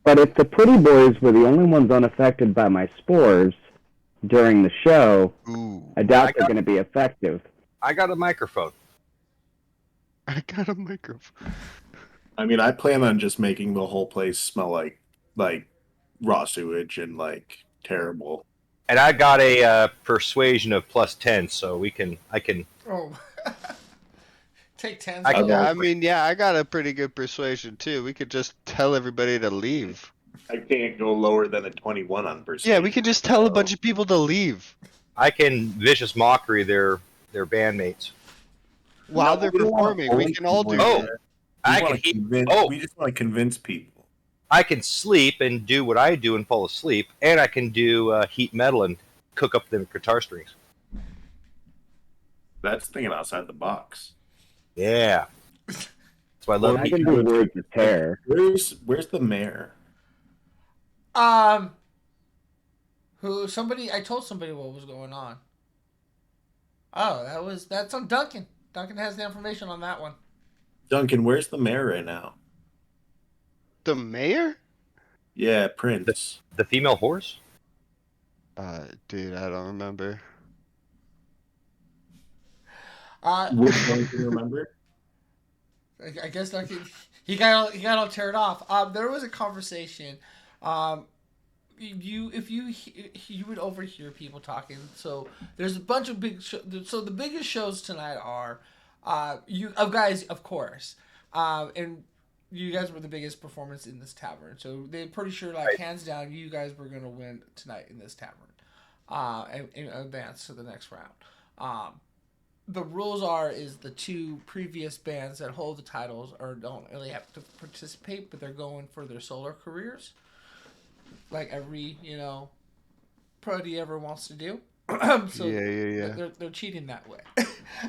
But if the Pretty Boys were the only ones unaffected by my spores during the show, Ooh. I doubt they're going to be effective. I got a microphone. I got a microphone. I mean, I plan on just making the whole place smell like raw sewage and like terrible. And I got a persuasion of +10, so I can. Oh. Take 10. I I got a pretty good persuasion too. We could just tell everybody to leave. I can't go lower than a 21 on persuasion. Yeah, we could just tell a bunch of people to leave I can vicious mockery their bandmates. while No, they're we don't wanna performing. We bully can all do people. Oh. that. We just want to convince people. I can sleep and do what I do and fall asleep, and I can do heat metal and cook up the guitar strings. That's thinking outside the box. Yeah, that's why I love I heat can metal. do words of terror. Where's the mayor? I told somebody what was going on. Oh, that's on Duncan. Duncan has the information on that one. Duncan, where's the mayor right now? The mayor? Yeah, Prince. The female horse. Dude, I don't remember. Would Duncan remember? I guess Duncan he got all teared off. There was a conversation. You would overhear people talking. So there's a bunch of big so the biggest shows tonight are you guys, of course, and you guys were the biggest performance in this tavern, so they're pretty sure, like, hands down, you guys were gonna win tonight in this tavern, and advance to the next round. The rules is the 2 previous bands that hold the titles don't really have to participate, but they're going for their solo careers, like every prody ever wants to do. So yeah. They're cheating that way.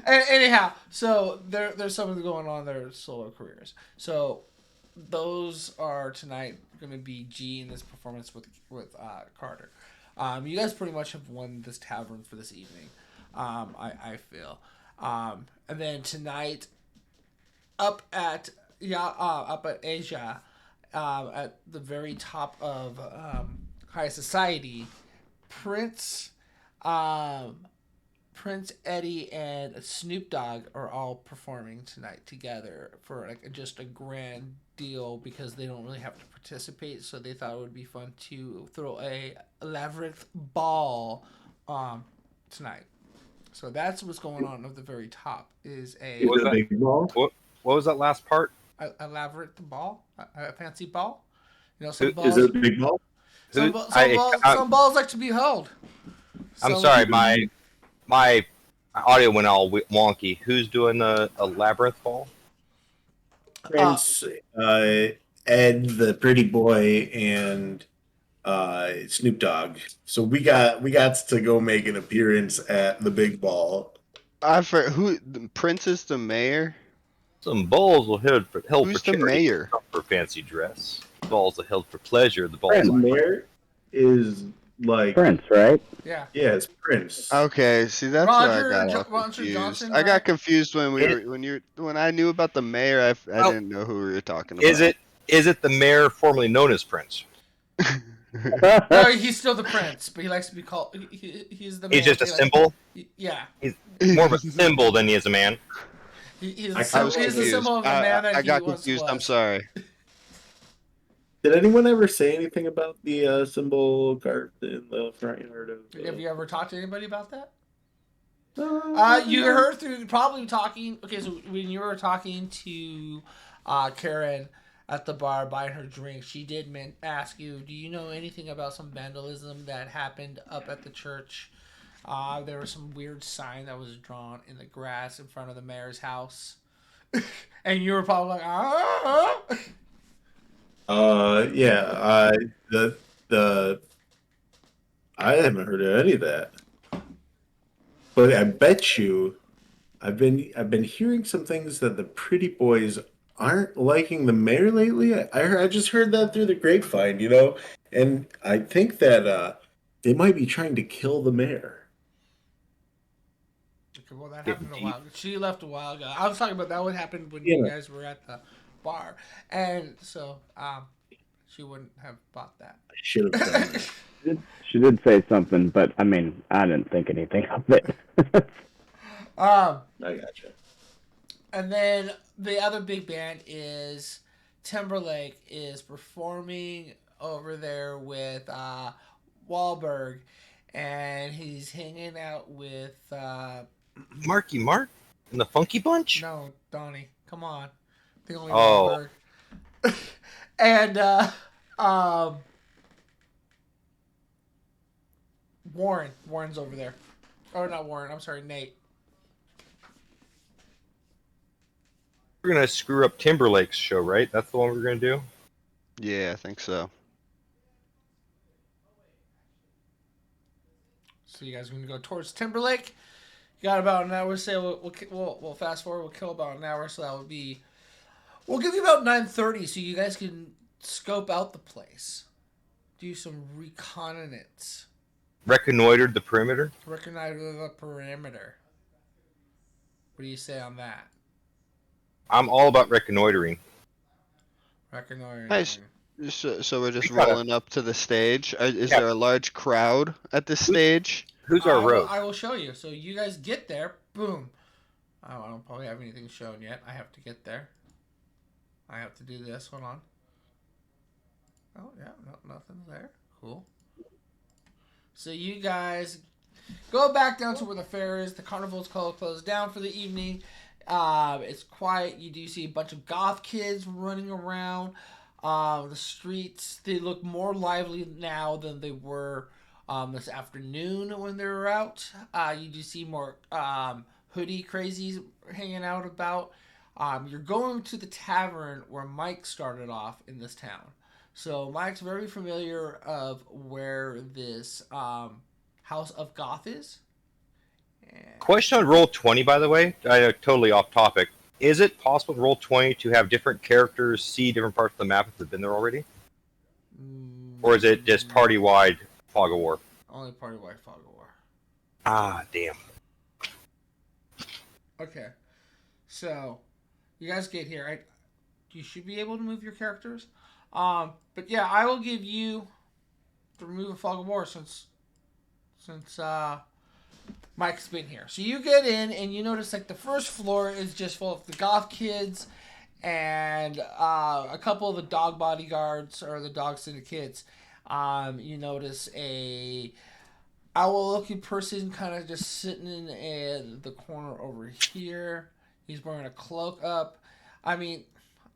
Anyhow, so there's something going on in their solo careers. So those are tonight going to be G in this performance with Carter. You guys pretty much have won this tavern for this evening. I feel. And then tonight, up at Asia, at the very top of high society, Prince Eddie and Snoop Dogg are all performing tonight together for just a grand deal because they don't really have to participate, so they thought it would be fun to throw a labyrinth ball tonight. So that's what's going on at the very top is a What was that? Big ball? What was that last part? a labyrinth ball, a fancy ball. Is it a big ball? Some balls like to be held. I'm sorry, my audio went all wonky. Who's doing a labyrinth ball? Prince, Ed, the pretty boy, and Snoop Dogg. So we got to go make an appearance at the big ball. Who? Prince is the mayor? Some balls will held for Who's the charity, mayor? not for fancy dress. Balls are held for pleasure. The balls. The mayor is Like, Prince, right? Yeah. yeah, it's Prince. Okay, see that's Roger where I got all Roger confused. Johnson, I got right? confused when when I knew about the mayor. I Oh. didn't know who we were talking Is about. it the mayor formerly known as Prince? No, he's still the prince, but he likes to be called. He's the man. He's just a symbol. Yeah. He's more of a symbol than he is a man. He's I the kinda symbol, he's the confused. symbol of the man that I he got once confused. was. I'm sorry. Did anyone ever say anything about the symbol carved in the front yard of? Have you ever talked to anybody about that? No. You heard through probably talking. Okay, so when you were talking to Karen at the bar buying her drink, she did ask you, "Do you know anything about some vandalism that happened up at the church? There was some weird sign that was drawn in the grass in front of the mayor's house," and you were probably like, "Ah." Yeah. The I haven't heard of any of that, but I bet you, I've been hearing some things that the pretty boys aren't liking the mayor lately. I just heard that through the grapevine, and I think that they might be trying to kill the mayor. Okay, well, that happened a while ago. She left a while ago. I was talking about that would happen when you guys were at the bar, and so she wouldn't have bought that. I should have done that. She did say something, but I mean, I didn't think anything of it. I gotcha. And then the other big band is Timberlake is performing over there with Wahlberg, and he's hanging out with Marky Mark and the Funky Bunch. no, Donnie. Come on, the only Oh. Wahlberg. And Warren's over there. Oh, not Warren. I'm sorry, Nate. We're gonna screw up Timberlake's show, right? That's the one we're gonna do. Yeah, I think so. So you guys are gonna go towards Timberlake. You got about an hour. Say we'll fast forward. We'll kill about an hour. So that would be. We'll give you about 9:30, so you guys can scope out the place, do some reconnaissance, Reconnoitered the perimeter. recognize the perimeter. What do you say on that? I'm all about reconnoitering. Reconnoiter. Nice. So we're just We gotta- rolling up to the stage. Is Yeah. there a large crowd at the stage? Who's our road? I will show you. So you guys get there. Boom. I don't probably have anything shown yet. I have to get there. I have to do this. Hold on. Oh, yeah. No, nothing's there. Cool. So you guys go back down to where the fair is. The carnival's closed down for the evening. It's quiet. You do see a bunch of goth kids running around the streets. They look more lively now than they were this afternoon when they were out. You do see more hoodie crazies hanging out about. You're going to the tavern where Mike started off in this town. So Mike's very familiar of where this House of Goth is. And Question on Roll20, by the way. Totally off topic. Is it possible to Roll20 to have different characters see different parts of the map if they've been there already? Or is it just party-wide Fog of War? Only party-wide Fog of War. Ah, damn. Okay. So, you guys get here. You should be able to move your characters. But yeah, I will give you to remove a Fog of War since Mike's been here. So you get in and you notice like the first floor is just full of the goth kids and a couple of the dog bodyguards or the dog syndicates. You notice a owl-looking person kind of just sitting in the corner over here. He's wearing a cloak up. I mean,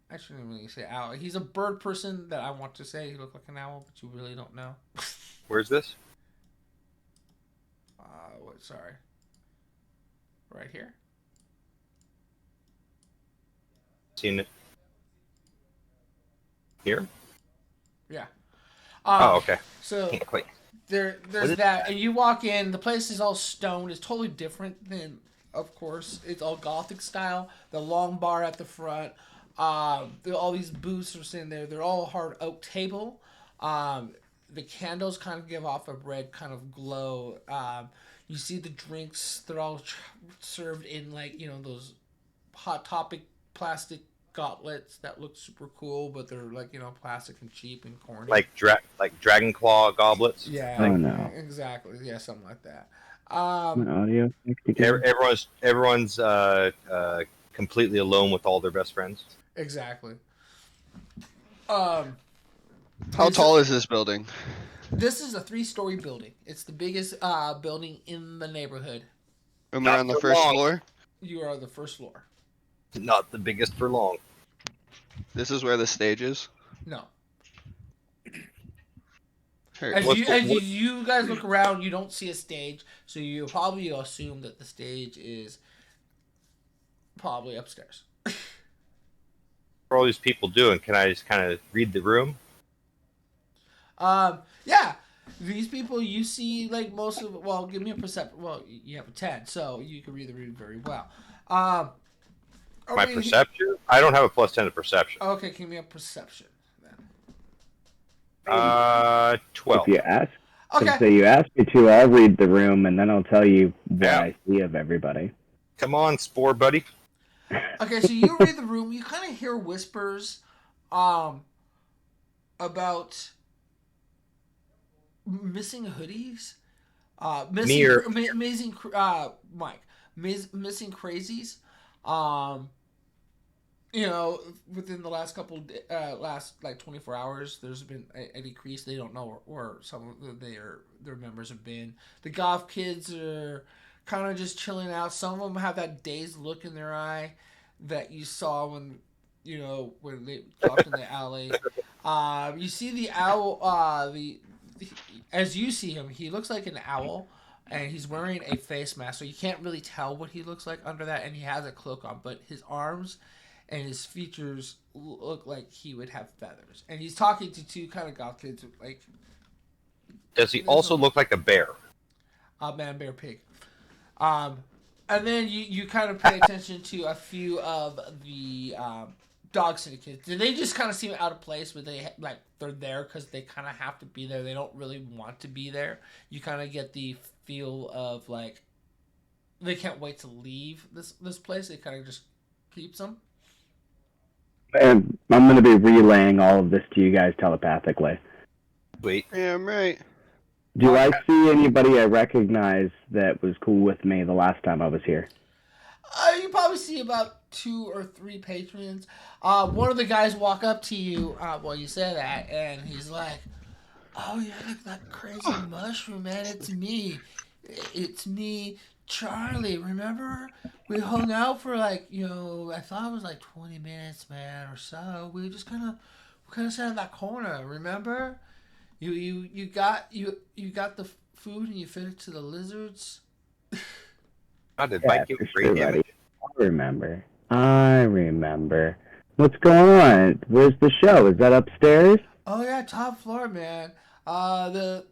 I shouldn't really say owl. He's a bird person that I want to say he looked like an owl, but you really don't know. Where's this? Sorry. Right here. Seen it here? Yeah. Oh, okay. So Can't quite. there's that, and you walk in. The place is all stone. It's totally different than, of course, it's all Gothic style. The long bar at the front. All these booths are sitting there. They're all hard oak table. the candles kind of give off a red kind of glow. You see the drinks; they're all served in like those Hot Topic plastic gauntlets that look super cool, but they're like plastic and cheap and corny. Like Dragon Claw goblets. Yeah, Oh, no. exactly. Yeah, something like that. An audio effect again? Everyone's completely alone with all their best friends. Exactly. How tall is this building? This is a 3-story building. It's the biggest building in the neighborhood. And we're Not on the for first long. floor. You are the first floor. Not the biggest for long. This is where the stage is. No. Sure. As What's you guys look around, you don't see a stage, so you probably assume that the stage is probably upstairs. What are all these people doing? Can I just kind of read the room? Yeah. These people you see like most of. Well, give me a perception. Well, you have a 10, so you can read the room very well. My perception? I don't have a +10 to perception. Okay, give me a perception then. 12. If you ask, Okay. so you ask me to, I'll read the room and then I'll tell you what Yeah. I see of everybody. Come on, Spore buddy. Okay, so you read the room. You kind of hear whispers, about missing hoodies, missing crazies. Within the last last like 24 hours, there's been a decrease. They don't know where some of their members have been. The golf kids are kind of just chilling out. Some of them have that dazed look in their eye that you saw when they talked in the alley. You see the owl. As you see him, he looks like an owl, and he's wearing a face mask, so you can't really tell what he looks like under that. And he has a cloak on, but his arms and his features look like he would have feathers. And he's talking to 2 kind of goth kids, like. Does he also look like a bear? Man, bear, pig. And then you kind of pay attention to a few of the dog syndicates. They just kind of seem out of place, but they're there because they kind of have to be there. They don't really want to be there. You kind of get the feel of like they can't wait to leave this place. It kind of just keeps them. And I'm going to be relaying all of this to you guys telepathically. Wait. Yeah, I'm right. Do I see anybody I recognize that was cool with me the last time I was here? You probably see about 2 or 3 patrons. One of the guys walk up to you while you say that, and he's like, "Oh, you're like that crazy mushroom, man. It's me. It's me, Charlie. Remember? We hung out for like, I thought it was like 20 minutes, man, or so. We just kind of sat in that corner. Remember? You got the food and you fed it to the lizards." How did Mike get brain damage? I remember. What's going on? Where's the show? Is that upstairs? Oh yeah, top floor, man. The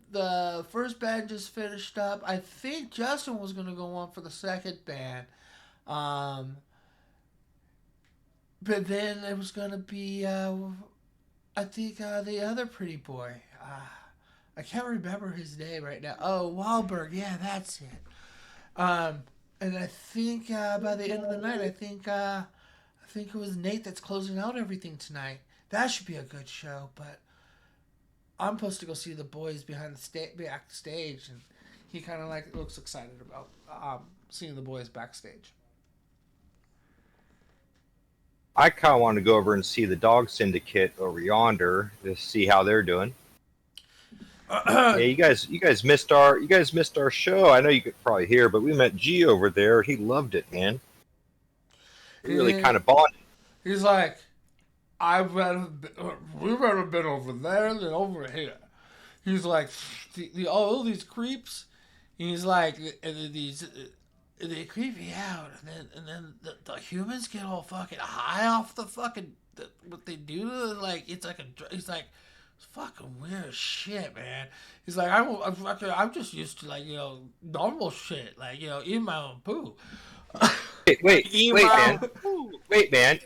first band just finished up. I think Justin was gonna go on for the second band. But then it was gonna be I think the other pretty boy. I can't remember his name right now. Oh, Wahlberg. Yeah, that's it. And I think by the end of the night, I think it was Nate that's closing out everything tonight. That should be a good show, but I'm supposed to go see the boys behind the backstage, and he kind of like looks excited about seeing the boys backstage. I kind of want to go over and see the dog syndicate over yonder to see how they're doing. Yeah, you guys missed our show. I know you could probably hear, but we met G over there. He loved it, man. We really kind of bonded. He's like, we'd rather been over there than over here. He's like, all these creeps. He's like, they creep me out, and then the humans get all fucking high off the fucking what they do. Like it's like he's like, it's fucking weird shit, man. He's like, I'm just used to like normal shit, like eating my own poo. Wait, man.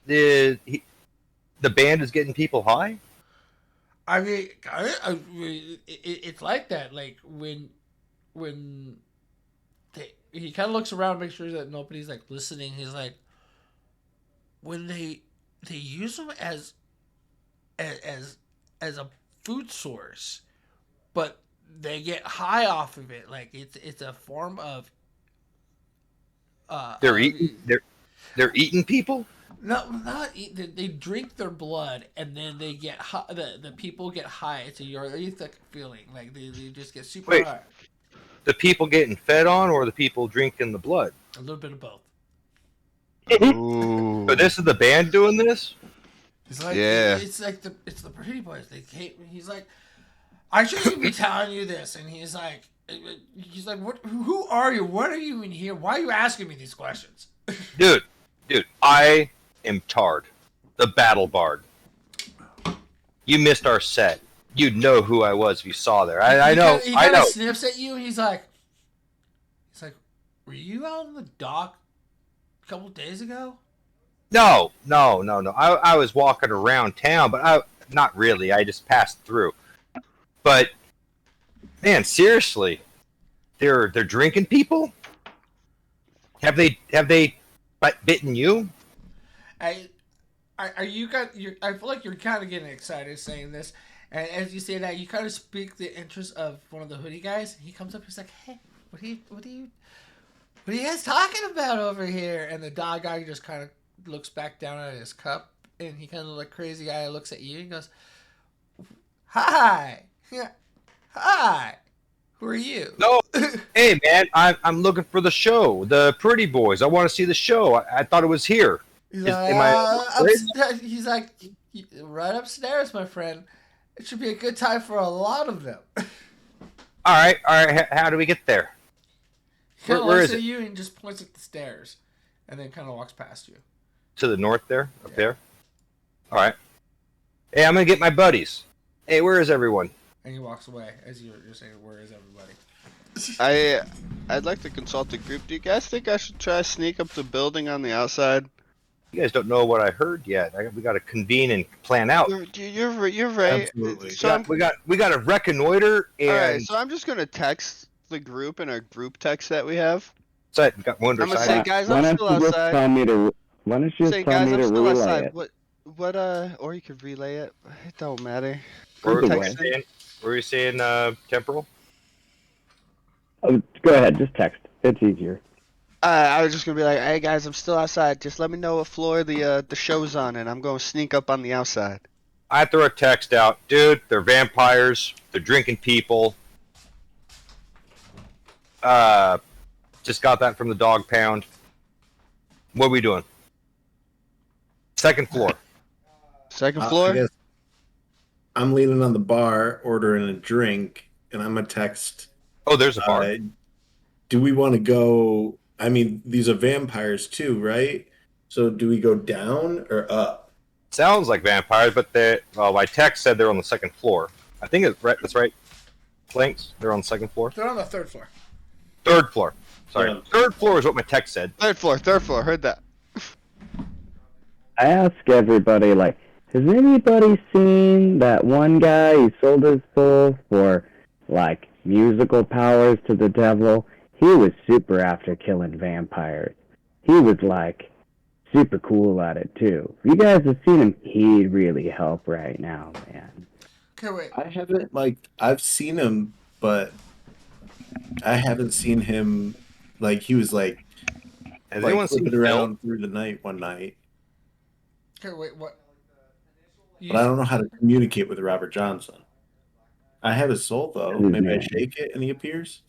The band is getting people high. I mean, it's like that. Like when he kind of looks around, make sure that nobody's like listening. He's like, when they use them as a food source, but they get high off of it. Like it's a form of They're eating people. no, not eat. They drink their blood, and then they get high. The people get high. It's a eurythmic feeling. Like they just get super Wait. high. The people getting fed on, or the people drinking the blood? A little bit of both. Ooh. So this is the band doing this? It's like Yeah. it's the pretty boys. They hate. He's like, I shouldn't be telling you this, and he's like, what? Who are you? What are you even here? Why are you asking me these questions? Dude, I am Tard, the Battle Bard. You missed our set. You'd know who I was if you saw there. I know. He I kind know. of sniffs at you. He's like, were you out on the dock a couple days ago? No. I was walking around town, but not really. I just passed through. But man, seriously, they're drinking people. Have they bitten you? I feel like you're kind of getting excited saying this, and as you say that, you kind of speak the interest of one of the hoodie guys. He comes up, he's like, "Hey, what are you guys talking about over here?" And the dog guy just kind of looks back down at his cup, and he kind of like crazy guy looks at you and goes, "Hi, yeah, hi, who are you?" No. Hey man, I'm looking for the show, the Pretty Boys. I want to see the show. I thought it was here. He's Am like, I upstairs. He's like, right upstairs, my friend. It should be a good time for a lot of them. All right. How do we get there? He kind of Where looks is at it? you and just points at the stairs, and then kind of walks past you. To the north there, up there. All right. Hey, I'm gonna get my buddies. Hey, where is everyone? And he walks away as you're saying, "Where is everybody?" I'd like to consult the group. Do you guys think I should try to sneak up the building on the outside? You guys don't know what I heard yet. We got to convene and plan out. You're right. Absolutely. So We got to reconnoiter and. all right, so I'm just gonna text the group in our group text that we have. So got one I'm gonna side. say, guys, Why I'm don't still you just outside. tell me to? Why don't you Say, just tell guys, me I'm to still relay outside. it? What, or you could relay it. It don't matter. Where Group were you text. saying? Were you saying temporal? Oh, go ahead, just text. It's easier. I was just gonna be like, hey guys, I'm still outside. Just let me know what floor the show's on, and I'm gonna sneak up on the outside. I throw a text out, dude. They're vampires. They're drinking people. Just got that from the dog pound. What are we doing? Second floor. Second I floor. guess I'm leaning on the bar, ordering a drink, and I'm gonna text. Oh, there's a bar. Do we want to go? I mean, these are vampires too, right? So do we go down or up? Sounds like vampires, but my text said they're on the second floor. I think it's right. That's right. Flanks. They're on the second floor. They're on the third floor. Third floor. Sorry. Yeah. Third floor is what my text said. Third floor. Heard that. I ask everybody, like, has anybody seen that one guy who sold his soul for, like, musical powers to the devil? He was super after killing vampires. He was, like, super cool at it, too. If you guys have seen him, he'd really help right now, man. Okay, wait. I haven't I've seen him, but I haven't seen him he was Has anyone seen flipping Phil? around through the night one night. Okay, wait. What? But I don't know how to communicate with Robert Johnson. I have his soul though. Maybe I shake it and he appears.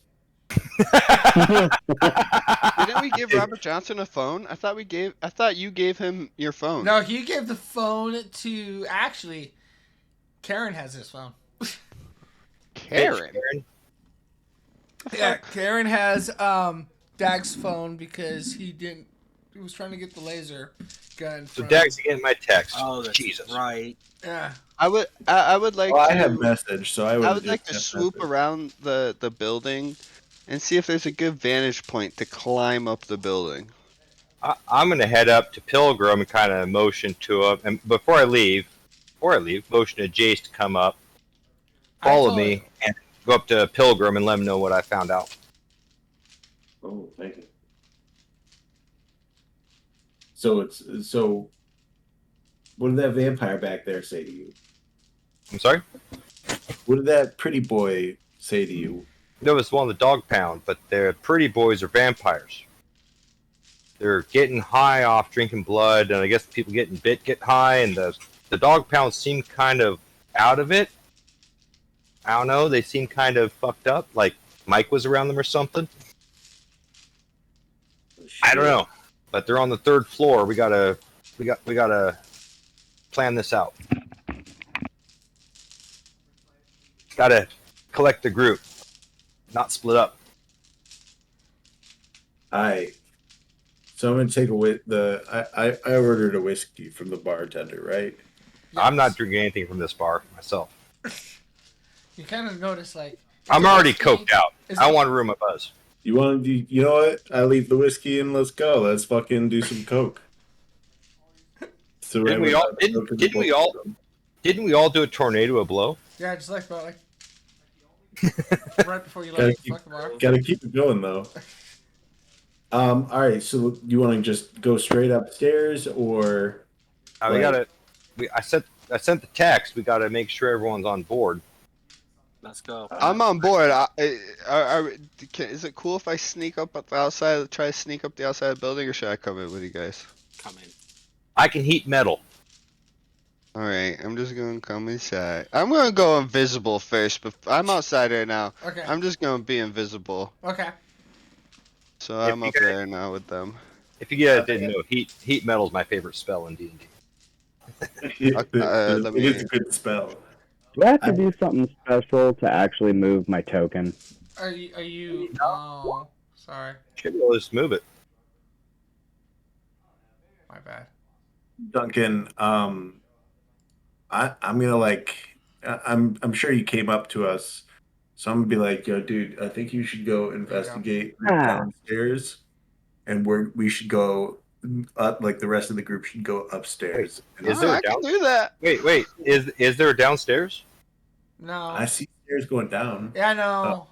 Didn't we give Robert Johnson a phone? I thought you gave him your phone. No, he gave the phone to actually. Karen has his phone. Karen. Yeah, Karen has Dag's phone because he was trying to get the laser gun. So Dag's getting my text. Oh, that's Jesus. right. Yeah. I would like. Well, to, I have message, so I would like to swoop around the building and see if there's a good vantage point to climb up the building. I'm going to head up to Pilgrim and kind of motion to him. And before I leave, motion to Jace to come up. follow me and go up to Pilgrim and let him know what I found out. Oh, thank you. So what did that vampire back there say to you? I'm sorry? What did that pretty boy say to you? That was one of the dog pound, but the pretty boys are vampires. They're getting high off drinking blood, and I guess people getting bit get high, and the dog pounds seem kind of out of it. I don't know, they seem kind of fucked up, like Mike was around them or something. I don't know, but they're on the 3rd floor. We gotta plan this out. Gotta collect the group, not split up. So I'm gonna take I ordered a whiskey from the bartender, right? Yes. I'm not drinking anything from this bar myself. You kind of notice, like... I'm already whiskey- coked out. I want to ruin my buzz. You want to? You know what? I leave the whiskey and let's go. Let's fucking do some coke. So Didn't we all do a tornado a blow? Yeah, just like that. Right before you Gotta left the keep- fucking bar. Gotta keep it going though. All right. So you want to just go straight upstairs, or We gotta. I sent the text. We gotta make sure everyone's on board. Let's go. I'm on board. Is it cool if I sneak up at the outside, try to sneak up the outside of the building, or should I come in with you guys? Come in. I can heat metal. All right, I'm just gonna come inside. I'm gonna go invisible first, but I'm outside right now. Okay. I'm just gonna be invisible. Okay. So If I'm you up guys- there now with them. If you guys didn't know, heat metal is my favorite spell in D&D. Let me- it is a good spell. Do I have to do something special to actually move my token? Are you... Oh, sorry. Should be able to just move it. My bad. Duncan, I'm gonna I'm sure you came up to us, so I'm gonna be like, yo, dude, I think you should go investigate downstairs, and we should go up. Like the rest of the group should go upstairs. And Is there a I can down- do that. Wait. Is there a downstairs? No. I see stairs going down. Yeah, I know.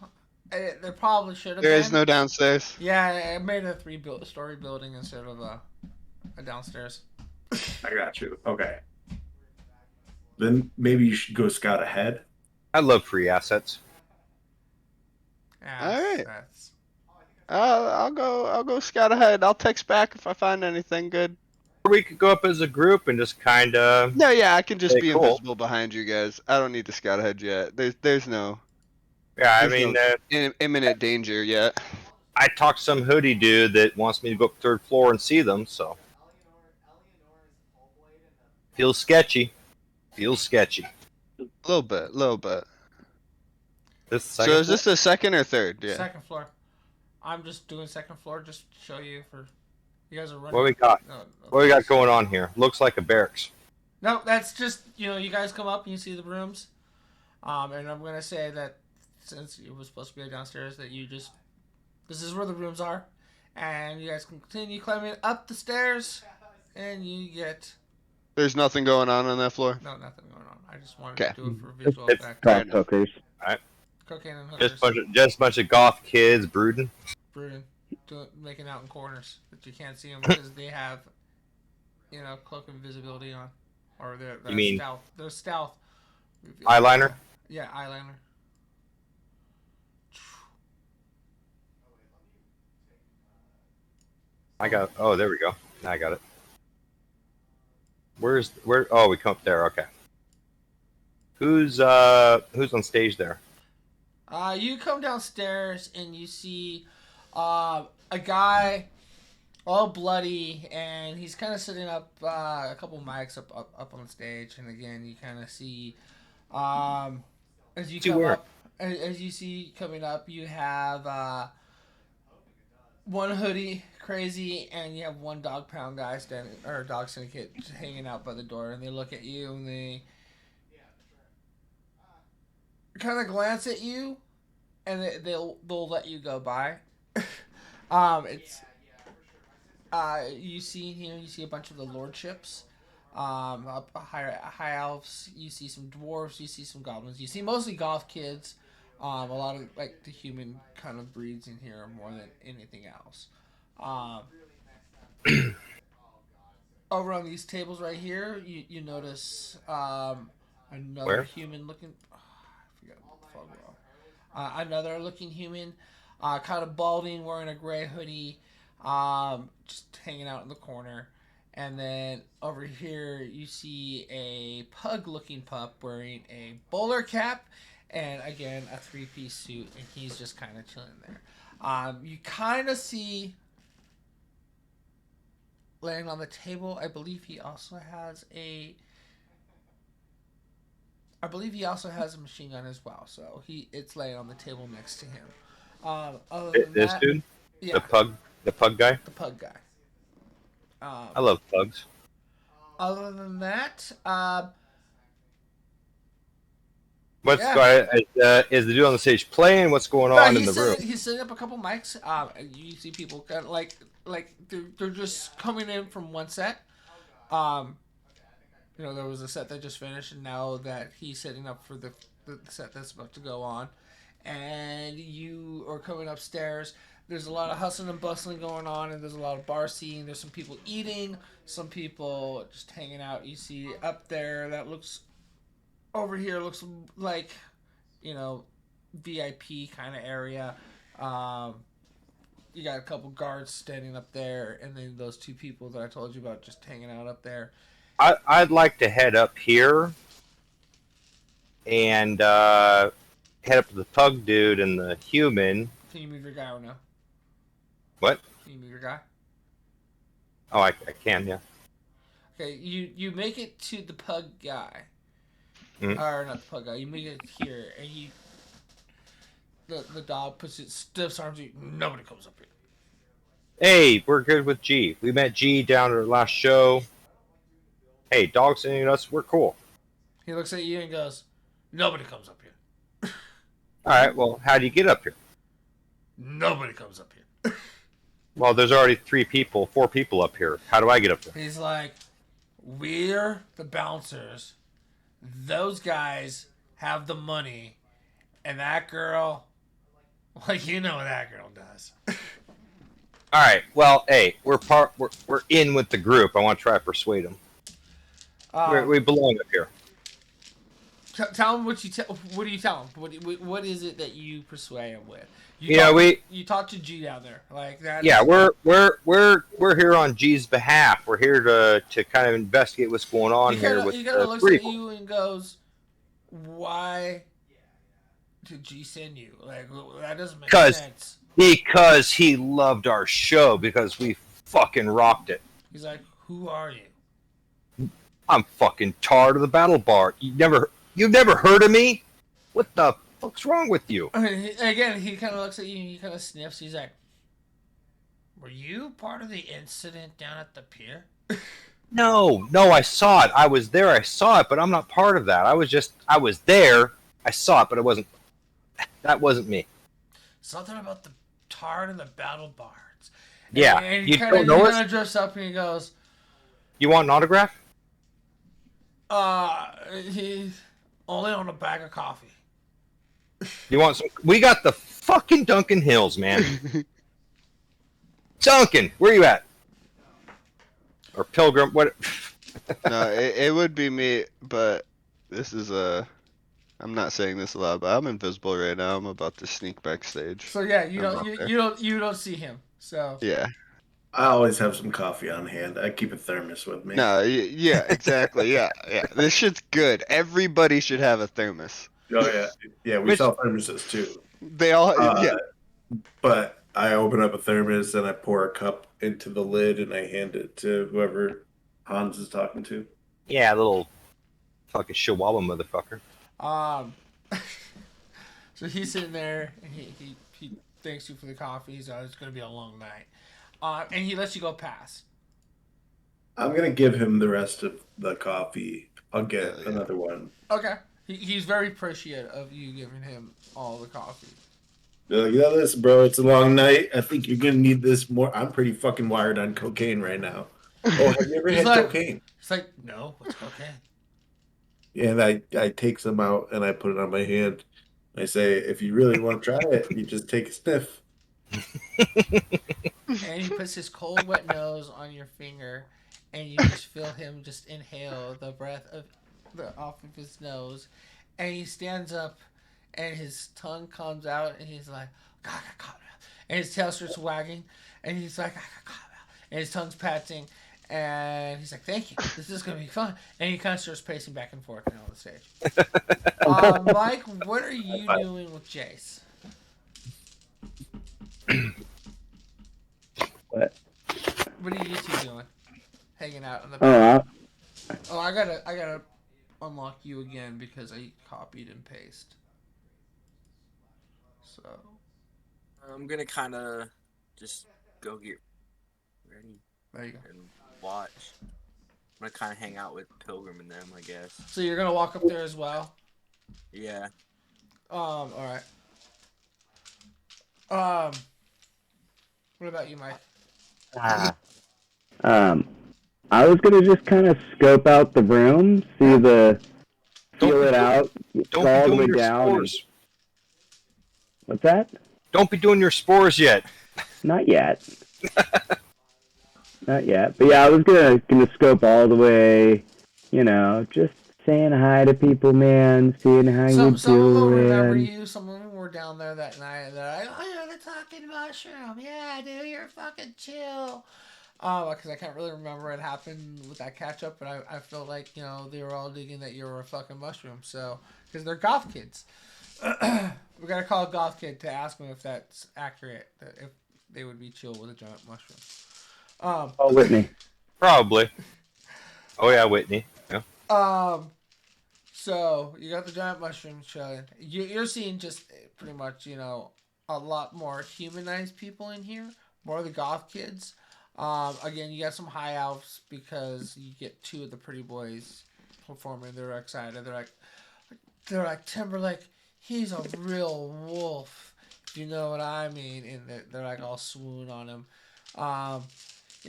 There probably should have There been. is no downstairs. Yeah, I made a 3-story building instead of a downstairs. I got you. Okay. Then maybe you should go scout ahead. I love free assets. Yeah, All right. That's... I'll go scout ahead. I'll text back if I find anything good. Or we could go up as a group and just kind of. No, yeah, I can just Hey, be cool. invisible behind you guys. I don't need to scout ahead yet. There's no Yeah, I There's mean, no imminent danger yet. I talked to some hoodie dude that wants me to go up 3rd floor and see them. So feels sketchy. A little bit. This So second is this the second or third? Yeah. Second floor. I'm just doing second floor just to show you for... You guys are running... What we got? No, What we got going on here? Looks like a barracks. No, that's just, you guys come up and you see the rooms. And I'm going to say that since it was supposed to be downstairs, that you just... This is where the rooms are. And you guys can continue climbing up the stairs. And you get... There's nothing going on that floor. No, nothing going on. I just wanted Okay. to do it for visual It's effect. Fair Cock hookers. Cocaine and hookers. Just a bunch of goth kids brooding. Brooding. Making out in corners. But you can't see them because they have, cloak invisibility on. Or they're You mean- stealth. They're stealth. Eyeliner. Yeah, eyeliner. Oh, there we go. I got it. Where? Oh, we come up there. Okay. Who's on stage there? You come downstairs and you see a guy all bloody, and he's kind of sitting up a couple mics up on stage. And again, you kind of see as you come up, as you see coming up, you have one hoodie crazy, and you have one dog pound guy standing, or dog syndicate just hanging out by the door, and they look at you and they kind of glance at you, and they'll let you go by. It's you see here, you see a bunch of the lordships, Up high elves. You see some dwarves. You see some goblins. You see mostly goth kids. A lot of like the human kind of breeds in here more than anything else. Um, Over on these tables right here, you notice another Where? human looking. Oh, I forgot what the fuck wrong. Another looking human, kind of balding, wearing a gray hoodie, just hanging out in the corner. And then over here, you see a pug-looking pup wearing a bowler cap and again a three-piece suit, and he's just kind of chilling there. You kind of see laying on the table. I believe he also has a machine gun as well. So it's laying on the table next to him. Other than This that, dude, yeah, the pug guy. the pug guy. I love pugs. Other than that, What's Yeah. is the dude on the stage playing? What's going on in the room? he's setting up a couple mics. You see people kind of like they're just coming in from one set. Um, there was a set that just finished, and now that he's setting up for the set that's about to go on, and you are coming upstairs. There's a lot of hustling and bustling going on, and there's a lot of bar scene. There's some people eating, some people just hanging out. You see up there that looks over here looks like, VIP kind of area. You got a couple guards standing up there, and then those two people that I told you about just hanging out up there. I'd like to head up here and head up to the pug dude and the human. Can you move your guy or no? What? Can you move your guy? Oh, I can, yeah. Okay, you make it to the pug guy. Mm-hmm. Or not the pug guy. You make it here, and the dog puts its stiff arms. Nobody comes up here. Hey, we're good with G. We met G down at our last show. Hey, dog's sending us. We're cool. He looks at you and goes, "Nobody comes up here." All right. Well, how do you get up here? Nobody comes up here. Well, there's already 4 people up here. How do I get up there? He's like, "We're the bouncers. Those guys have the money, and that girl, well, you know what that girl does." All right. Well, hey, we're in with the group. I want to try to persuade them. We belong up here. Tell him what do you tell him? What is it that you persuade him with? You talk to G down there like that. Yeah, we're here on G's behalf. We're here to kind of investigate what's going on here with he kind of the looks three at you and goes, "Why did G send you? Like that doesn't make sense." Because he loved our show because we fucking rocked it. He's like, "Who are you?" I'm fucking Tar to the Battle Bard. You've never heard of me? What the fuck's wrong with you? Again, he kind of looks at you and he kind of sniffs. He's like, "Were you part of the incident down at the pier?" No, I saw it. I was there. I saw it, but I'm not part of that. I was there. I saw it, but that wasn't me. Something about the Tar to the Battle Bards. Yeah, and you kinda, don't know he us? kind of drifts up and he goes, You want an autograph? He's only on a bag of coffee. You want some? We got the fucking Duncan Hills, man. Duncan, where you at? Or Pilgrim? What? No, it would be me, but this is I'm not saying this aloud, but I'm invisible right now. I'm about to sneak backstage. So yeah, you don't see him. So Yeah. I always have some coffee on hand. I keep a thermos with me. No, yeah, exactly. Yeah. This shit's good. Everybody should have a thermos. Oh yeah, yeah. We sell thermoses too. They all, yeah. But I open up a thermos and I pour a cup into the lid and I hand it to whoever Hans is talking to. Yeah, little fucking chihuahua motherfucker. So he's sitting there and he thanks you for the coffee. He's like, "It's gonna be a long night," and he lets you go past. I'm gonna give him the rest of the coffee. I'll get another one. Okay. He's very appreciative of you giving him all the coffee. Listen, bro, it's a long night. I think you're gonna need this more. I'm pretty fucking wired on cocaine right now. Oh, have you ever He's had like- cocaine? It's like, no, what's cocaine? And I take some out and I put it on my hand. I say, if you really want to try it, you just take a sniff. And he puts his cold, wet nose on your finger, and you just feel him just inhale the breath off of his nose, and he stands up, and his tongue comes out, and he's like, "God, and his tail starts wagging, and he's like, and his tongue's patting, and he's like, "Thank you, this is gonna be fun," and he kind of starts pacing back and forth on the stage. Mike, what are you doing with Jace? What? What are you two doing? Hanging out in the Oh, Oh, I gotta unlock you again because I copied and paste. So I'm gonna kind of just go get ready there you go. and watch. I'm gonna kind of hang out with Pilgrim and them, I guess. So you're gonna walk up there as well. Yeah. All right. What about you, Mike? I was gonna just kind of scope out the room, see the, feel it out, Don't go all be the way doing your down. spores. What's that? Don't be doing your spores yet. Not yet. Not yet. But yeah, I was gonna scope all the way, just saying hi to people, man, seeing how you Some of them remember doing. you. Some of them were down there that night. Oh, you're the talking mushroom. Yeah, dude, you're fucking chill. Because I can't really remember what happened with that catch up, but I feel like they were all digging that you were a fucking mushroom. So because they're goth kids, we gotta call a goth kid to ask them if that's accurate. If they would be chill with a giant mushroom. Oh, Whitney. Probably. Oh yeah, Whitney. Yeah. So you got the giant mushroom chilling. You're seeing just pretty much a lot more humanized people in here. More of the goth kids. Again, you got some high elves because you get two of the pretty boys performing. They're excited. They're like Timberlake. He's a real wolf. If you know what I mean. And they're like all swoon on him.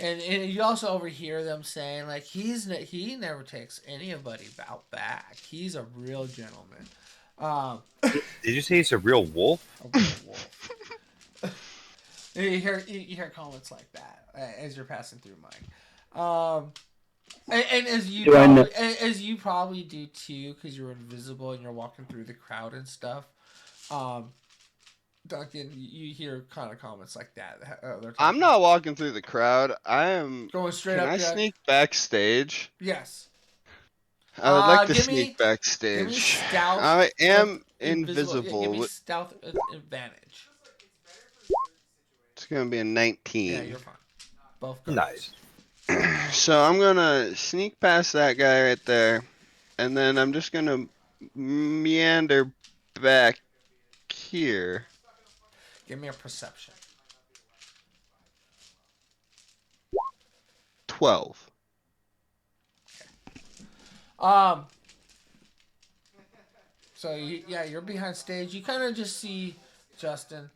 And you also overhear them saying like he never takes anybody out back. He's a real gentleman. Did you say he's a real wolf? A real wolf. You hear comments like that as you're passing through, Mike. And as you probably do too, because you're invisible and you're walking through the crowd and stuff. Duncan, you hear kind of comments like that. I'm not walking through the crowd. I am. Going straight Can up. I sneak backstage? Yes. I would like to give sneak me backstage. stealth. I am invisible. invisible. Give me stealth advantage. It's gonna be a 19. Yeah, you're fine. Both guys. Nice. So I'm gonna sneak past that guy right there, and then I'm just gonna meander back here. Give me a perception. 12. So you're behind stage. You kind of just see Justin.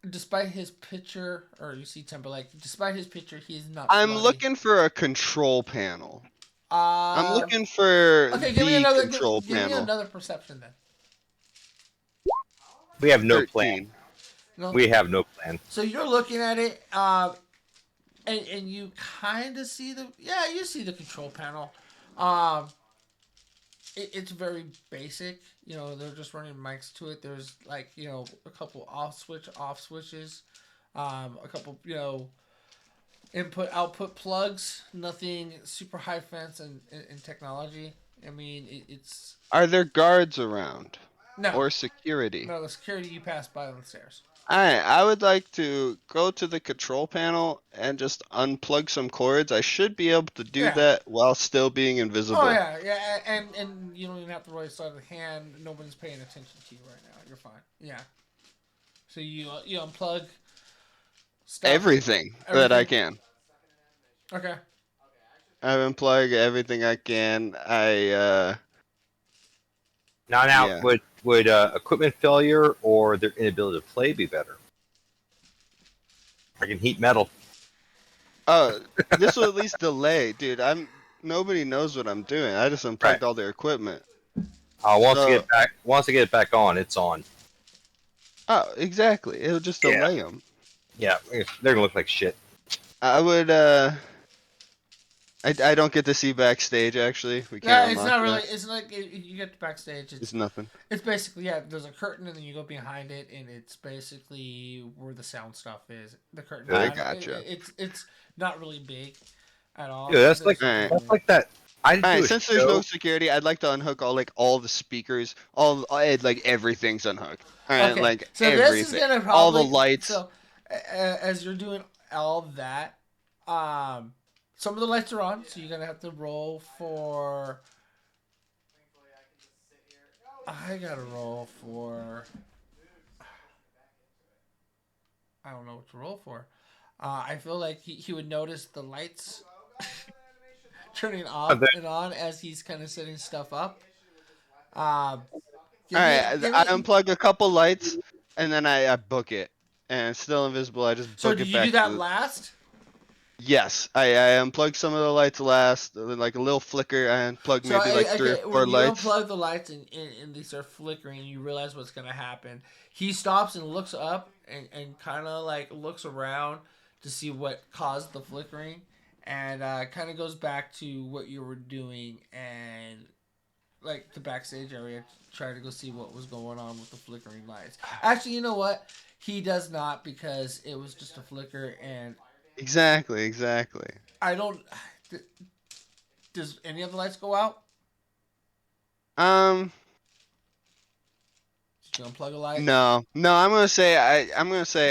Despite his picture, or you see Timberlake. Despite his picture, he's not. I'm floaty. looking for a control panel. I'm looking for okay, the control give me panel. another perception then. We have no 13. plan. No? We have no plan. So you're looking at it, and you kind of see you see the control panel. It's very basic. They're just running mics to it. There's like a couple off switches, a couple input output plugs. Nothing super high fence and technology. I mean, it's. Are there guards around? No. Or security? No, the security you pass by on the stairs. I would like to go to the control panel and just unplug some cords. I should be able to do that while still being invisible. Oh yeah, and you don't even have to really sleight of the hand. Nobody's paying attention to you right now. You're fine. Yeah. So you unplug stuff. Everything that I can. Okay. I unplug everything I can. Now, Yeah. would equipment failure or their inability to play be better? I can heat metal. This will at least delay, dude. Nobody knows what I'm doing. I just unplugged all their equipment. Once So- to get it back on, it's on. Oh, exactly. It'll just Yeah. delay them. Yeah, they're gonna look like shit. I would. I don't get to see backstage. Actually, we Yeah, can't. it's unlock not really. that. It's like you get to backstage. It's nothing. It's basically there's a curtain and then you go behind it and it's basically where the sound stuff is. The curtain. I gotcha. It's not really big at all. Yeah, that's like Alright. that. All right, since there's no security, I'd like to unhook all the speakers, like everything's unhooked. All right, Okay, like so everything, this is gonna probably, all the lights. So as you're doing all that, some of the lights are on, so you're gonna have to roll for. I gotta roll for. I don't know what to roll for. I feel like he would notice the lights turning off and on as he's kind of setting stuff up. All right, I unplug a couple lights and then I book it, and it's still invisible. I just So book did it you back. do that last? Yes, I unplugged some of the lights last, like a little flicker. I unplugged maybe like 3 or 4 when lights. you unplug the lights and they start flickering, you realize what's gonna happen. He stops and looks up and kind of like looks around to see what caused the flickering, and kind of goes back to what you were doing and like the backstage area, try to go see what was going on with the flickering lights. Actually, you know what? He does not, because it was just a flicker, and Exactly. I don't. Does any of the lights go out? Did you unplug a light? No. I'm gonna say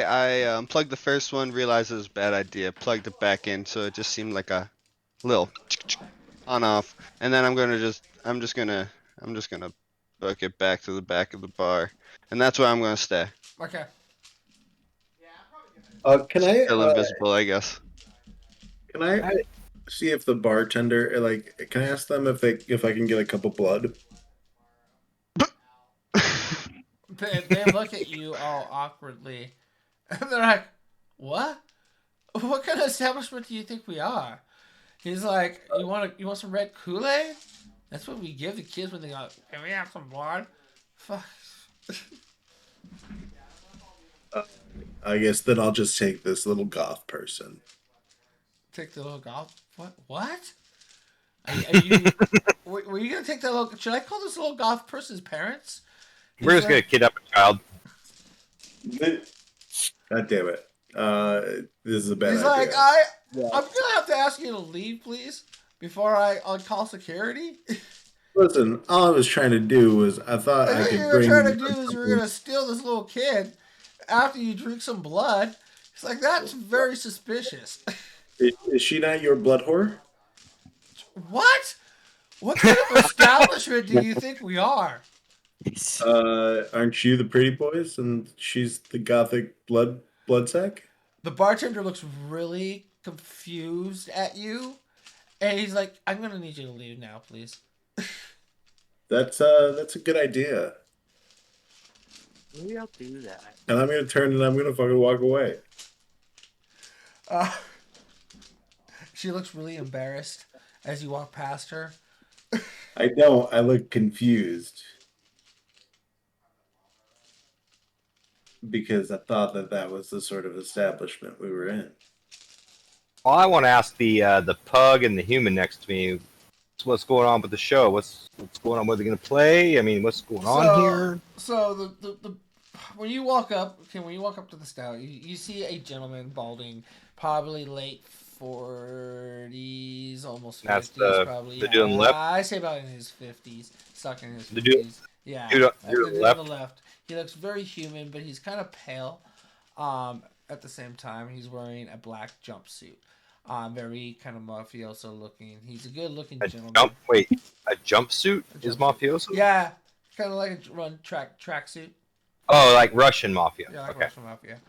I unplugged the first one, realized it was a bad idea, plugged it back in, so it just seemed like a little on off, and then I'm just gonna book it back to the back of the bar, and that's where I'm gonna stay. Okay. Can I Still invisible, I guess. can I see if the bartender can I ask them if I can get a cup of blood? They look at you all awkwardly, and they're like, "What? What kind of establishment do you think we are?" He's like, "You want some red Kool-Aid? That's what we give the kids when they go, can we have some blood?" Fuck. I guess then I'll just take this little goth person. Take the little golf. What? Are you? Were you gonna take that little? Should I call this little goth person's parents? We're just gonna kidnap a child. God damn it! This is a bad He's idea. like, I'm gonna have to ask you to leave, please, before I'll call security. Listen, all I was trying to do was I thought I What could you were bring. trying to do is you were gonna steal this little kid after you drink some blood. It's like, that's very suspicious. Is she not your blood whore? What? What kind of establishment do you think we are? Aren't you the pretty boys and she's the gothic blood sack? The bartender looks really confused at you, and he's like, "I'm gonna need you to leave now, please." That's a good idea. Maybe I'll do that. And I'm gonna turn and I'm gonna fucking walk away. She looks really embarrassed as you walk past her. I don't. I look confused because I thought that was the sort of establishment we were in. Well, I want to ask the pug and the human next to me, what's going on with the show? What's going on? What are they going to play? I mean, what's going on here? So the when you walk up to the stout, you see a gentleman, balding, probably late 40s, almost 50s. That's probably. the dude on the left? I say about in his 50s, stuck in his 50s. The dude- Yeah. dude on the the left? on the left. He looks very human, but he's kind of pale. At the same time, he's wearing a black jumpsuit. Very kind of mafioso looking. He's a good looking gentleman. A jumpsuit is mafioso? Yeah, kind of like a run tracksuit. Oh, like Russian mafia. Yeah, like Okay. Russian mafia.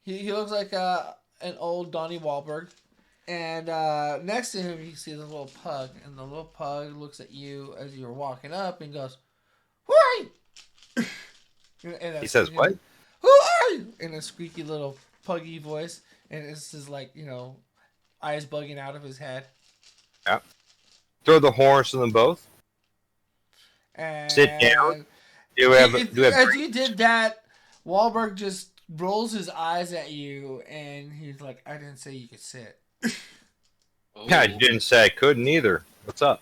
He looks like an old Donnie Wahlberg. And next to him, you see the little pug. And the little pug looks at you as you're walking up and goes, "Who are you?" He says what? "Who are you?" In a squeaky little puggy voice. and it's his like eyes bugging out of his head. Yeah. Throw the horns to them both. And Sit down. Do we have as you did that, Wahlberg just rolls his eyes at you, and he's like, "I didn't say you could sit." Yeah, you didn't say I couldn't either. What's up?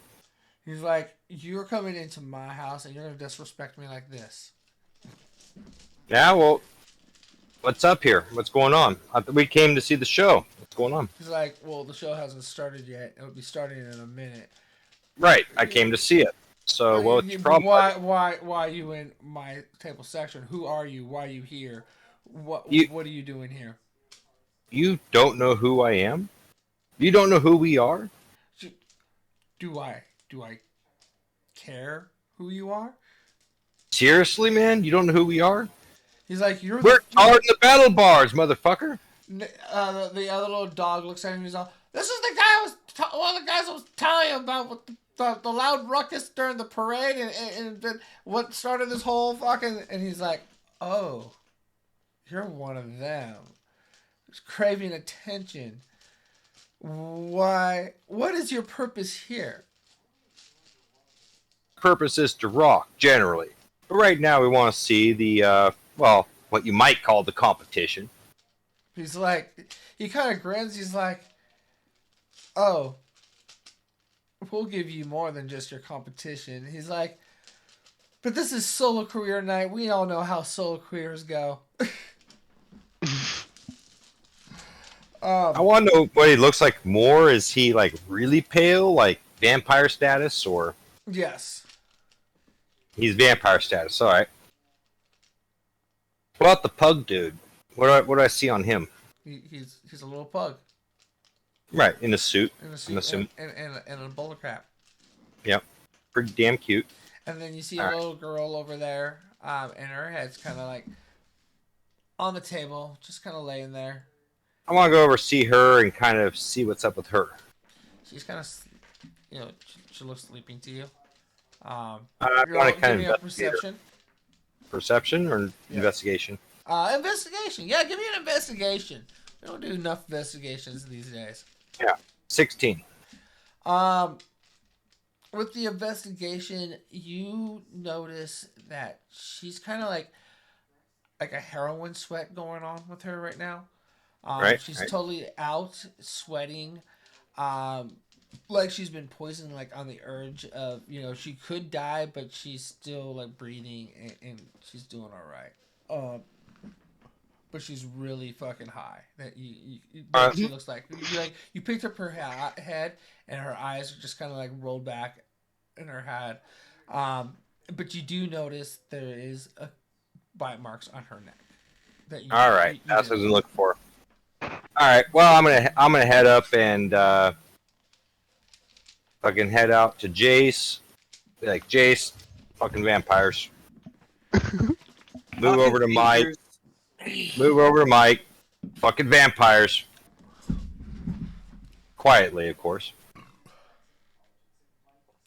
He's like, "You're coming into my house, and you're gonna disrespect me like this." Yeah, well, what's up here? What's going on? We came to see the show. What's going on? He's like, "Well, the show hasn't started yet. It'll be starting in a minute." Right, I came to see it. So, what's your problem? Why are you in my table section? Who are you? Why are you here? What are you doing here? You don't know who I am? You don't know who we are? Do I care who you are? Seriously, man? You don't know who we are? He's like, we're starting the Battle Bards, motherfucker. The other little dog looks at him and he's all, "This is the guy one of the guys I was telling you about with the loud ruckus during the parade and what started this whole fucking..." And he's like, "Oh, you're one of them. Just craving attention. Why? What is your purpose here?" Purpose is to rock, generally. But right now we want to see the, what you might call the competition. He's like, he kind of grins. He's like, "Oh, we'll give you more than just your competition." He's like, "But this is solo career night. We all know how solo careers go." I want to know what he looks like more. Is he like really pale, like vampire status, or? Yes. He's vampire status. All right. What about the pug dude? What do I see on him? He's a little pug. Right, in a suit. I'm assuming. And a bowler cap. Yep. Pretty damn cute. And then you see a little girl over there, and her head's kind of like on the table, just kind of laying there. I want to go over see her and kind of see what's up with her. She's kind of, she looks sleeping to you. I want to kind of perception. Perception or investigation? Investigation. Yeah, give me an investigation. We don't do enough investigations these days. Yeah, 16. With the investigation, you notice that she's kind of like a heroin sweat going on with her right now. She's totally out, sweating. Like she's been poisoned, like on the urge of, she could die, but she's still like breathing and she's doing all right. But she's really fucking high. That she looks like you picked up her head and her eyes are just kind of like rolled back in her head. But you do notice there is a bite marks on her neck. All right, that's what I was looking for. All right, well I'm gonna head up and. Fucking head out to Jace. Be like, "Jace, fucking vampires." Move over to Mike. Move over to Mike. Fucking vampires. Quietly, of course.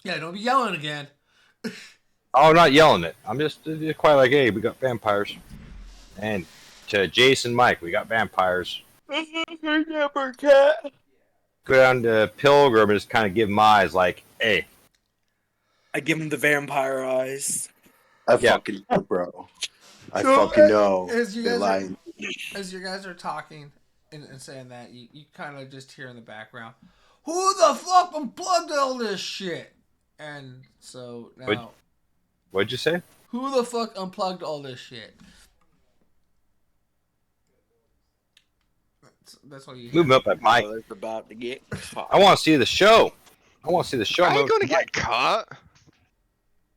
Yeah, don't be yelling again. Oh, I'm not yelling it. I'm just quiet like, "Hey, we got vampires." And to Jace and Mike, we got vampires. Go down to Pilgrim and just kind of give him eyes like, "Hey." I give him the vampire eyes. Fucking know, bro. I fucking know. As you guys are talking and saying that, you kind of just hear in the background, "Who the fuck unplugged all this shit?" And so now... What'd you say? Who the fuck unplugged all this shit? That's what you hear. Move him up at Mike. They're about to get caught. I want to see the show. I ain't gonna get caught.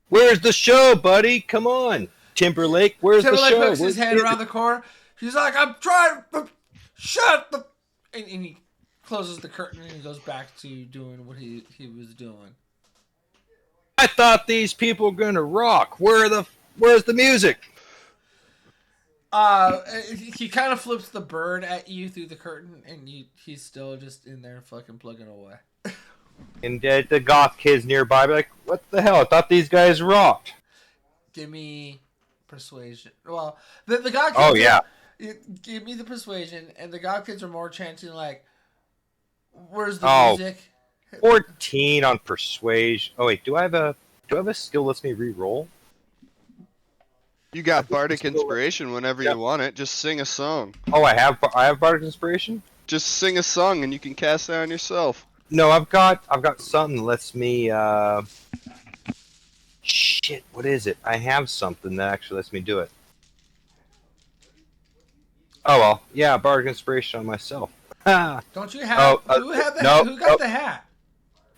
Where's the show, buddy? Come on. Timberlake, where's the show? Timberlake hooks his head around the corner. He's like, "I'm trying to shut the..." And he closes the curtain and he goes back to doing what he was doing. I thought these people were gonna rock. Where's the music? He kind of flips the bird at you through the curtain, and he's still just in there fucking plugging away. And the goth kids nearby be like, "What the hell? I thought these guys rocked." Give me persuasion. Well, the goth kids... Oh, yeah. Give me the persuasion, and the goth kids are more chanting like, "Where's the music?" 14 on persuasion. Oh wait, do I have a skill that lets me re-roll? You got bardic inspiration whenever you want it. Just sing a song. Oh, I have bardic inspiration. Just sing a song and you can cast it on yourself. No, I've got something that lets me. Shit, what is it? I have something that actually lets me do it. Oh well, yeah, bardic inspiration on myself. Don't you have? Who had the? No, who got the hat?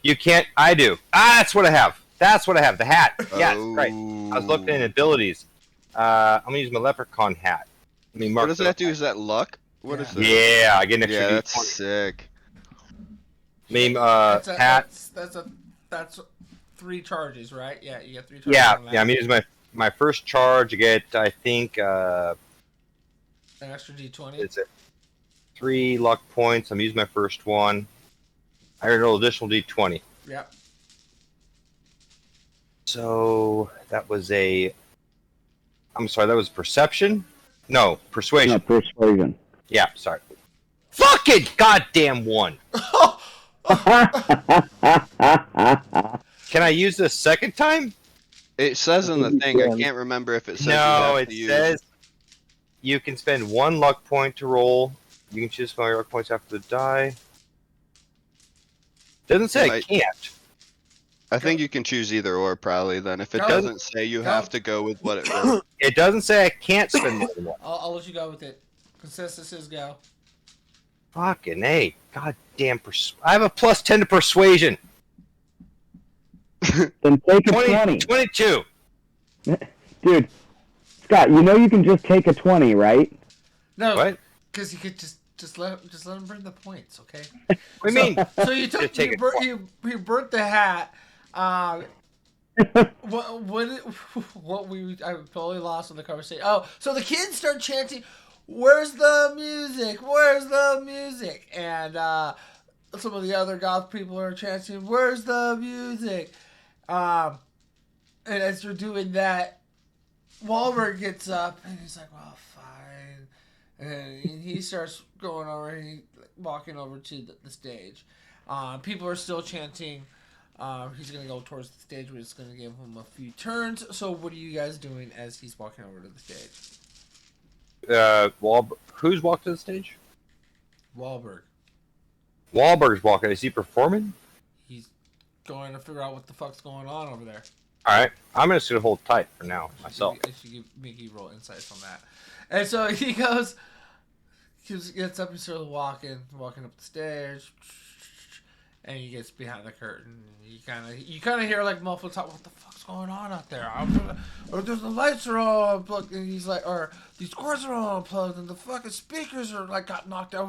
You can't. I do. That's what I have. The hat. Yes, right. I was looking at abilities. I'm gonna use my leprechaun hat. Let me mark. What does that do? Is that luck? What is that? Yeah, I get an extra. Yeah, that's D20. sick. Hat. That's 3 charges, right? Yeah, you get 3 charges. Yeah. I'm using my first charge. I get, I think, an extra D20. Is it 3 luck points? I'm using my first one. I roll additional D20. Yep. So that was I'm sorry, that was perception? No, persuasion. No, persuasion. Yeah, sorry. Fucking goddamn one! Can I use this second time? It says in the thing. I can't remember if it says. No, it says you can spend 1 luck point to roll. You can choose 5 luck points after the die. Doesn't say I can't. I think you can choose either or probably. Then if it doesn't say, you have to go with what it wrote. It doesn't say I can't spend more than 1. I'll let you go with it. Consensus says go. Fucking A. Goddamn I have a plus 10 to persuasion. Then take a 20. 22. Dude, Scott, you know you can just take a 20, right? No. What? Because you could just let him bring the points, okay? What do you mean? So you took you burnt the hat. I totally lost in the conversation. Oh, so the kids start chanting, "Where's the music? Where's the music?" And some of the other goth people are chanting, "Where's the music?" And as they're doing that, Wahlberg gets up and he's like, "Well, fine," and he starts going over and walking over to the stage. People are still chanting. He's going to go towards the stage. We're just going to give him a few turns. So what are you guys doing as he's walking over to the stage? Who's walked to the stage? Wahlberg. Wahlberg's walking. Is he performing? He's going to figure out what the fuck's going on over there. Alright. I'm just going to hold tight for now, myself. I should give Mickey roll insights on that. And so he gets up and starts walking up the stairs. And he gets behind the curtain. And you kind of hear like muffled talk. What the fuck's going on out there? Or the lights are all unplugged, and he's like, or these cords are all unplugged, and the fucking speakers are like got knocked out.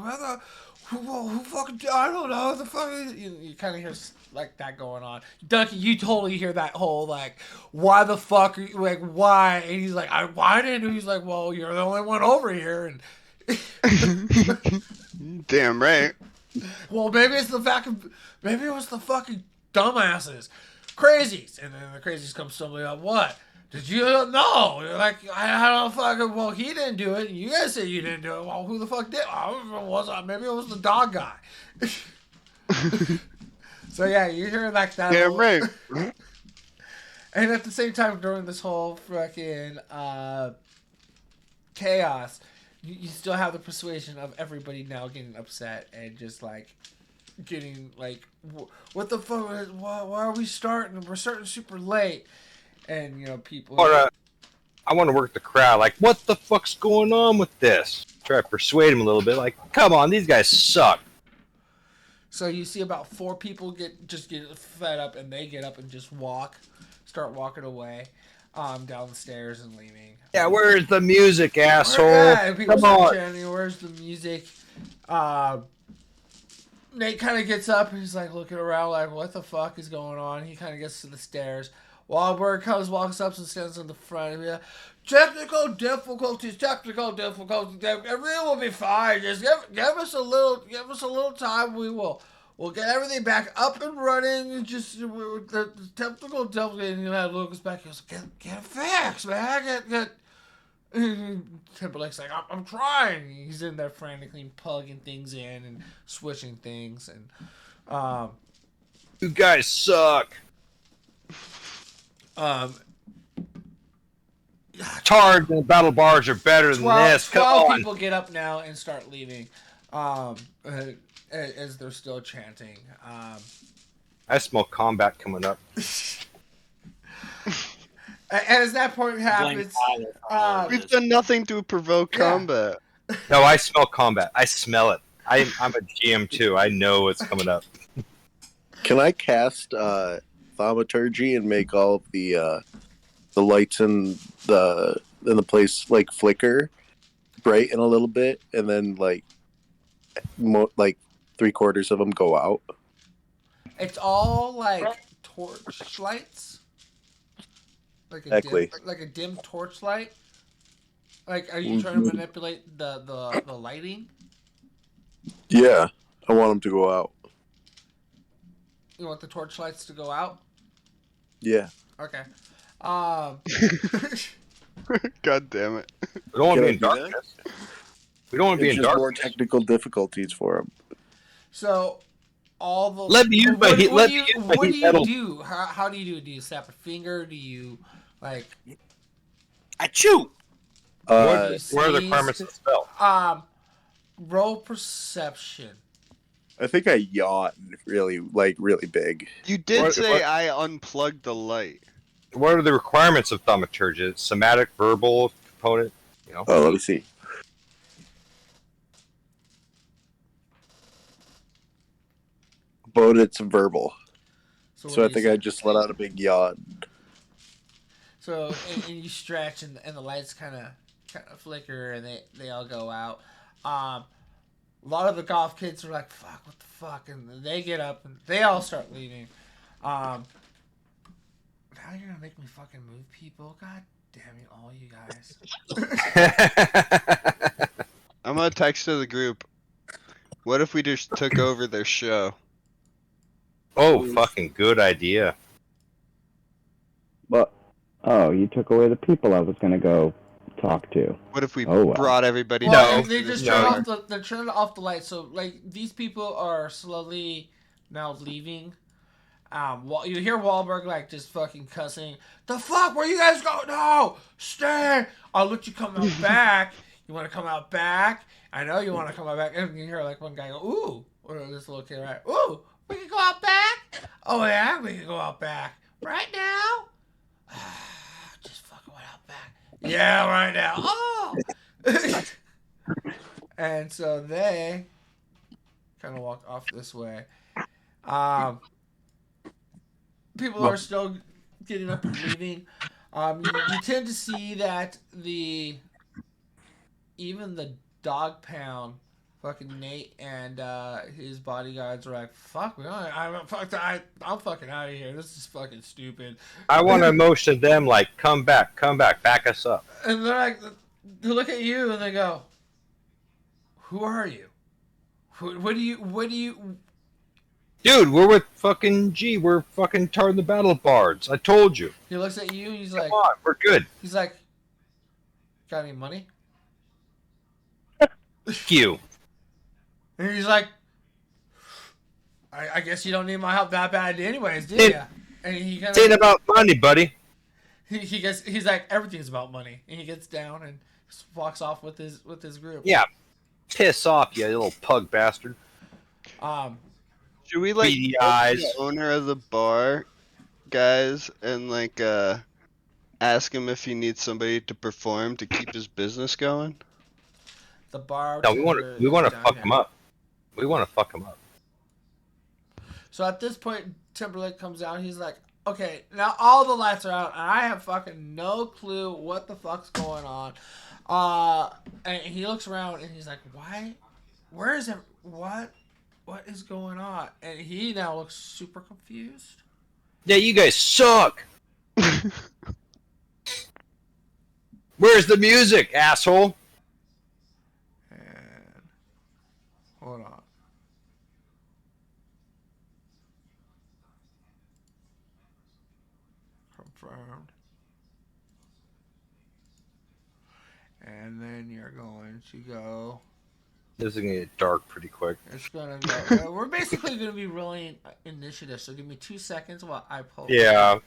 Who fucking? I don't know. The fuck. You kind of hear like that going on. Duncan, you totally hear that whole like, why the fuck? Are you, like why? And he's like, why didn't? He's like, well, you're the only one over here, and Damn right. Well, maybe it was the fucking dumbasses, crazies, and then the crazies come stumbling up. What? Did you know? You're like, I don't fucking. Well, he didn't do it. And you guys said you didn't do it. Well, who the fuck did? Maybe it was the dog guy. So yeah, you hear like that. Damn right. And at the same time, during this whole fucking chaos, you still have the persuasion of everybody now getting upset and just like getting like, what the fuck? Why are we starting? We're starting super late, and you know people. Or I want to work the crowd. Like, what the fuck's going on with this? Try to persuade him a little bit. Like, come on, these guys suck. So you see about 4 people get fed up, and they get up and just start walking away, down the stairs and leaving. Yeah, where's the music, asshole? Yeah, people Come on. chanting, where's the music? Nate kind of gets up and he's like looking around like, what the fuck is going on? He kind of gets to the stairs. Wahlberg walks up and stands in the front. And technical difficulties. Everything will be fine. Just give us a little time. We'll get everything back up and running. Just the technical difficulties. And you know, Lucas back. He goes, get it fixed, man. Timberlake's like, I'm trying. He's in there frantically plugging things in and switching things, and You guys suck. Tard and Battle Bards are better than this. Come 12 on. people get up now and start leaving, as they're still chanting. I smell combat coming up. As that point happens, We've done nothing to provoke Yeah. combat. No, I smell combat. I smell it. I'm a GM too. I know what's coming up. Can I cast thaumaturgy and make all of the lights in the place like flicker, brighten a little bit, and then like 3/4 of them go out? it's all like torch lights, like Exactly. like a dim torch light. Like, are you trying to manipulate the lighting? Yeah, I want them to go out. You want the torch lights to go out? Yeah. Okay. God damn it. We don't want to be in Can I do darkness. We don't want to be It's in just more darkness. technical difficulties for them. So, all the Let me use my what, heat- what let do me you use my what do heat you metal. do? How do you do it? Do you snap a finger? Do you like Achoo! what do you What are the sneeze? requirements of the spell? Roll perception. I think I yawn really big. You did What- say what- I unplugged the light. What are the requirements of thaumaturgy? Somatic, verbal component. You know. Oh, let me see. But it's verbal. So, So I what do think you I say? just let out a big yawn. So and you stretch and the lights kind of flicker and they all go out. A lot of the golf kids are like, "Fuck, what the fuck?" And they get up and they all start leaving. Now you're gonna make me fucking move people. God damn you, all you guys. I'm gonna text to the group. What if we just took over their show? Oh, fucking good idea. But you took away the people I was gonna go talk to. What if we Oh, well. brought everybody Well, back they to just the turn show? off the turn off the lights. So like these people are slowly now leaving. You hear Wahlberg like just fucking cussing. The fuck? Where you guys go? No, stay. I'll let you come out back. You want to come out back? I know you want to come out back. And you hear like one guy go, "Ooh," or this little kid, right? "Ooh, we can go out back." "Oh yeah, we can go out back right now." Just fucking went out back. Yeah, right now. Oh. And so they kind of walk off this way. People are still getting up and leaving. You tend to see that even the dog pound, fucking Nate and his bodyguards are like, "Fuck, I'm fucking out of here. This is fucking stupid." I want to motion them like, come back, back us up. And they're like, they look at you and they go, "Who are you? What do you?" Dude, we're with fucking G. We're fucking Tard the Battle Bards. I told you. He looks at you and he's Come like, on, we're good. "Got any money?" Fuck you. And he's like, I guess you don't need my help that bad anyways, do you? And he kind It ain't of about money, buddy. he's like, everything's about money. And he gets down and walks off with his group. Yeah. Piss off, you little pug bastard. Should we like Beady go to eyes. the owner of the bar, guys, and like ask him if he needs somebody to perform to keep his business going? The bar. No, we want to fuck him up. We want to fuck him up. So at this point, Timberlake comes out. He's like, "Okay, now all the lights are out, and I have fucking no clue what the fuck's going on." And he looks around and he's like, "Why? Where is it? What is going on?" And he now looks super confused. Yeah, you guys suck. Where's the music, asshole? And hold on. Confirmed. And then you're going to go. This is gonna get dark pretty quick. It's gonna go. We're basically gonna be rolling initiative. So give me 2 seconds while I Yeah.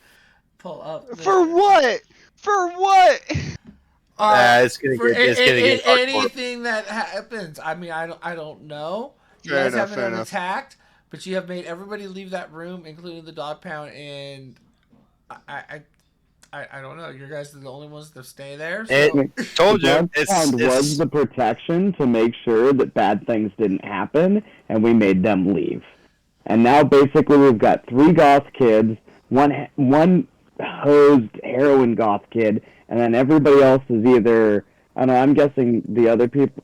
pull up. For what? For what? It's gonna get dark. Anything that happens. I mean, I don't know. You Fair guys enough, haven't fair been enough. attacked, but you have made everybody leave that room, including the dog pound. And I don't know. You guys are the only ones that stay there. So. Told you. Dog Pound was the protection to make sure that bad things didn't happen, and we made them leave. And now basically we've got 3 goth kids, one hosed heroin goth kid, and then everybody else is either, I don't know, I'm guessing the other people,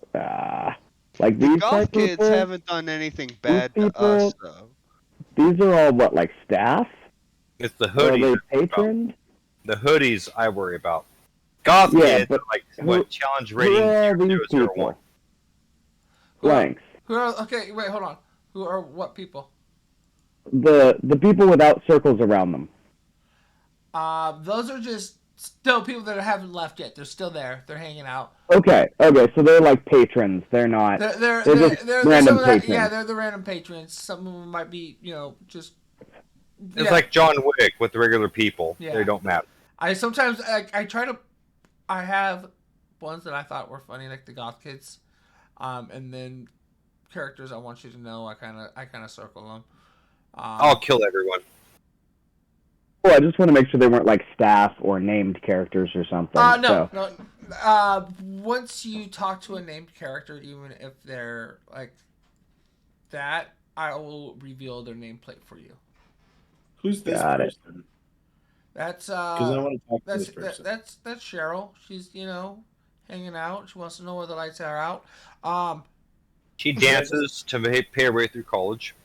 like The these golf type kids people, haven't done anything bad to people- us, though. these are all what, like staff? It's the Or are hoodies. they patrons? The hoodies I worry about. Goth Yeah, kids, but like who- what challenge Who rating are all these 001. people? Blanks. Who are okay? Wait, hold on. Who are what people? The people without circles around them. Those are just still people that haven't left yet. They're still there. They're hanging out. Okay, so they're like patrons. They're not. They're just they're random some of that, patrons. yeah, they're the random patrons. Some of them might be, just. It's yeah. like John Wick with the regular people. Yeah. They don't matter. I sometimes I try to. I have ones that I thought were funny, like the goth kids, and then characters I want you to know. I kind of circle them. I'll kill everyone. Well, I just want to make sure they weren't like staff or named characters or something. No, so. no. Once you talk to a named character, even if they're like that, I will reveal their nameplate for you. Who's this Got it. person? That's Because I want to talk to that's this person. that's Cheryl. She's hanging out. She wants to know where the lights are out. She dances to pay her way through college.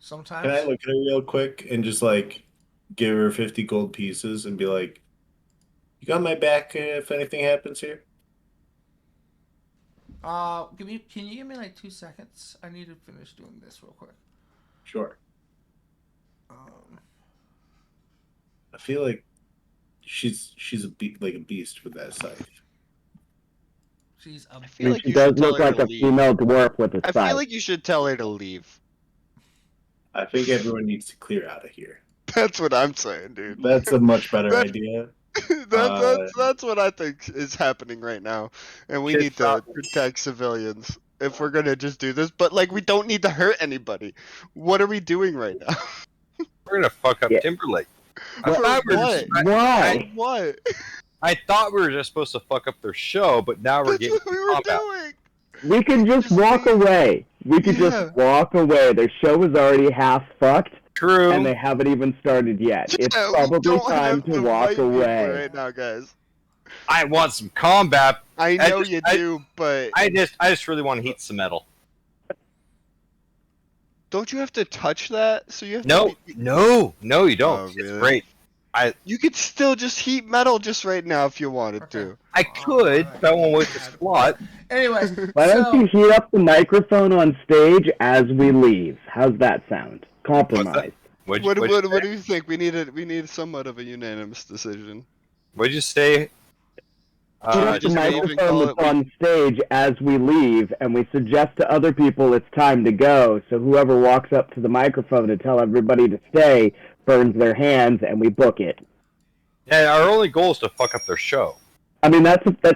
Sometimes. Can I look at her real quick and just like give her 50 gold pieces and be like, "You got my back if anything happens here." Can you give me like 2 seconds? I need to finish doing this real quick. Sure. I feel like she's like a beast with that scythe. She's a. I feel like She you does should tell look her like to a leave. female dwarf with a I scythe. feel like you should tell her to leave. I think everyone needs to clear out of here. That's what I'm saying, dude. That's a much better That- idea. that's what I think is happening right now, and we Shit, need to protect civilians if we're gonna just do this. But like, we don't need to hurt anybody. What are we doing right now? We're gonna fuck up Yeah. Timberlake. For what? Why? What? I thought we were just supposed to fuck up their show, but now we're That's getting what we were combat. doing. We can just Just walk leave. away. We could Yeah. just walk away. Their show is already half fucked, True. and they haven't even started yet. It's Yeah, we probably don't time have to fight walk people away. right now, guys. I want some combat. I know just- you do, but I just really want to heat some metal. don't you have to touch that? So you have No, to. no, you don't. Oh, It's really? great. You could still just heat metal just right now if you wanted to. I could, but I won't waste a slot. Anyways, Why don't so you heat up the microphone on stage as we leave? How's that sound? Compromise. What'd What you do you think? We need somewhat of a unanimous decision. What'd you say? Heat up the just leave and call microphone it- that's on stage as we leave, and we suggest to other people it's time to go. So whoever walks up to the microphone to tell everybody to stay burns their hands, and we book it. Yeah, our only goal is to fuck up their show. I mean,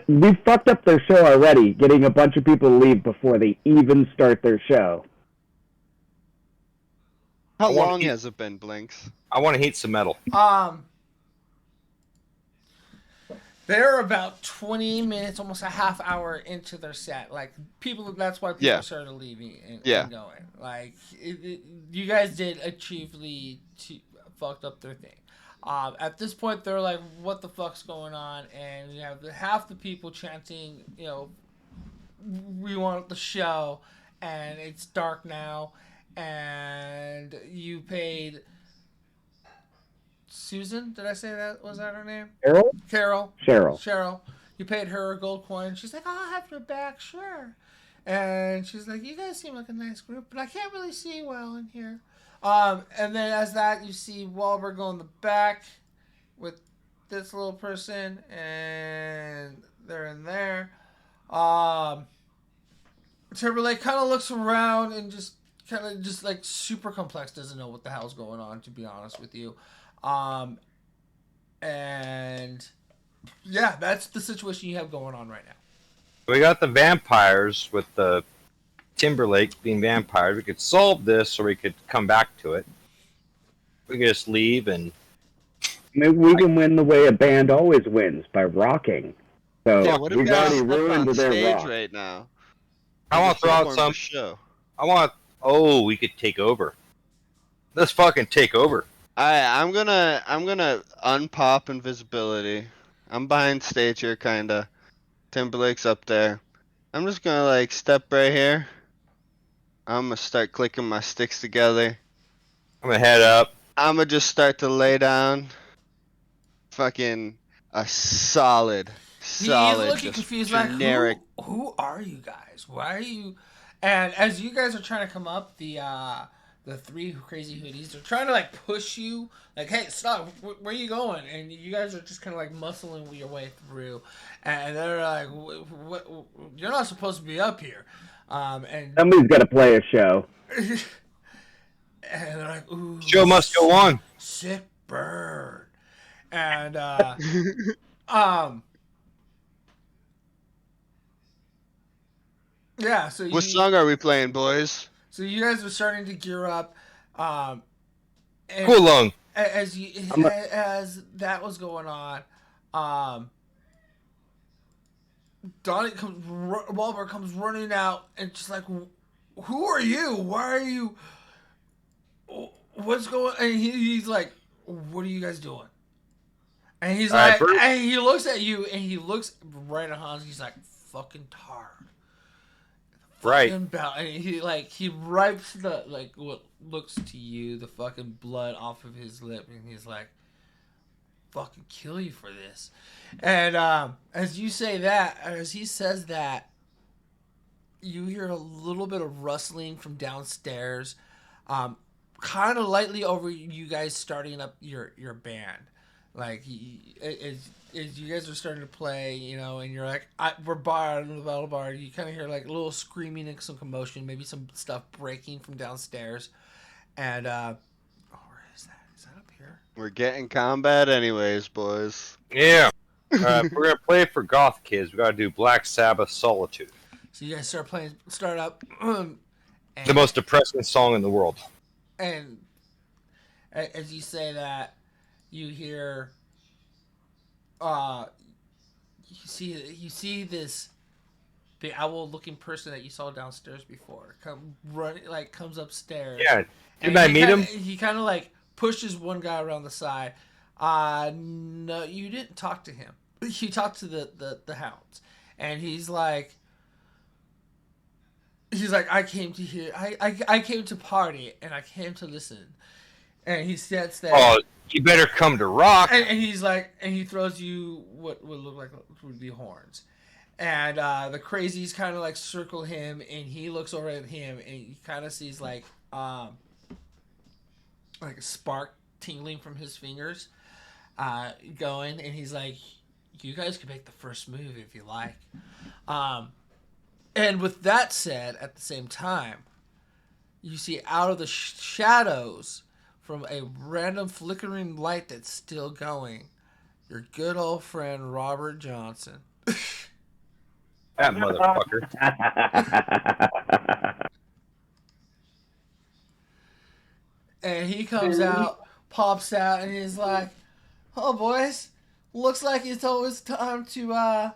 we fucked up their show already, getting a bunch of people to leave before they even start their show. How I want long heat- has it been, Blinks? I want to heat some metal. they're about 20 minutes, almost a half hour into their set. Like people, that's why people Yeah. started leaving and going. Like you guys did achievely fucked up their thing. At this point, they're like, "What the fuck's going on?" And you have half the people chanting, "We want the show," and it's dark now, and you paid Susan. Did I say that? Was that her name? Cheryl? Cheryl. You paid her a gold coin. She's like, "I'll have your back, sure." And she's like, "You guys seem like a nice group, but I can't really see well in here." And then as that, you see Wahlberg go in the back with this little person, and they're in there. Timberlake kind of looks around and just like super complex, doesn't know what the hell's going on, to be honest with you. And yeah, that's the situation you have going on right now. We got the vampires with the Timberlake being vampires. We could solve this, or we could come back to it. We could just leave and. Maybe we can win the way a band always wins, by rocking. So Yeah, what if we've we already step ruined on their stage rock. right now? I want to throw out Perform some. the show. Oh, we could take over. Let's fucking take over. I'm gonna unpop invisibility. I'm behind stage here, kinda. Timberlake's up there. I'm just gonna like step right here. I'm gonna start clicking my sticks together. I'm gonna head up. I'm gonna just start to lay down fucking a solid, He's looking just confused, generic. like, who are you guys? Why are you? And as you guys are trying to come up, the three crazy hoodies, they're trying to like push you, like, hey, stop! Where are you going? And you guys are just kind of like muscling your way through, and they're like, what? You're not supposed to be up here. And Somebody's got to play a show. and they're like, ooh, Show must go on. sick bird. And yeah, so What song are we playing, boys? So you guys are starting to gear up. And Cool long. as that was going on, Wahlberg comes running out and just like, who are you? Why are you? What's going? And he's like, what are you guys doing? And he's like, and he looks at you and he looks right at Hans. He's like, fucking tar. Right. And he wipes the like what looks to you the fucking blood off of his lip, and he's like, "Fucking kill you for this." And as you say that, as he says that, you hear a little bit of rustling from downstairs, kind of lightly over you guys starting up your band. Like as you guys are starting to play, you know, and you're like, we're barred in the Battle Bard. You kind of hear like a little screaming and some commotion, maybe some stuff breaking from downstairs. And where is that? Is that up here? We're getting combat anyways, boys. Yeah. If we're gonna play for goth kids, we gotta do Black Sabbath Solitude. So you guys start up. The most depressing song in the world. And as you say that, you hear, you see this big owl-looking person that you saw downstairs before comes upstairs. Yeah, didn't I meet him? He kind of like pushes one guy around the side. No, you didn't talk to him. You talked to the hounds, and he's like, I came to hear, I came to party, and I came to listen. And he sits there. Oh, you better come to rock. And he's like, and he throws you what would look like would be horns. And the crazies kind of like circle him, and he looks over at him, and he kind of sees like a spark tingling from his fingers, going, and he's like, you guys can make the first move if you like. And with that said, at the same time, you see out of the shadows, from a random flickering light that's still going, your good old friend Robert Johnson. That motherfucker. And he comes out, pops out, and he's like, "Oh, boys, looks like it's always time to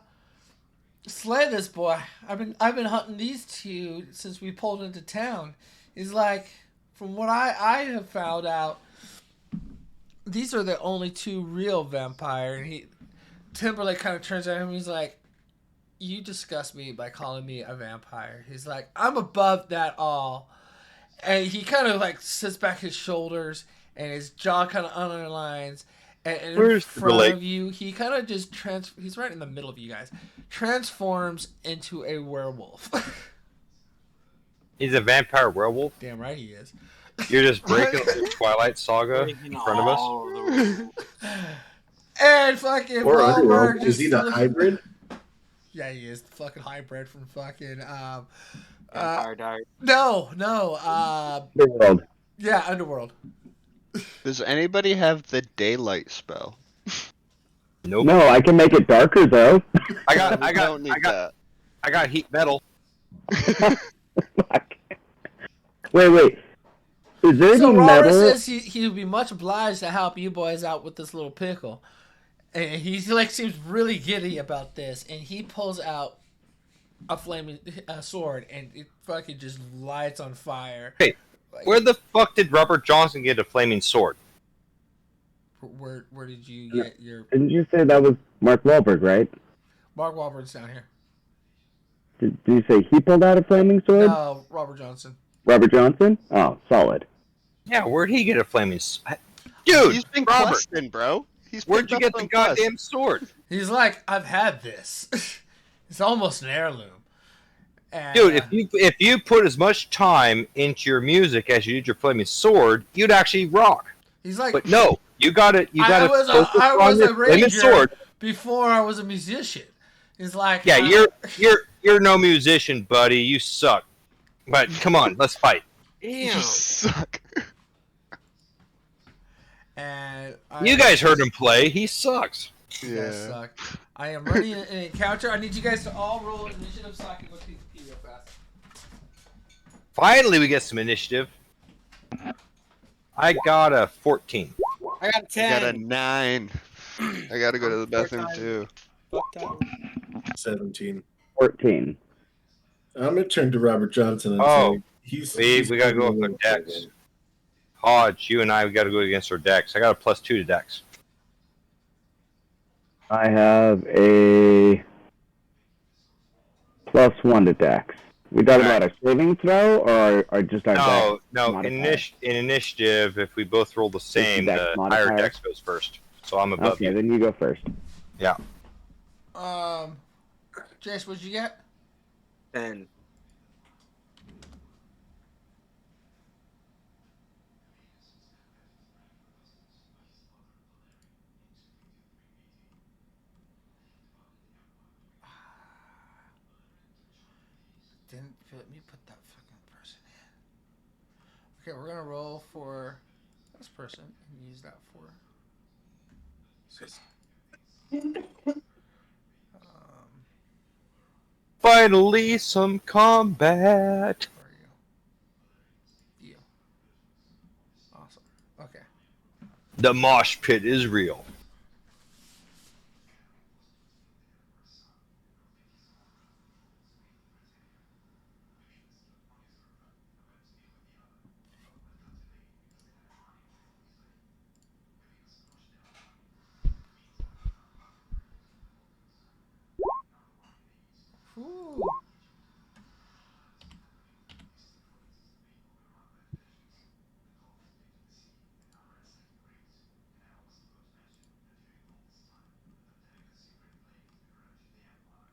slay this boy. I've been hunting these two since we pulled into town." He's like, from what I have found out, these are the only two real vampire. And Timberlake kind of turns at him and he's like, you disgust me by calling me a vampire. He's like, I'm above that all. And he kind of like sits back his shoulders and his jaw kind of underlines. And in front of you, he kind of just he's right in the middle of you guys. Transforms into a werewolf. He's a vampire werewolf? Damn right he is. You're just breaking the Twilight Saga in front of us? And fucking Or Wahlberg is he the hybrid? Yeah, he is the fucking hybrid from fucking Vampire Diaries. no, The world. yeah, Underworld. Does anybody have the daylight spell? Nope. No, I can make it darker though. I got We don't need that. I got heat metal. Wait. Is there So any Robert metal? says he would be much obliged to help you boys out with this little pickle, and he like seems really giddy about this, and he pulls out a flaming sword, and it fucking just lights on fire. Hey, where the fuck did Robert Johnson get a flaming sword? Where did you get your Didn't you say that was Mark Wahlberg, right? Mark Wahlberg's down here? Did you say he pulled out a flaming sword? No, Robert Johnson. Robert Johnson? Oh, solid. Yeah, where'd he get a flaming sword? Dude, He's been Robert, questing, bro. where'd you get the goddamn sword? He's like, I've had this. It's almost an heirloom. And, Dude, if you put as much time into your music as you did your flaming sword, you'd actually rock. he's like, But no, you got it. You got I to was focus I on was your a flaming ranger sword. before I was a musician. He's like, Yeah, you're no musician, buddy. You suck. But come on, let's fight. You Damn. suck. And You guys heard him play. He sucks. You guys suck. I am running an encounter. I need you guys to all roll initiative so I can go PvP real fast. Finally, we get some initiative. I got a 14. I got a I 10. got a 9. I gotta go to the bathroom too. Fuck that. 17. 14. I'm gonna turn to Robert Johnson and Oh, say he's we gotta go with our decks. Hodge, you and I, we gotta go against our decks. I got a +2 to decks. I have a +1 to dex. We talking about a saving throw or just our dex? No. modifier? In initiative, if we both roll the same, dex the modifier? higher dex goes first. So I'm above Okay, you. then you go first. Yeah. Jace, what'd you get? 10. Didn't let me put that fucking person in. Okay, we're gonna roll for this person and use that for. Finally, some combat. Where are you? You. Awesome. Okay. The mosh pit is real. Ooh.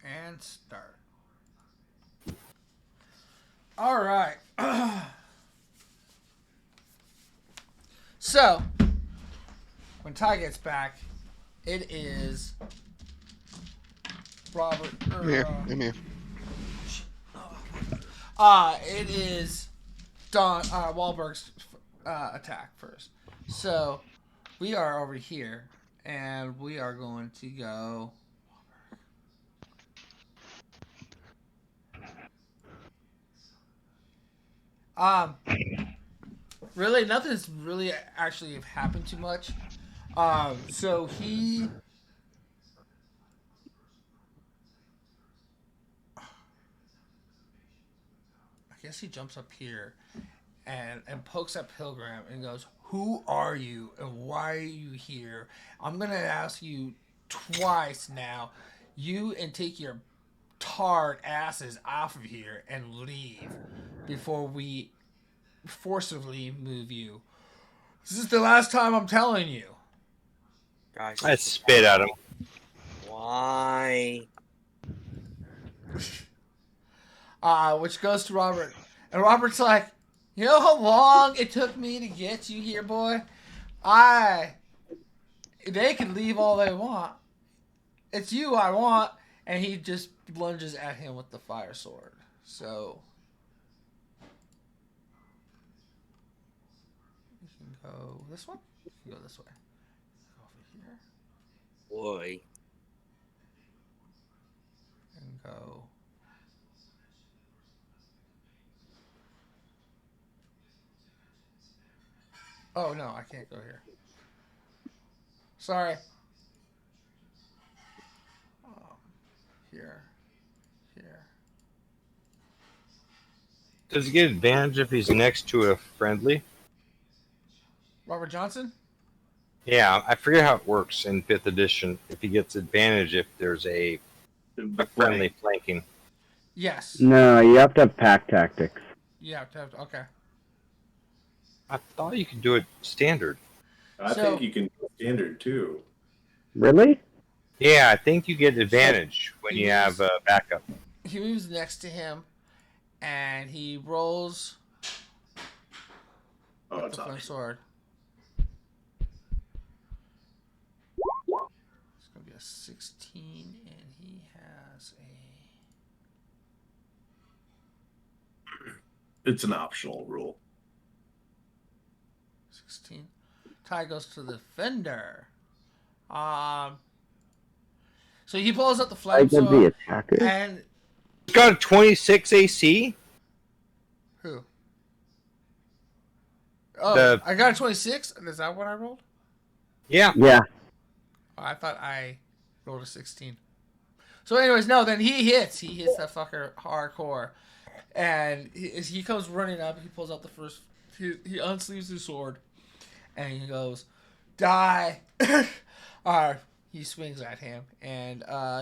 And start. All right. So, when Ty gets back, it is Robert. Here, I'm here. It is Don Wahlberg's attack first. So, we are over here, and we are going to go. Really, nothing's really actually happened too much. So he. I guess he jumps up here and pokes at Pilgrim and goes, "Who are you and why are you here? I'm gonna ask you twice now. You and take your tard asses off of here and leave before we forcibly move you. This is the last time I'm telling you." Guys, I spit at him. why? Which goes to Robert. And Robert's like, "You know how long it took me to get you here, boy? They can leave all they want. It's you I want, and he just lunges at him with the fire sword. So you can go this one. You can go this way. Go over here Boy. and go. Oh no, I can't go here. Sorry. Here. Here. Does he get advantage if he's next to a friendly? Robert Johnson? Yeah, I forget how it works in 5th edition. If he gets advantage if there's a friendly flanking. Yes. No, you have to have pack tactics. You have to have to, okay. I thought you could do it standard. I think you can do standard too. Really? Yeah, I think you get advantage when you have a backup. He moves next to him, and he rolls Oh, with it's the flint optional. sword. It's gonna be a 16, and he has a It's an optional rule. 16. Tie goes to the defender. So he pulls out the I flame get the sword, attacker. and He's got a 26 AC. who? Oh, The- I got a 26. Is that what I rolled? Yeah. Yeah. Oh, I thought I rolled a 16. So, anyways, no. Then he hits. He hits that fucker hardcore, and as he comes running up, he pulls out the first. He unsleeves his sword, and he goes, "Die!" He swings at him and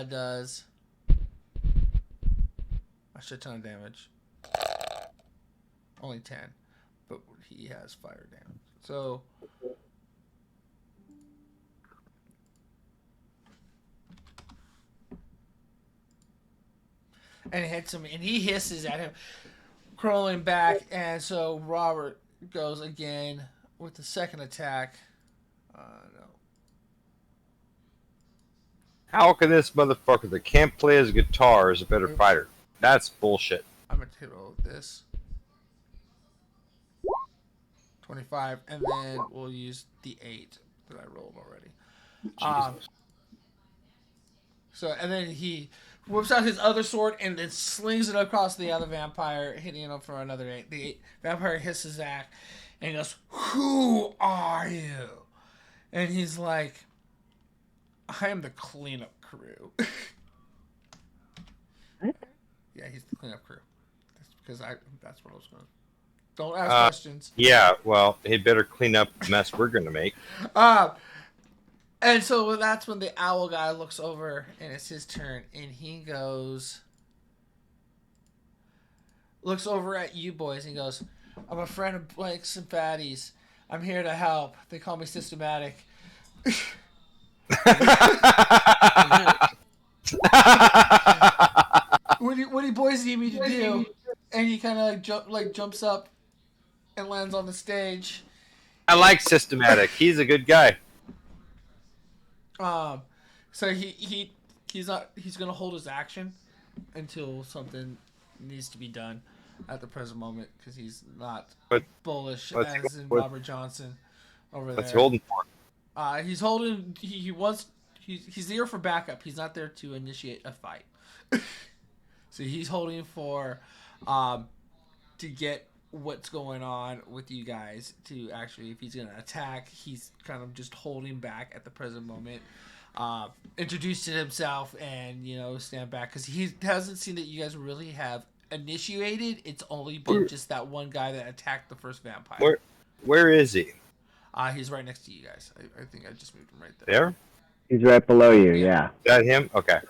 does a shit ton of damage. Only 10, but he has fire damage. So. And it hits him, and he hisses at him, crawling back. And so Robert goes again with the second attack. No. How can this motherfucker that can't play his guitar is a better fighter? That's bullshit. I'm going to roll this. 25, and then we'll use the 8 that I rolled already. So, and then he whips out his other sword and then slings it across the other vampire, hitting him for another 8. The vampire hisses back and he goes, "Who are you?" And he's like, "I am the cleanup crew." Yeah, he's the cleanup crew. That's what I was going to. Don't ask questions. Yeah, well, he'd better clean up the mess we're gonna make. And so that's when the owl guy looks over, and it's his turn, and he looks over at you boys, and he goes, "I'm a friend of Blanks and Fatties. I'm here to help. They call me Systematic." What do you boys need me to do? And he kind of jumps up and lands on the stage. I like Systematic. He's a good guy. So he's gonna hold his action until something needs to be done at the present moment because he's not bullish as in Robert Johnson over there. What's he holding for? He's holding. He's there for backup. He's not there to initiate a fight. So he's holding for to get what's going on with you guys to actually, if he's going to attack, he's kind of just holding back at the present moment. Introducing himself and, stand back because he hasn't seen that you guys really have initiated. It's only been just that one guy that attacked the first vampire. Where is he? He's right next to you guys. I think I just moved him right there. There? He's right below you, yeah. Is that him? Okay.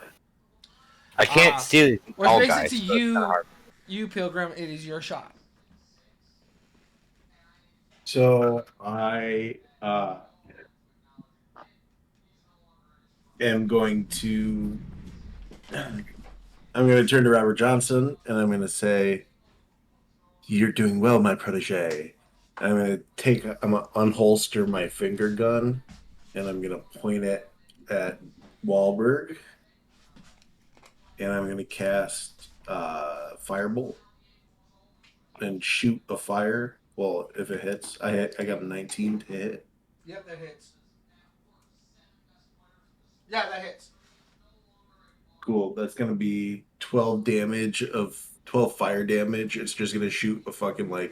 I can't see the tall Which guy. makes it to you, Pilgrim. It is your shot. So I am going to turn to Robert Johnson and I'm going to say, "You're doing well, my protege." I'm going to unholster my finger gun and I'm going to point it at Wahlberg. and I'm going to cast Firebolt and shoot a fire. Well, if it hits, I got a 19 to hit. Yep, that hits. Yeah, that hits. Cool. That's going to be 12 damage of 12 fire damage. It's just going to shoot a fucking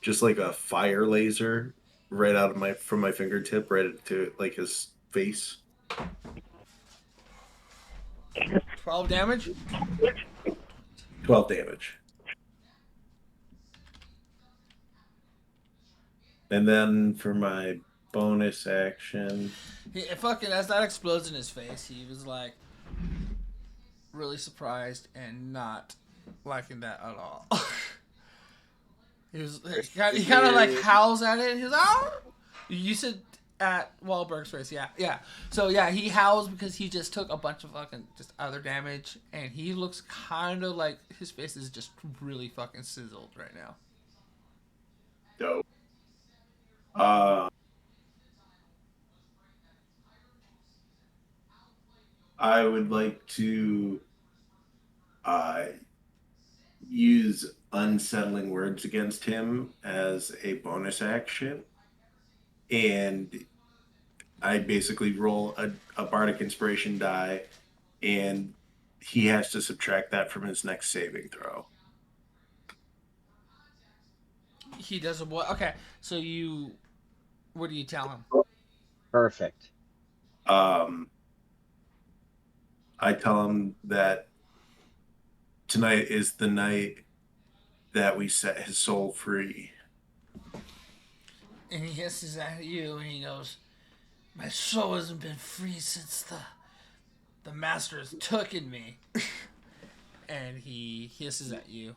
just like a fire laser right out of from my fingertip right into like his face. 12 damage? 12 damage. And then for my bonus action, Fucking, as that explodes in his face, he was like really surprised and not liking that at all. He kind of like howls at it. And he's like, "Oh!" You said at Wahlberg's face, yeah. So yeah, he howls because he just took a bunch of fucking just other damage, and he looks kind of like his face is just really fucking sizzled right now. dope. I would like to use unsettling words against him as a bonus action, and I basically roll a bardic inspiration die, and he has to subtract that from his next saving throw. He does a what? Okay, so what do you tell him? Perfect. I tell him that tonight is the night that we set his soul free. And he hisses at you, and he goes, "My soul hasn't been free since the master has taken me." And he hisses at you.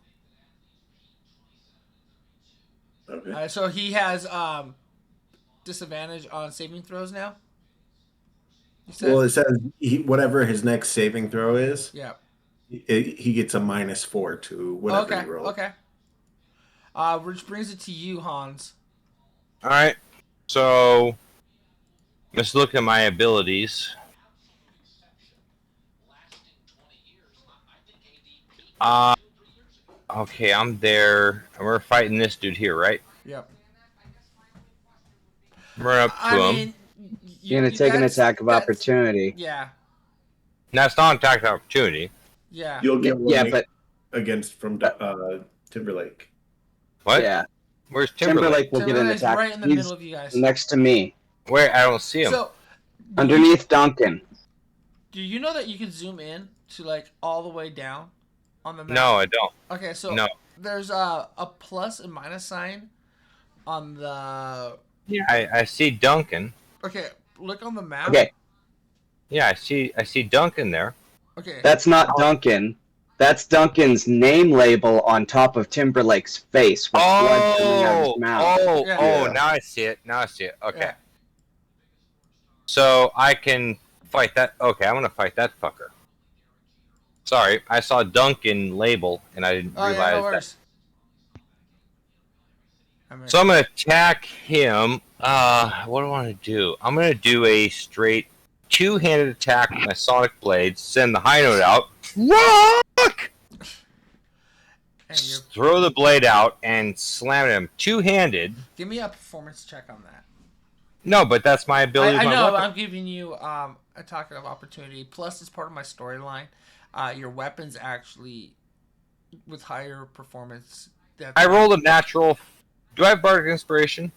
Okay. So he has disadvantage on saving throws now? You said? Well, it says whatever his next saving throw is, Yeah. he gets a -4 to whatever Okay, he rolls. okay. Which brings it to you, Hans. All right. So let's look at my abilities. Okay, I'm there. And we're fighting this dude here, right? Yep. We're up to him. You're going to take an attack of opportunity. Yeah. Now, it's not an attack of opportunity. Yeah. You'll get one Yeah, but against from Timberlake. What? yeah, Where's Timberlake? Timberlake will get an Timberlake's attack. right in the He's middle of you guys. next to me, Where? I don't see him. So, underneath Duncan. do you know that you can zoom in to like all the way down on the map? No, I don't. Okay, so No. there's a plus and minus sign on the. Yeah, I see Duncan. Okay, look on the map. Okay, Yeah, I see Duncan there. Okay. that's not Duncan. That's Duncan's name label on top of Timberlake's face with blood coming out of his mouth. Yeah. Now I see it. Okay. Yeah. So I can fight that. Okay, I'm gonna fight that fucker. Sorry, I saw Duncan label and I didn't Oh, realize yeah, no that. worries. So I'm gonna attack him. What do I want to do? I'm gonna do a straight two-handed attack with my sonic blades. Send the high note out. Rock! And you're, Throw the blade out and slam at him two-handed. give me a performance check on that. No, but that's my ability. I with my know, weapon. I'm giving you a token of opportunity. Plus, it's part of my storyline. Your weapons actually, with higher performance. I rolled a natural. Do I have bardic inspiration?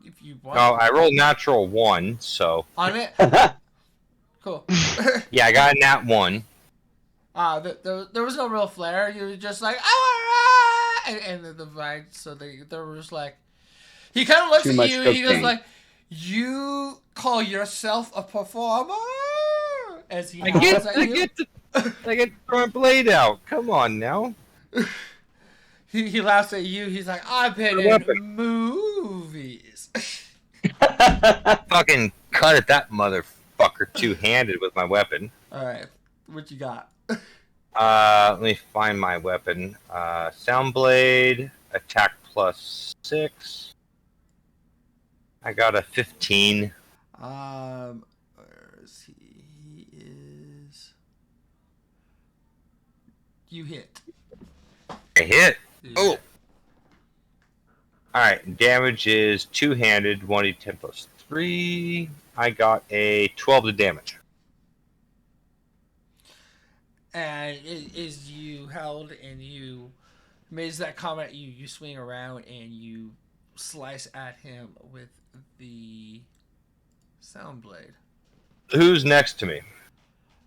If you want. No, I rolled natural 1, so. On it? Cool. Yeah, I got a nat 1. There was no real flair. You were just like, ah! And the vibe, so they were just like, he kind of looks Too at much you and he goes cocaine. like, you call yourself a performer? As he I howls get at you. to throw my blade out. Come on now. He laughs at you. He's like, I've been in Weapon. movies. Fucking cut at that motherfucker two-handed with my weapon. All right, what you got? Let me find my weapon. Sound blade, attack plus 6. I got a 15. Where is he? He is. You hit. I hit. Yeah. Oh. All right. Damage is two-handed. 1d10 plus 3. I got a 12 to damage. And as you held and you made that comment, you swing around and you slice at him with the sound blade. Who's next to me?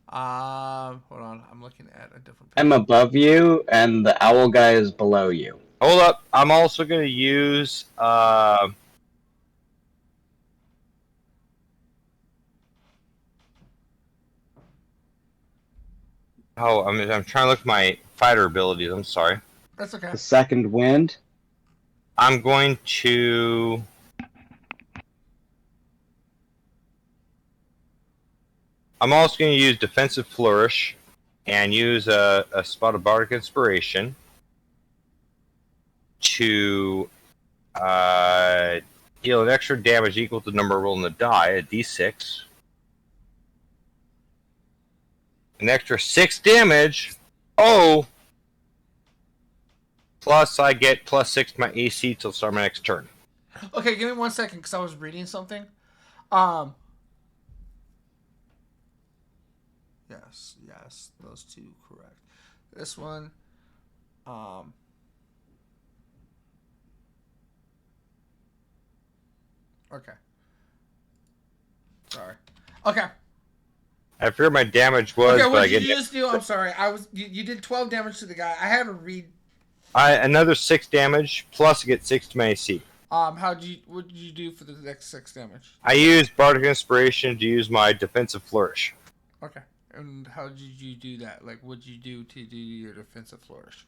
Hold on, I'm looking at a different. I'm above you, and the owl guy is below you. Hold up. I'm also going to use I'm trying to look at my fighter abilities. I'm sorry. That's okay. The second wind. I'm going to. I'm also going to use Defensive Flourish and use a spot of Bardic Inspiration to deal an extra damage equal to the number rolled in the die, a d6. An extra 6 damage. Oh! Plus, I get +6 to my AC till start my next turn. Okay, give me 1 second because I was reading something. Yes, those two correct. This one, okay. Sorry. Okay. I forget my damage was, Okay, but what I did get you just do? I'm sorry. You did 12 damage to the guy. I had to read. another 6 damage plus I get 6 to my AC. What did you do for the next 6 damage? I used Bardic Inspiration to use my Defensive Flourish. Okay. And how did you do that? Like, what did you do to do your defensive flourish?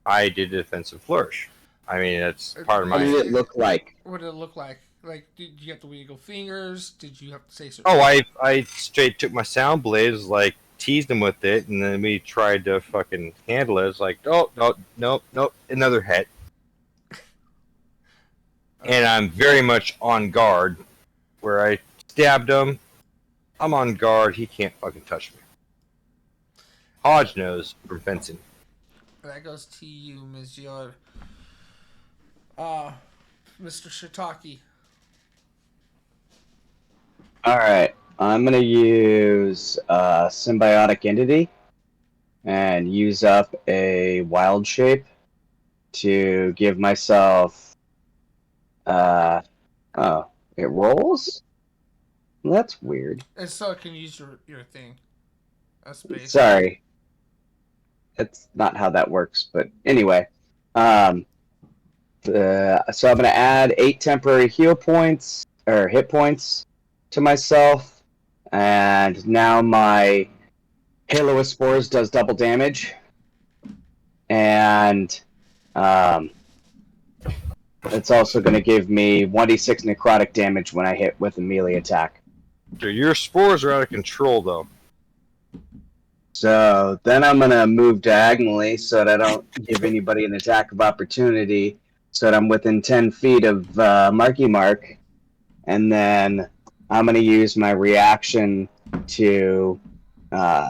I did Defensive Flourish. I mean, that's part of What my. did it look like? What did it look like? Like, did you have to wiggle fingers? Did you have to say certain? Oh, I straight took my sound blades, like teased him with it, and then we tried to fucking handle it. It's like, oh no, another hit. And I'm very much on guard. Where I stabbed him, I'm on guard. He can't fucking touch me. Hodge knows from fencing. That goes to you, Monsieur. Mr. Shiitake. Alright, I'm gonna use Symbiotic Entity and use up a Wild Shape to give myself... oh, it rolls? Well, that's weird. And so it can use your thing. A space. Sorry. That's not how that works, but anyway. So I'm gonna add 8 temporary heal points, or hit points, to myself, and now my Halo of Spores does double damage, and it's also going to give me 1d6 necrotic damage when I hit with a melee attack. Dude, your spores are out of control, though. So then I'm going to move diagonally so that I don't give anybody an attack of opportunity, so that I'm within 10 feet of Marky Mark, and then I'm going to use my reaction to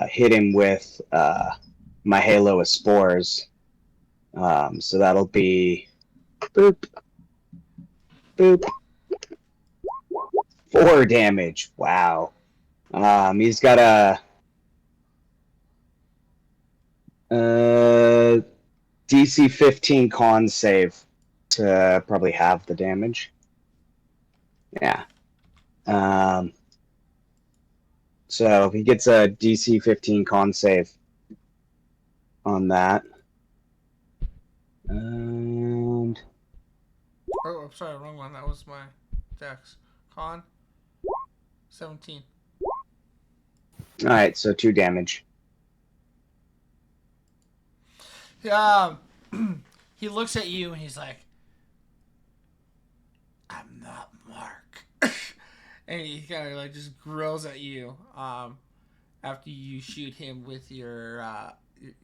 hit him with my Halo of Spores. So that'll be... Boop. Boop. 4 damage. Wow. He's got a... DC 15 con save to probably halve the damage. Yeah. So he gets a DC 15 con save on that. And Oh, I'm sorry, wrong one. That was my dex. Con 17. alright, so 2 damage. He looks at you and he's like, "I'm not Mark," and he kind of like just grills at you. After you shoot him with your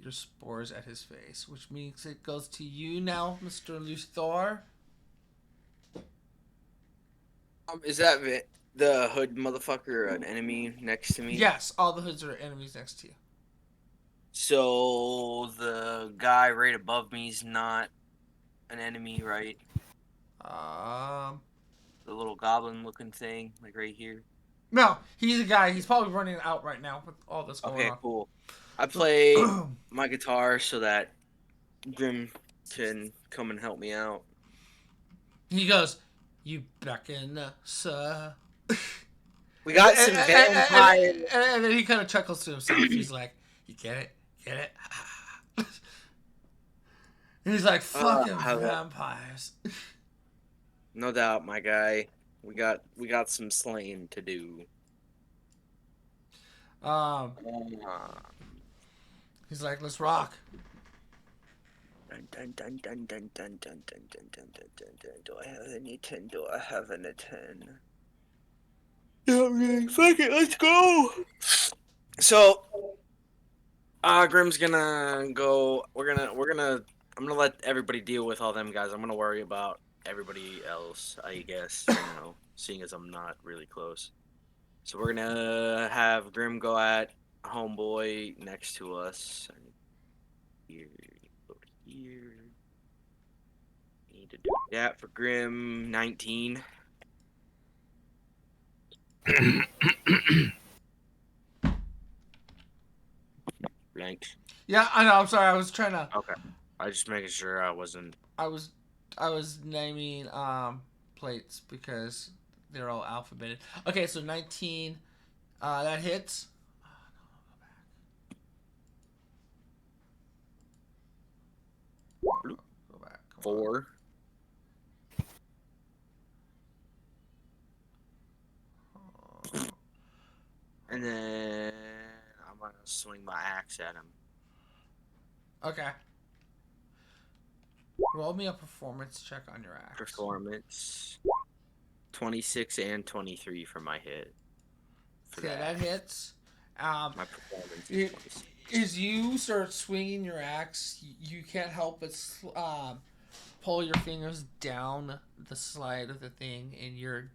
spores at his face, which means it goes to you now, Mr. Luthor. Is that the hood motherfucker an enemy next to me? Yes, all the hoods are enemies next to you. So the guy right above me is not an enemy, right? The little goblin-looking thing, like right here. No, he's a guy. He's probably running out right now with all this going Okay, on. cool. I play my guitar so that Grim can come and help me out. He goes, "You beckon, sir." We got some vampire. And then he kind of chuckles to himself. He's like, "You get it? Get it?" And he's like, "Fucking vampires." No doubt, my guy. We got some slaying to do. He's like, "Let's rock." Dun, dun, dun, dun, dun, dun, dun, dun, dun, dun, dun, dun, dun. Do I have any 10? Do I have any 10? Not really. Fuck it, let's go. So, Grim's gonna go. I'm gonna let everybody deal with all them guys. I'm gonna worry about everybody else, I guess. Seeing as I'm not really close. So we're gonna have Grim go at homeboy next to us. Here, over here. Need to do that for Grim. 19. Blank. Yeah, I know. I'm sorry. I was trying to. Okay. I was just making sure I wasn't. I was naming plates because they're all alphabeted. Okay, so 19. That hits. Go back. Come on. 4. And then I'm gonna swing my axe at him. Okay. Roll me a performance check on your axe. Performance. 26 and 23 for my hit. Okay, that hits. My performance is 26. As you start swinging your axe, you can't help but pull your fingers down the slide of the thing, and your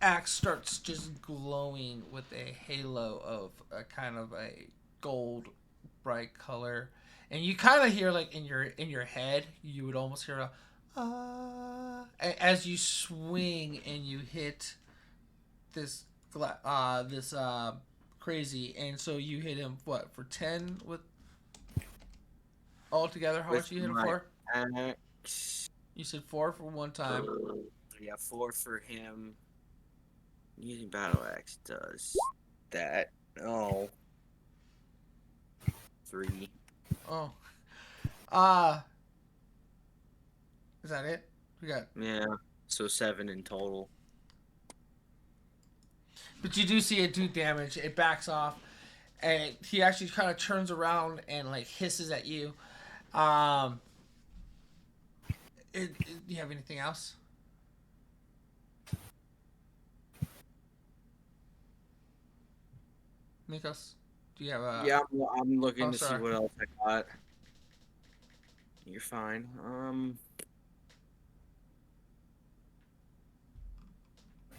axe starts just glowing with a halo of a kind of a gold bright color. And you kind of hear, like, in your head, you would almost hear a as you swing and you hit this crazy. And so you hit him what for 10 with altogether? How much you hit him for? Axe. You said 4 for one time. Yeah, 4 for him. Using battle axe does that. Oh. 3. Oh. Is that it? We got. Yeah. So 7 in total. But you do see it do damage. It backs off, and he actually kind of turns around and like hisses at you. Do you have anything else? Nikos, do you have a? Yeah, I'm looking to see sorry. what else I got. You're fine.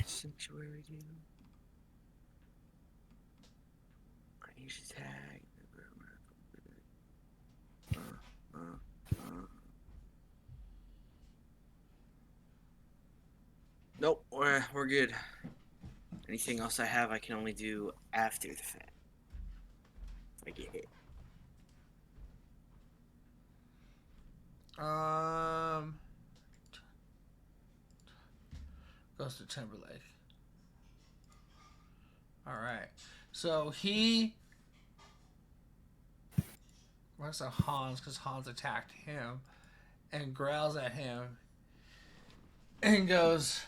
Sanctuary dude. Range attack. Nope, we're good. Anything else I have, I can only do after the fact. If I get hit. Goes to Timberlake. All right. So he looks at Hans because Hans attacked him and growls at him and goes,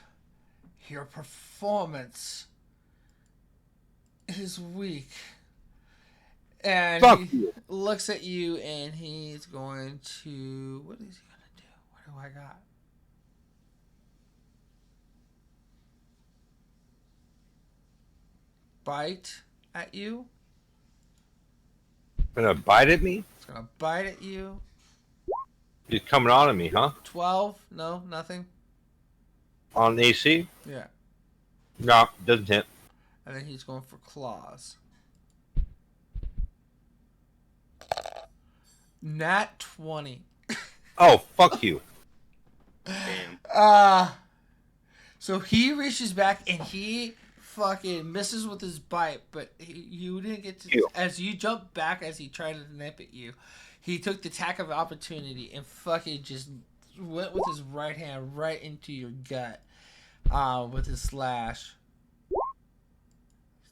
"Your performance is weak." And Fuck he you. looks at you and he's going to. What is he going to do? What do I got? Bite at you. Gonna bite at me? It's going to bite at you. He's coming on at me, huh? 12. No, nothing. On AC? Yeah. No, doesn't hit. And then he's going for claws. Nat 20. Oh, fuck you. Damn. So he reaches back and he fucking misses with his bite, but you didn't get to. Ew. As you jump back, as he tried to nip at you, he took the attack of opportunity and fucking just went with his right hand right into your gut, with his slash.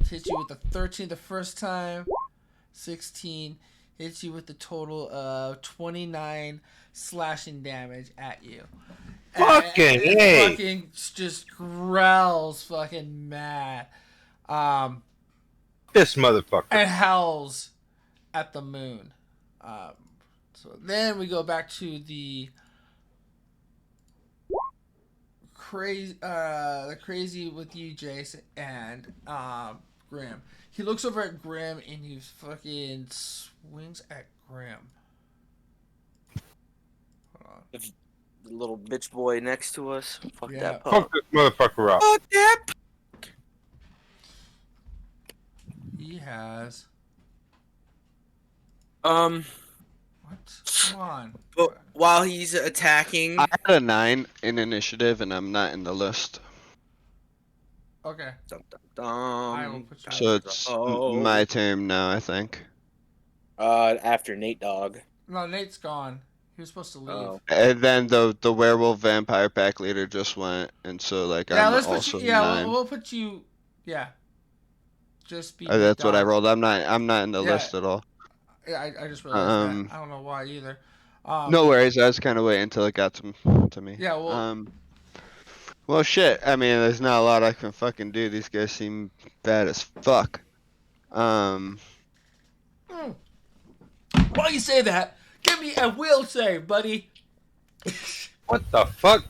Hit you with the 13 the first time, 16. Hits you with a total of 29 slashing damage at you. Fucking And yay. fucking just growls fucking mad. This motherfucker. And howls at the moon. So then we go back to the crazy with you, Jason, and Grim. He looks over at Grim and he fucking swings at Grim. Hold on. The little bitch boy next to us. Fuck Yeah. that Fuck pup. this motherfucker up. Fuck that. He has What? what? Come on. But while he's attacking, I had a 9 in initiative, and I'm not in the list. Okay. dum, dum, I will dum, put you- So it's my turn now, I think. after Nate Dog. No, Nate's gone. He was supposed to leave. Oh. And then the werewolf vampire pack leader just went, and so like Yeah, I'm let's put also you. Yeah, 9. we'll put you. Yeah. Just be. That's what I dog. rolled. I'm not in the Yeah. list at all. Yeah, I just realized that. I don't know why either. No worries. I was kind of waiting until it got to me. Yeah, well. Well, shit. I mean, there's not a lot I can fucking do. These guys seem bad as fuck. While you say that, give me a will save, buddy. What the fuck?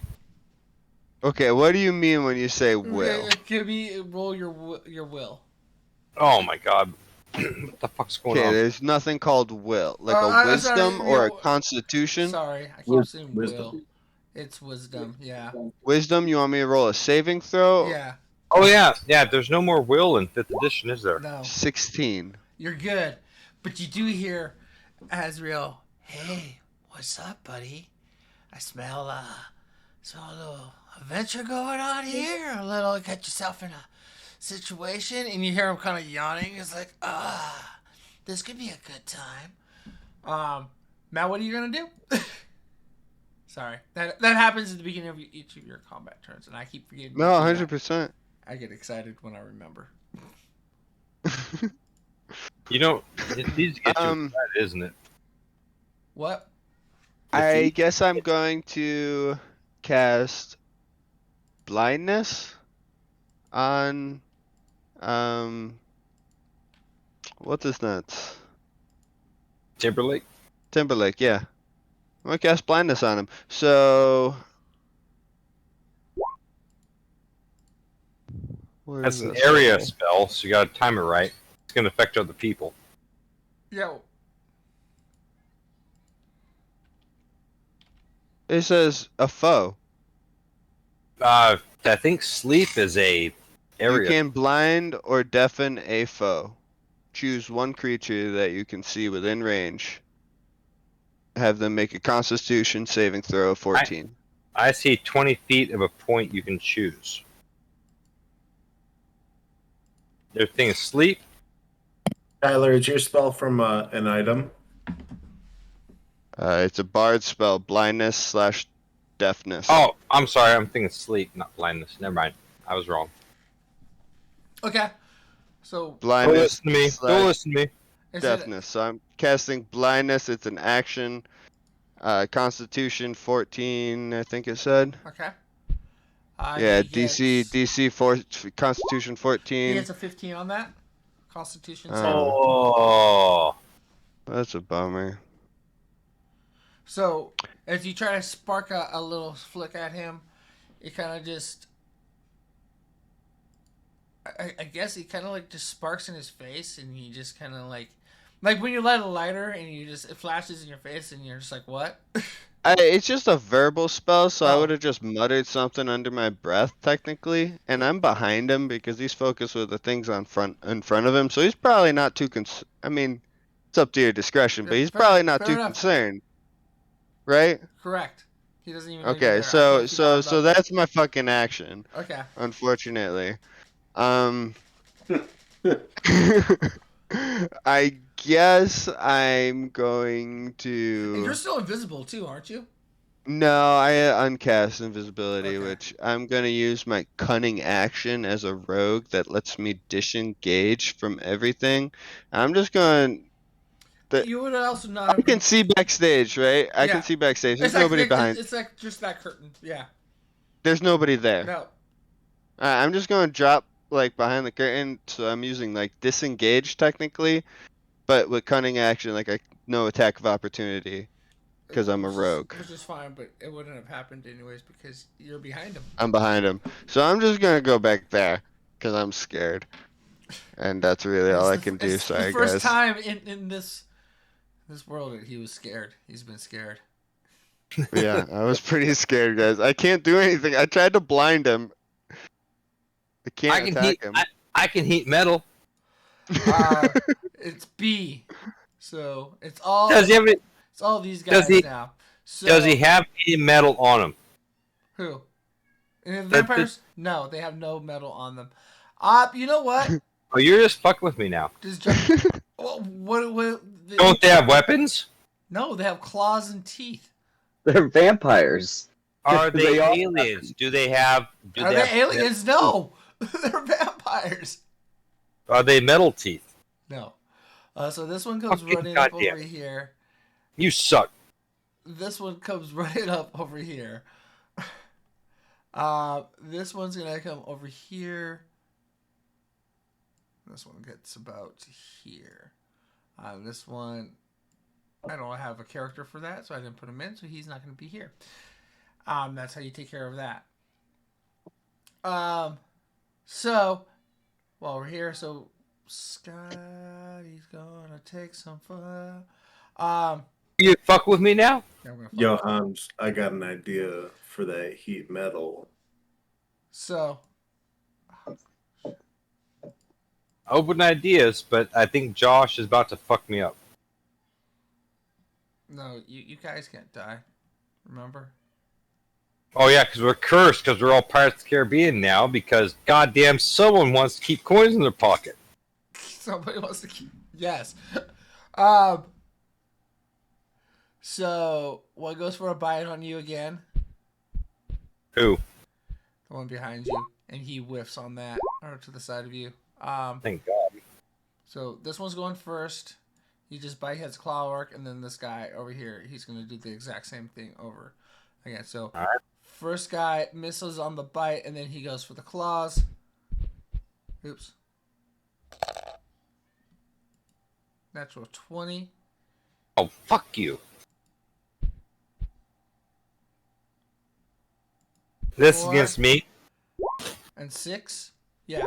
Okay, what do you mean when you say will? Give me roll your will. Oh my god. What the fuck's going Okay, on? there's nothing called will. Like a I'm wisdom sorry, or a yeah, constitution. Sorry, I keep saying Wisdom. will. It's wisdom. Yeah. Wisdom, you want me to roll a saving throw? Yeah. Oh yeah, yeah. There's no more will in 5th edition, is there? No. 16. You're good. But you do hear Azrael, hey, what's up, buddy? I smell a little adventure going on here. A little, get yourself in a situation. And you hear him kind of yawning. It's like, this could be a good time. Matt, what are you going to do? Sorry. That happens at the beginning of each of your combat turns, and I keep forgetting. No, to do that. 100%. I get excited when I remember. You know, it needs to get you that, isn't it? What? I guess I'm going to cast blindness on what's his nuts? Timberlake? Timberlake, yeah. I'm gonna cast blindness on him. So where That's is an this? area spell, so you gotta time it right. It's gonna affect other people. Yo. It says a foe. I think sleep is a area. You can blind or deafen a foe. Choose one creature that you can see within range. Have them make a Constitution saving throw of 14. I see 20 feet of a point you can choose. Their thing is sleep. Tyler, is your spell from an item? It's a bard spell, blindness / deafness. Oh, I'm sorry. I'm thinking sleep, not blindness. Never mind. I was wrong. Okay. So Don't Blindness listen to me. / Don't listen to me. is deafness. So I'm casting blindness. It's an action. Constitution 14, I think it said. Okay. Yeah, he gets- DC 4, Constitution He 14. gets a 15 on that. Constitution. save. Oh. That's a bummer. So as you try to spark a little flick at him, it kind of just. I guess he kind of like just sparks in his face, and he just kind of like when you light a lighter and it flashes in your face, and you're just like, what? It's just a verbal spell, so I Oh. would have just muttered something under my breath, technically. And I'm behind him because he's focused with the things in front of him, so he's probably not too I mean, it's up to your discretion. But Yeah, he's fair- probably not fair too enough. concerned, right? Correct. He doesn't even know you're Okay, there. I so think he brought it up. that's my fucking action. Okay. Unfortunately, I guess I'm going And to. you're still invisible too, aren't you? No, I uncast invisibility, Okay. which I'm gonna use my cunning action as a rogue that lets me disengage from everything. I'm just going. You would also not I have can been. see backstage, right? I Yeah. can see backstage. There's It's like nobody behind. It's like just that curtain. Yeah. There's nobody there. No. I'm just going to drop like behind the curtain, so I'm using like disengage technically, but with cunning action, like no attack of opportunity because I'm a rogue. Which is fine, but it wouldn't have happened anyways because you're behind him. I'm behind him, so I'm just gonna go back there because I'm scared, and that's really all I can do. It's Sorry, the first guys. time in this world that he was scared. He's been scared. Yeah, I was pretty scared, guys. I can't do anything. I tried to blind him. I can't attack him. I can heat metal. It's B, so it's all. Does he have any, It's all these guys now. So, does he have any metal on him? Who? And the vampires? No, they have no metal on them. You know what? Oh, you're just fucking with me now. What Don't they have weapons? No, they have claws and teeth. They're vampires. Are they They all- aliens? Do they have? Are they aliens? No, they're vampires. Are they metal teeth? No. So this one comes Fucking running up over goddamn. here. You suck. This one comes running up over here. This one's gonna come over here. This one gets about here. This one, I don't have a character for that, so I didn't put him in, so he's not going to be here. That's how you take care of that. So, while we're here, so Scotty's gonna take some fun. You fuck with me now? Yo, Hans, I got an idea for that heat metal. So, Open ideas, but I think Josh is about to fuck me up. no, you guys can't die. Remember? Oh yeah, because we're cursed because we're all Pirates of the Caribbean now because goddamn someone wants to keep coins in their pocket. Somebody wants to keep. Yes. So, what goes for a bite on you again? Who? The one behind you. And he whiffs on that. Or to the side of you. Thank God. So, this one's going first. He just bite his claw work. And then this guy over here, he's going to do the exact same thing over again. So, All right. first guy misses on the bite. And then he goes for the claws. Oops. Natural 20. Oh, fuck you. This is 4 against me. and 6. Yeah.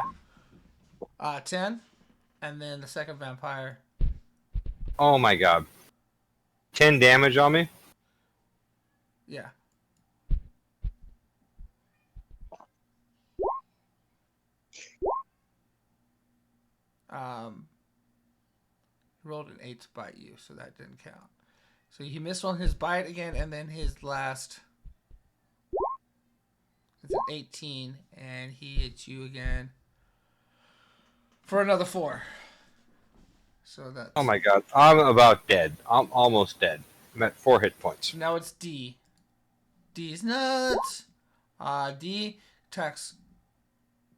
10. And then the second vampire. Oh my God. 10 damage on me? Yeah. He rolled an 8 to bite you, so that didn't count. So he missed on his bite again, and then his last. It's an 18, and he hits you again for another 4. So that's. Oh my God. I'm about dead. I'm almost dead. I'm at 4 hit points. Now it's D. D's nuts. D attacks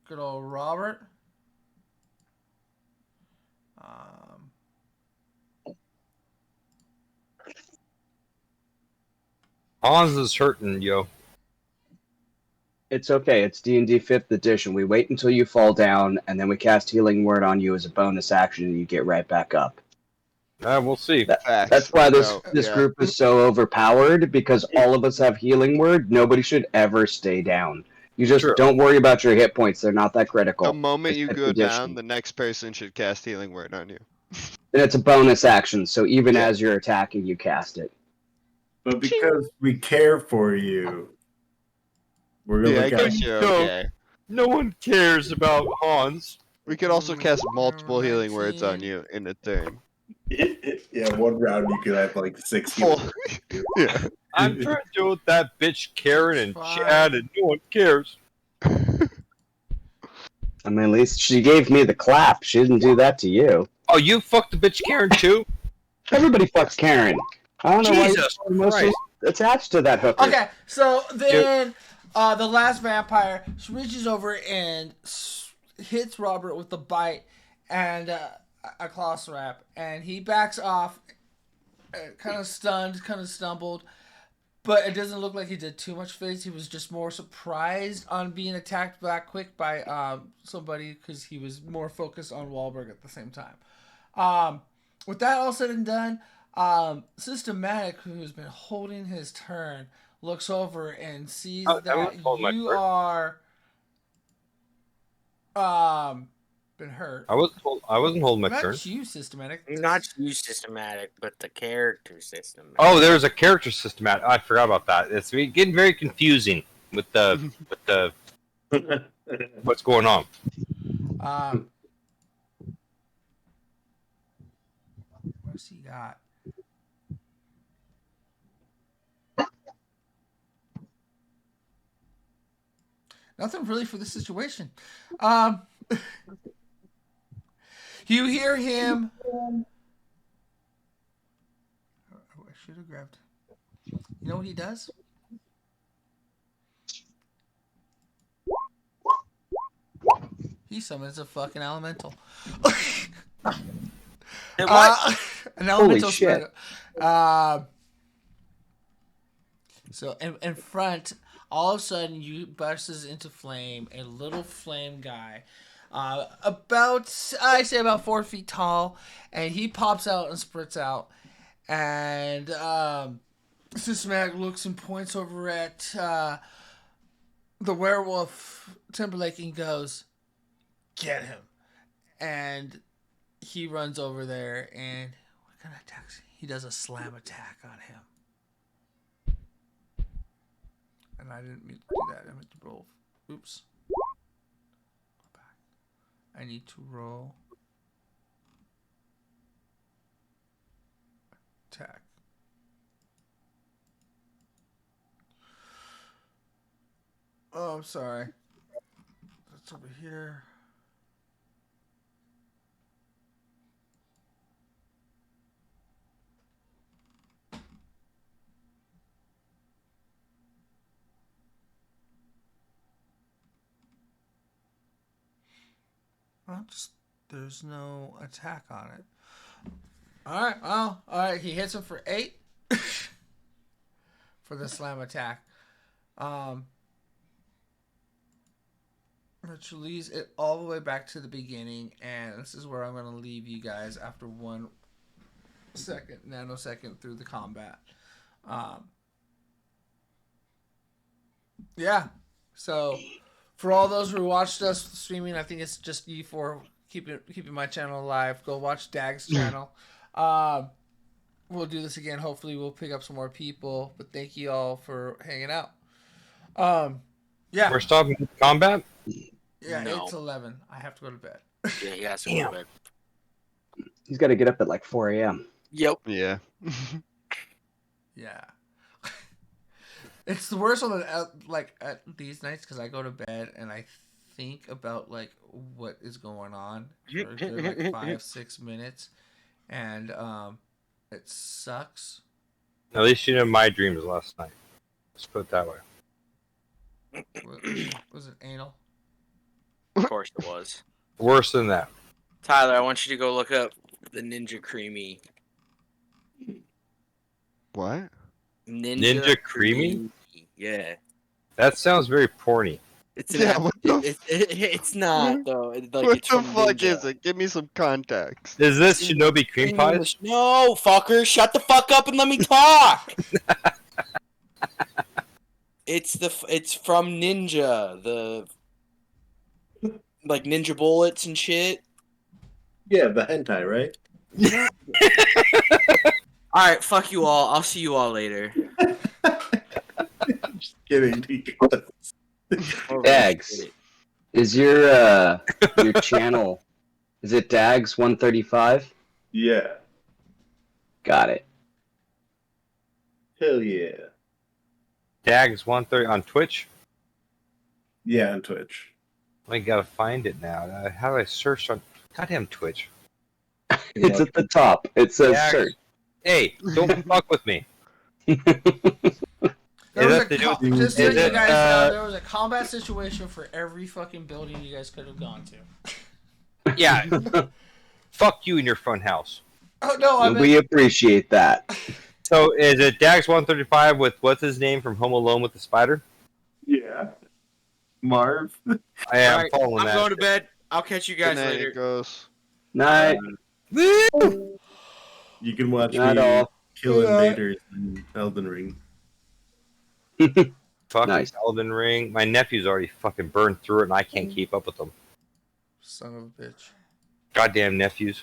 good old Robert. Hans is hurting, yo. It's okay. It's D&D 5th edition. We wait until you fall down, and then we cast Healing Word on you as a bonus action, and you get right back up. We'll see. Facts. That's why this Yeah. group is so overpowered, because all of us have Healing Word. Nobody should ever stay down. You just True. don't worry about your hit points. They're not that critical. The moment It's you 5th go edition. down, the next person should cast Healing Word on you. And it's a bonus action, so even Yeah. as you're attacking, you cast it. But because we care for you, we're gonna Yeah, I look guess out. you're No. okay. No one cares about Hans. We could also cast multiple Healing Words on you in a turn. Yeah, one round you could have like 6 Oh, heals. yeah. I'm trying to deal with that bitch Karen and Fine. Chad, and no one cares. I mean, at least she gave me the clap. She didn't do that to you. Oh, you fucked the bitch Karen too? Everybody fucks Karen. I don't know why Jesus you're mostly attached to that hooker. Okay, so then the last vampire reaches over and hits Robert with a bite and a claw strap, and he backs off, kind of stunned, kind of stumbled, but it doesn't look like he did too much phase. He was just more surprised on being attacked that quick by somebody because he was more focused on Wahlberg at the same time. With that all said and done, Systematic, who's been holding his turn, looks over and sees that you are been hurt. I wasn't holding my turn. Not you, Systematic. Not you systematic, but the character system. Oh, there's a character systematic. I forgot about that. It's getting very confusing with the what's going on. What's he got? Nothing really for the situation. You hear him. Oh, I should have grabbed. You know what he does? He summons a fucking elemental. What? An elemental Holy shit. spirit. So in front, all of a sudden, you bursts into flame. A little flame guy, about 4 feet tall, and he pops out and spurts out. And Systematic looks and points over at the werewolf Timberlake and goes, "Get him!" And he runs over there, and what kind of attacks? He does a slam attack on him. And I didn't mean to do that. I meant to roll. Oops. Go back. I need to roll. Attack. Oh, I'm sorry. That's over here. Well, there's no attack on it. Alright, well, alright, he hits him for 8 for the slam attack. Which leads it all the way back to the beginning, and this is where I'm going to leave you guys after 1 nanosecond through the combat. Yeah, so for all those who watched us streaming, I think it's just you for keeping my channel alive. Go watch Dag's channel. We'll do this again. Hopefully we'll pick up some more people. But thank you all for hanging out. Yeah. We're stopping combat? Yeah, No. it's 11. I have to go to bed. Yeah, he has to go to bed. He's got to get up at like 4 a.m. Yep. Yeah. Yeah. It's the worst on the at these nights because I go to bed and I think about like what is going on for a good, like 5-6 minutes, and it sucks. At least you know my dreams last night. Let's put it that way. Was it anal? Of course it was. Worse than that. Tyler, I want you to go look up the Ninja Creamy. What? Ninja Creamy? Yeah. That sounds very porny. It's Yeah, what the it's not though. Like, What it's the from fuck Ninja. is it? Give me some context. Is this Shinobi cream pies? No, fucker, shut the fuck up and let me talk. It's from Ninja, the like Ninja Bullets and shit. Yeah, the hentai, right? All right, fuck you all. I'll see you all later. Just kidding. Dags, is your channel, is it Dags 135? Yeah. Got it. Hell yeah. Dags 130 on Twitch. Yeah, on Twitch. I gotta find it now. How do I search on goddamn Twitch? It's at the top. It says Dags. search. Hey, don't fuck with me. There was that the new- just so is you it, guys know, there was a combat situation for every fucking building you guys could have gone to. Yeah. Fuck you in your front house. Oh no, I mean, We appreciate that. So is it Dags 135 with what's his name from Home Alone with the spider? Yeah. Marv. I am Alright, following I'm that. going to bed. I'll catch you guys Good night, later. Ghost. Night. You can watch Not me all. kill Yeah. invaders in Elden Ring. Fucking Nice. Elden Ring. My nephew's already fucking burned through it and I can't keep up with them. son of a bitch. Goddamn nephews.